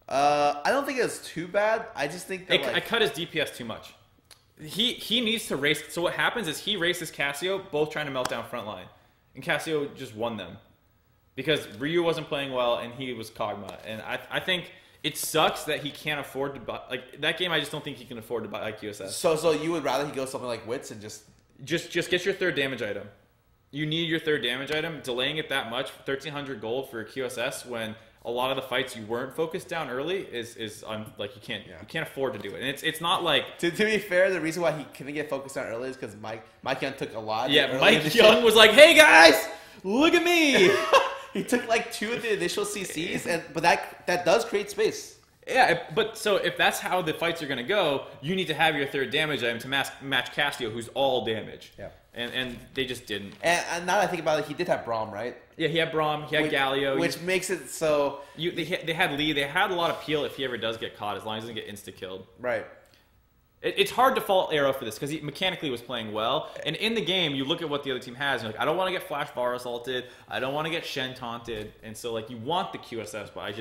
I don't think it's too bad. I just think that I cut his DPS too much. He needs to race. So what happens is he races Cassio, both trying to melt down front line. And Cassio just won them. Because Ryu wasn't playing well and he was Kog'Maw. And I think it sucks that he can't afford to buy... Like, that game I just don't think he can afford to buy like QSS. So you would rather he go something like Wits and just... Just get your third damage item. You need your third damage item. Delaying it that much, 1,300 gold for QSS when... A lot of the fights you weren't focused down early is like you can't afford to do it, and it's not like to be fair. The reason why he couldn't get focused down early is because Mike Young took a lot. Yeah, Mike Young was like, "Hey guys, look at me." He took like 2 of the initial CCs, but that does create space. Yeah, but so if that's how the fights are going to go, you need to have your third damage item to match Cassio, who's all damage. Yeah. And they just didn't. And now that I think about it, he did have Braum, right? Yeah, he had Braum, he had Galio. Which makes it so... They had Lee. They had a lot of peel if he ever does get caught, as long as he doesn't get insta-killed. Right. It's hard to fault Arrow for this, because he mechanically was playing well. And in the game, you look at what the other team has, and you're like, I don't want to get Flash Varus ulted. I don't want to get Shen taunted. And so, like, you want the QSS, but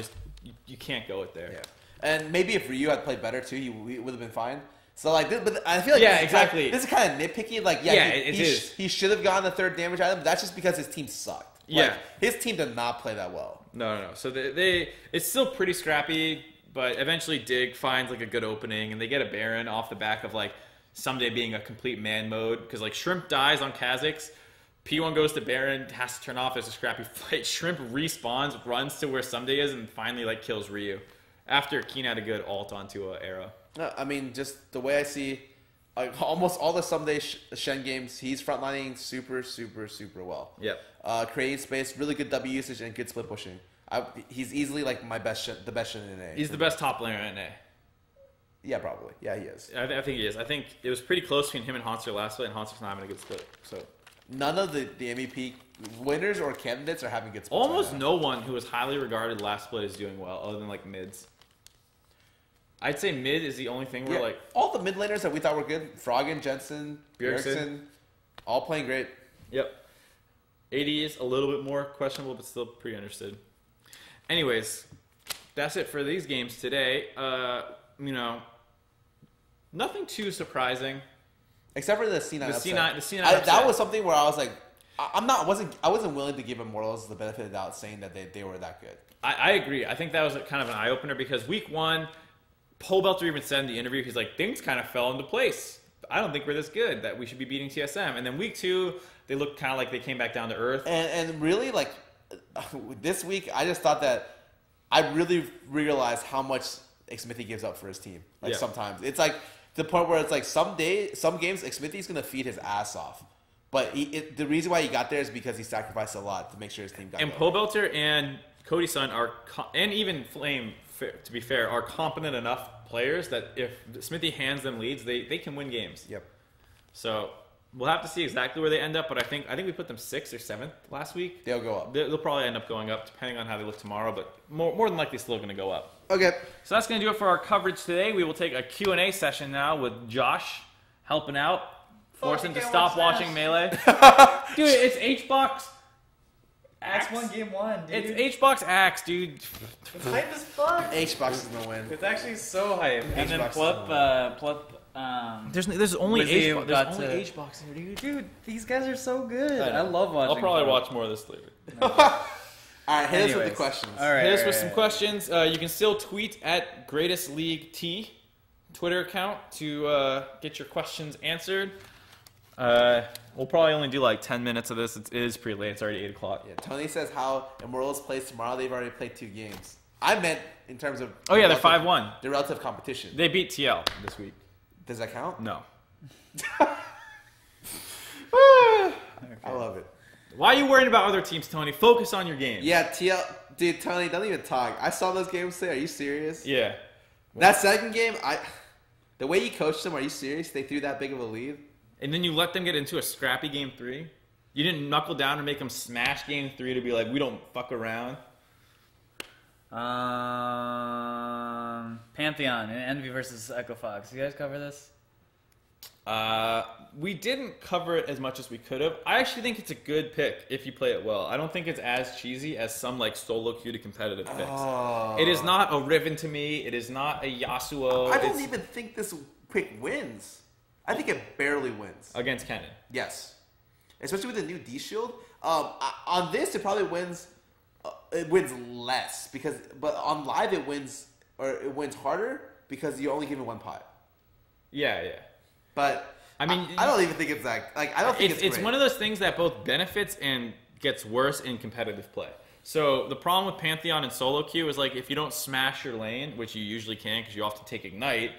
you can't go it there. Yeah. And maybe if Ryu had played better, too, he would have been fine. So like, but I feel like this is kind of nitpicky. Like, he should have gotten the third damage item. But that's just because his team sucked. Yeah, like, his team did not play that well. No. So it's still pretty scrappy, but eventually Dig finds like a good opening, and they get a Baron off the back of like Someday being a complete man mode because like Shrimp dies on Kha'Zix. P1 goes to Baron, has to turn off. There's a scrappy fight. Shrimp respawns, runs to where Someday is, and finally like kills Ryu after Keen had a good ult onto Arrow. No, I mean, just the way I see almost all the Someday Shen games, he's frontlining super, super, super well. Yep. Creating space, really good W usage, and good split pushing. He's easily like the best Shen in A. He's the best top laner in A. Yeah, probably. Yeah, he is. I think he is. I think it was pretty close between him and Hanser last split, and Hanser's not having a good split. So none of the MVP winners or candidates are having good splits. Almost no one who was highly regarded last split is doing well, other than like mids. I'd say mid is the only thing where like all the mid laners that we thought were good, Froggen, Jensen, Bjergsen, all playing great. Yep. AD is a little bit more questionable, but still pretty understood. Anyways, that's it for these games today. Nothing too surprising, except for the C9. The C9. That was something where I was like, I wasn't willing to give Immortals the benefit of the doubt, saying that they were that good. I agree. I think that was kind of an eye opener because week 1. Pole Belter even said in the interview, he's like, things kind of fell into place. I don't think we're this good, that we should be beating TSM. And then week 2, they looked kind of like they came back down to earth. And really, like, this week, I just thought that I really realized how much Xmithy gives up for his team. Like, sometimes. It's like the point where it's like some games, Xmithy's going to feed his ass off. But the reason why he got there is because he sacrificed a lot to make sure his team got there. And Pole Belter and Cody Sun and even Flame, to be fair, are competent enough players that if Smithy hands them leads, they can win games. Yep. So We'll have to see exactly where they end up, but I think we put them 6th or 7th last week. They'll go up. They'll probably end up going up, depending on how they look tomorrow, but more than likely still going to go up. Okay. So that's going to do it for our coverage today. We will take a Q&A session now with Josh helping out, force him to stop watching Melee. Dude, it's H-Box Axe won game 1, dude. It's H-Box Axe, dude. It's hype as fuck. H-Box is gonna win. It's actually so hype. And then H-Box There's only Wizzy got to- H-Box here, dude. Dude, these guys are so good. I love watching I'll probably them. watch more of this later. Alright, hit us with the Anyways. questions. All right. Hit us with some questions. You can still tweet at Greatest League T Twitter account to get your questions answered. We'll probably only do like 10 minutes of this. It is pretty late. It's already 8 o'clock. Yeah, Tony says how Immortals plays tomorrow. They've already played 2 games. I meant in terms of... Oh, yeah, they're 5-1. The relative competition. They beat TL this week. Does that count? No. I love it. Why are you worrying about other teams, Tony? Focus on your game. Yeah, TL... Dude, Tony, don't even talk. I saw those games today. Are you serious? Yeah. That second game, the way you coached them, are you serious? They threw that big of a lead? And then you let them get into a scrappy game 3? You didn't knuckle down and make them smash game 3 to be like, we don't fuck around? Pantheon and Envy versus Echo Fox. You guys cover this? We didn't cover it as much as we could have. I actually think it's a good pick if you play it well. I don't think it's as cheesy as some like solo queue to competitive picks. Oh. It is not a Riven to me. It is not a Yasuo. I don't It's even think this pick wins. I think it barely wins. against Kennen. Yes. Especially with the new D-Shield. On this, it probably wins... it wins less. But on live, it wins harder because you're only given 1 pot. Yeah. But I mean, I don't even think it's that... Like, I don't think it's It's great. one of those things that both benefits and gets worse in competitive play. So the problem with Pantheon and solo queue is like if you don't smash your lane, which you usually can because you often take Ignite,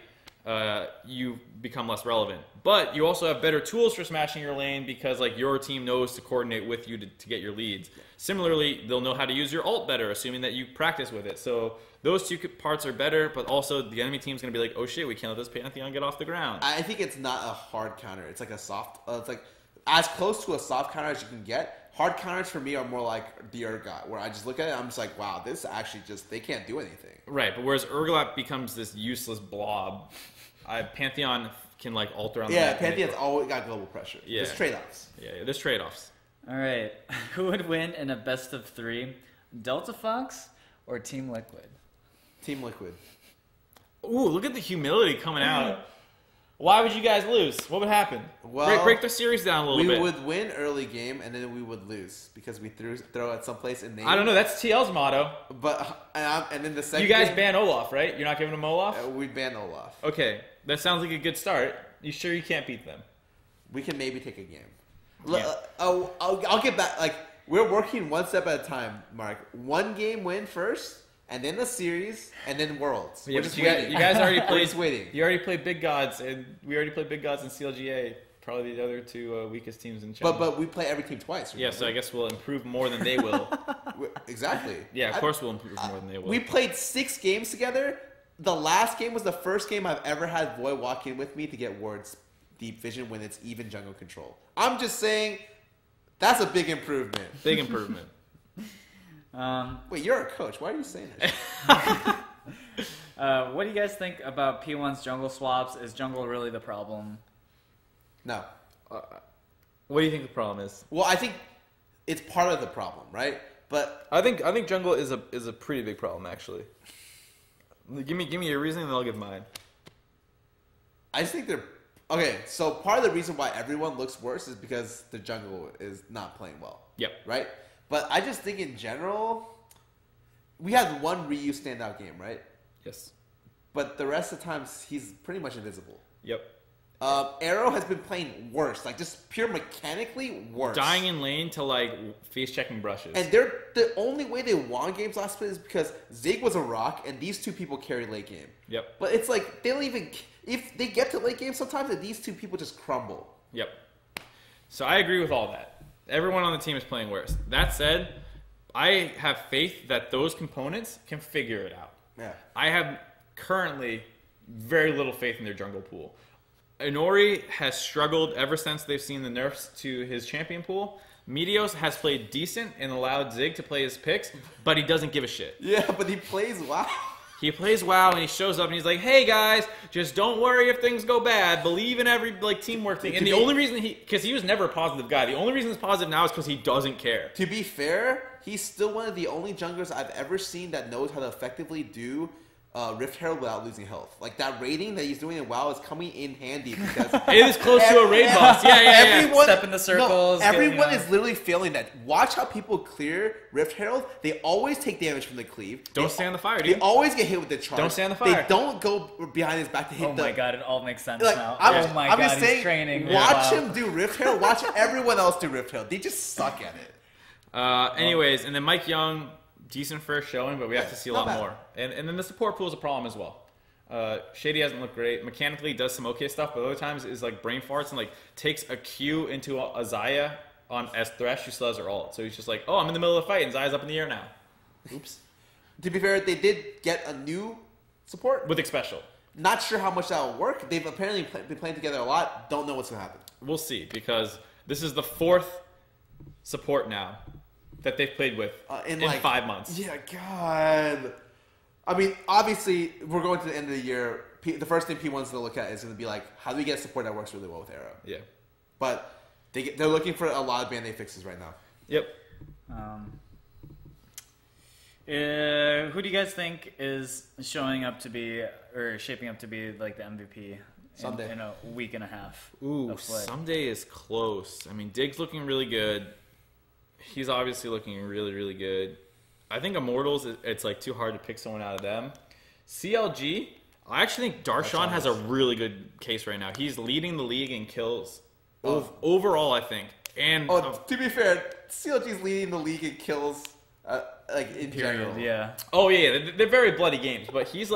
you become less relevant. But you also have better tools for smashing your lane because like your team knows to coordinate with you to get your leads. Similarly, they'll know how to use your ult better, assuming that you practice with it. So those 2 parts are better, but also the enemy team's going to be like, oh shit, we can't let this Pantheon get off the ground. I think it's not a hard counter. It's like a soft... it's like as close to a soft counter as you can get. Hard counters for me are more like the Urgot, where I just look at it I'm just like, wow, this actually just... They can't do anything. Right, but whereas Urgot becomes this useless blob, Pantheon can like alter on the Yeah, map. Pantheon's always got global pressure. Yeah. There's trade-offs. Yeah, there's trade-offs. All right. Who would win in a best of 3? Delta Fox or Team Liquid? Team Liquid. Ooh, look at the humility coming out. Why would you guys lose? What would happen? Well, break the series down a little bit. We would win early game, and then we would lose because we throw at someplace in name. I don't know. That's TL's motto. But and then the second You guys game, ban Olaf, right? You're not giving him Olaf? we ban Olaf. Okay, that sounds like a good start. You sure you can't beat them? We can maybe take a game. Yeah. I'll get back. Like, we're working 1 step at a time, Mark. 1 game win first, and then the series, and then Worlds. Yeah, We're but just you waiting. guys already We're played. just waiting. You already played Big Gods, and we already played Big Gods in CLGA. Probably the other 2 weakest teams in China. But we play every team twice. Yeah, so I guess we'll improve more than they will. Exactly. Yeah, of course we'll improve more than they will. We played 6 games together. The last game was the first game I've ever had Void walk in with me to get Ward's deep vision when it's even jungle control. I'm just saying, that's a big improvement. Big improvement. Wait, you're a coach. Why are you saying that? What do you guys think about P1's jungle swaps? Is jungle really the problem? No. What do you think the problem is? Well, I think it's part of the problem, right? But I think jungle is a pretty big problem actually. Give me your reasoning, and I'll give mine. I just think they're okay. So part of the reason why everyone looks worse is because the jungle is not playing well. Yep. Right. But I just think in general, we had 1 Ryu standout game, right? Yes. But the rest of the times he's pretty much invisible. Yep. Arrow has been playing worse, like just pure mechanically worse. Dying in lane to like face checking brushes. And they're the only way they won games last split is because Zig was a rock and these 2 people carry late game. Yep. But it's like they don't even if they get to late game sometimes and these 2 people just crumble. Yep. So I agree with all that. Everyone on the team is playing worse. That said, I have faith that those components can figure it out. Yeah. I have currently very little faith in their jungle pool. Inori has struggled ever since they've seen the nerfs to his champion pool. Meteos has played decent and allowed Zig to play his picks, but he doesn't give a shit. Yeah, but he plays WoW. He plays WoW and he shows up and he's like, "Hey guys, just don't worry if things go bad. Believe in every teamwork thing." And the only reason because he was never a positive guy. The only reason he's positive now is because he doesn't care. To be fair, he's still one of the only junglers I've ever seen that knows how to effectively do Rift Herald without losing health. Like that raiding that he's doing in WoW is coming in handy because it is close to a raid boss. Yeah. Everyone, step in the circles. Everyone is literally failing that. Watch how people clear Rift Herald. They always take damage from the cleave. Don't stand the fire, dude. They always get hit with the charge. Don't stand the fire. They don't go behind his back to hit. Oh my god, it all makes sense like, now. I'm God, just saying, he's training. Watch him do Rift Herald. Watch everyone else do Rift Herald. They just suck at it. Anyways, and then Mike Young, decent first showing, but we have to see a lot bad. more. And then the support pool is a problem as well. Shady hasn't looked great. Mechanically does some okay stuff, but other times is like brain farts and like takes a Q into a Xayah on as Thresh who still has her ult. So he's just like, oh, I'm in the middle of the fight and Xayah's up in the air now. Oops. To be fair, they did get a new support. With Special. Not sure how much that will work. They've apparently been playing together a lot. Don't know what's going to happen. We'll see, because this is the 4th support now that they've played with in like 5 months. Yeah, God. I mean, obviously, we're going to the end of the year. The first thing P1's going to look at is going to be like, how do we get support that works really well with Arrow? Yeah. But they're looking for a lot of band-aid fixes right now. Yep. Who do you guys think is showing up to be, or shaping up to be, like the MVP in a week and a half? Ooh, someday is close. I mean, Dig's looking really good. He's obviously looking really, really good. I think Immortals, it's like too hard to pick someone out of them. CLG, I actually think Darshan has a really good case right now. He's leading the league in kills. Overall, I think. And to be fair, CLG's leading the league in kills, like in general. Yeah. Oh yeah, they're very bloody games. But he's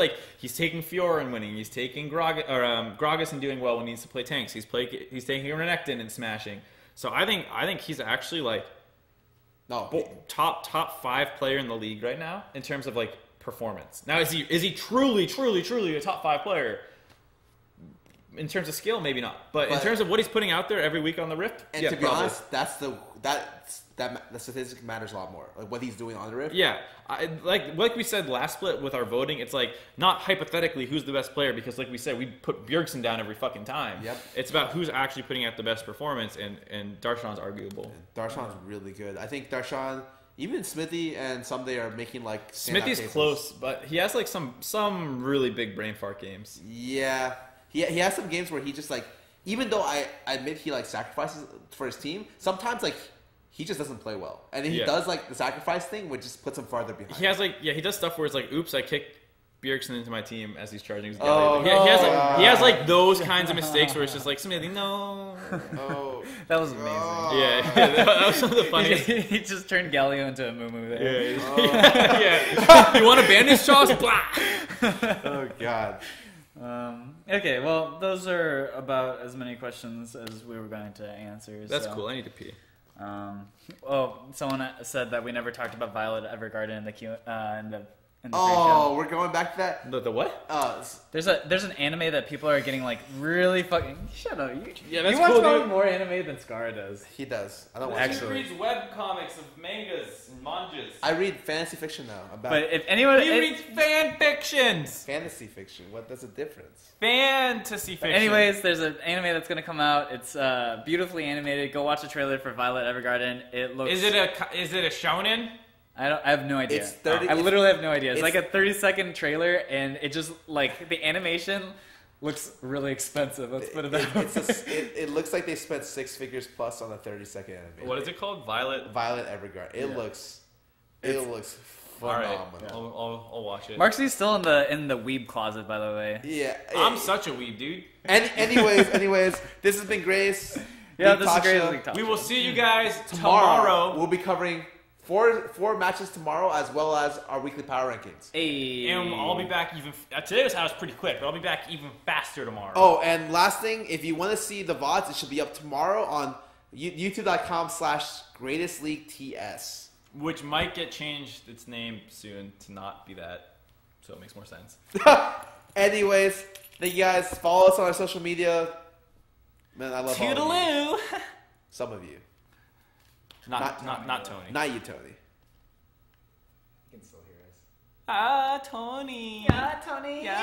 taking Fiora and winning. He's taking Gragas and doing well when he needs to play tanks. He's taking Renekton and smashing. So I think he's actually like top 5 player in the league right now in terms of like performance. Now is he truly a top 5 player? In terms of skill, maybe not. But in terms of what he's putting out there every week on the Rift, and to be honest, the statistic matters a lot more. Like what he's doing on the Rift. Yeah, like we said last split with our voting, it's like not hypothetically who's the best player, because like we said, we put Bjergsen down every fucking time. Yep. It's about who's actually putting out the best performance, and Darshan's arguable. Darshan's really good. I think Darshan, even Smithy and Someday are making like Smithy's close, but he has like some really big brain fart games. Yeah. He has some games where he just like, even though I admit he like sacrifices for his team, sometimes like he just doesn't play well, and then he does like the sacrifice thing, which just puts him farther behind. He has he does stuff where it's like, oops, I kicked Bjergsen into my team as he's charging his He has like those kinds of mistakes where it's just like, Smithy, no. Oh, that was amazing. Yeah, that was some of the funniest. He just turned Galio into a moo there. Yeah. You want to ban his chops? Blah. Oh God. Okay, well, those are about as many questions as we were going to answer. That's cool. I need to pee. Someone said that we never talked about Violet Evergarden in the pre-show. We're going back to that. The what? There's an anime that people are getting like really fucking. Shut up! Yeah, that's you watch cool, probably dude. more anime than Scarra does. He does. I don't watch Actually. He reads web comics of mangas and mangas. I read fantasy fiction now. But if anyone, He reads fan fictions. Fantasy fiction. There's a difference. Fantasy fiction. Anyways, there's an anime that's gonna come out. It's beautifully animated. Go watch the trailer for Violet Evergarden. It looks. Is it a shonen? I have no idea. It's 30 I literally have no idea. It's like a 30-second trailer, and it just like the animation looks really expensive. Let's put it that way. It looks like they spent 6 figures plus on a 30-second animation. What is it called? Violet Evergarden. It looks phenomenal. All right, I'll watch it. MarkZ's still in the weeb closet, by the way. Yeah, I'm such a weeb, dude. Anyways, this has been Greatest Yeah, League this is Talkshow. Greatest League Talkshow. We will see you guys Tomorrow tomorrow. we'll be covering four matches tomorrow, as well as our weekly power rankings. And I'll be back even. Today was pretty quick, but I'll be back even faster tomorrow. Oh, and last thing, if you want to see the VODs, it should be up tomorrow on youtube.com/Greatest League TS. Which might get changed its name soon to not be that, so it makes more sense. Anyways, thank you guys. Follow us on our social media. Man, I love all of you. Toodaloo. Some of you. Not Tony. Not you, Tony. You can still hear us. Ah, Tony. Yeah, Tony. Yeah.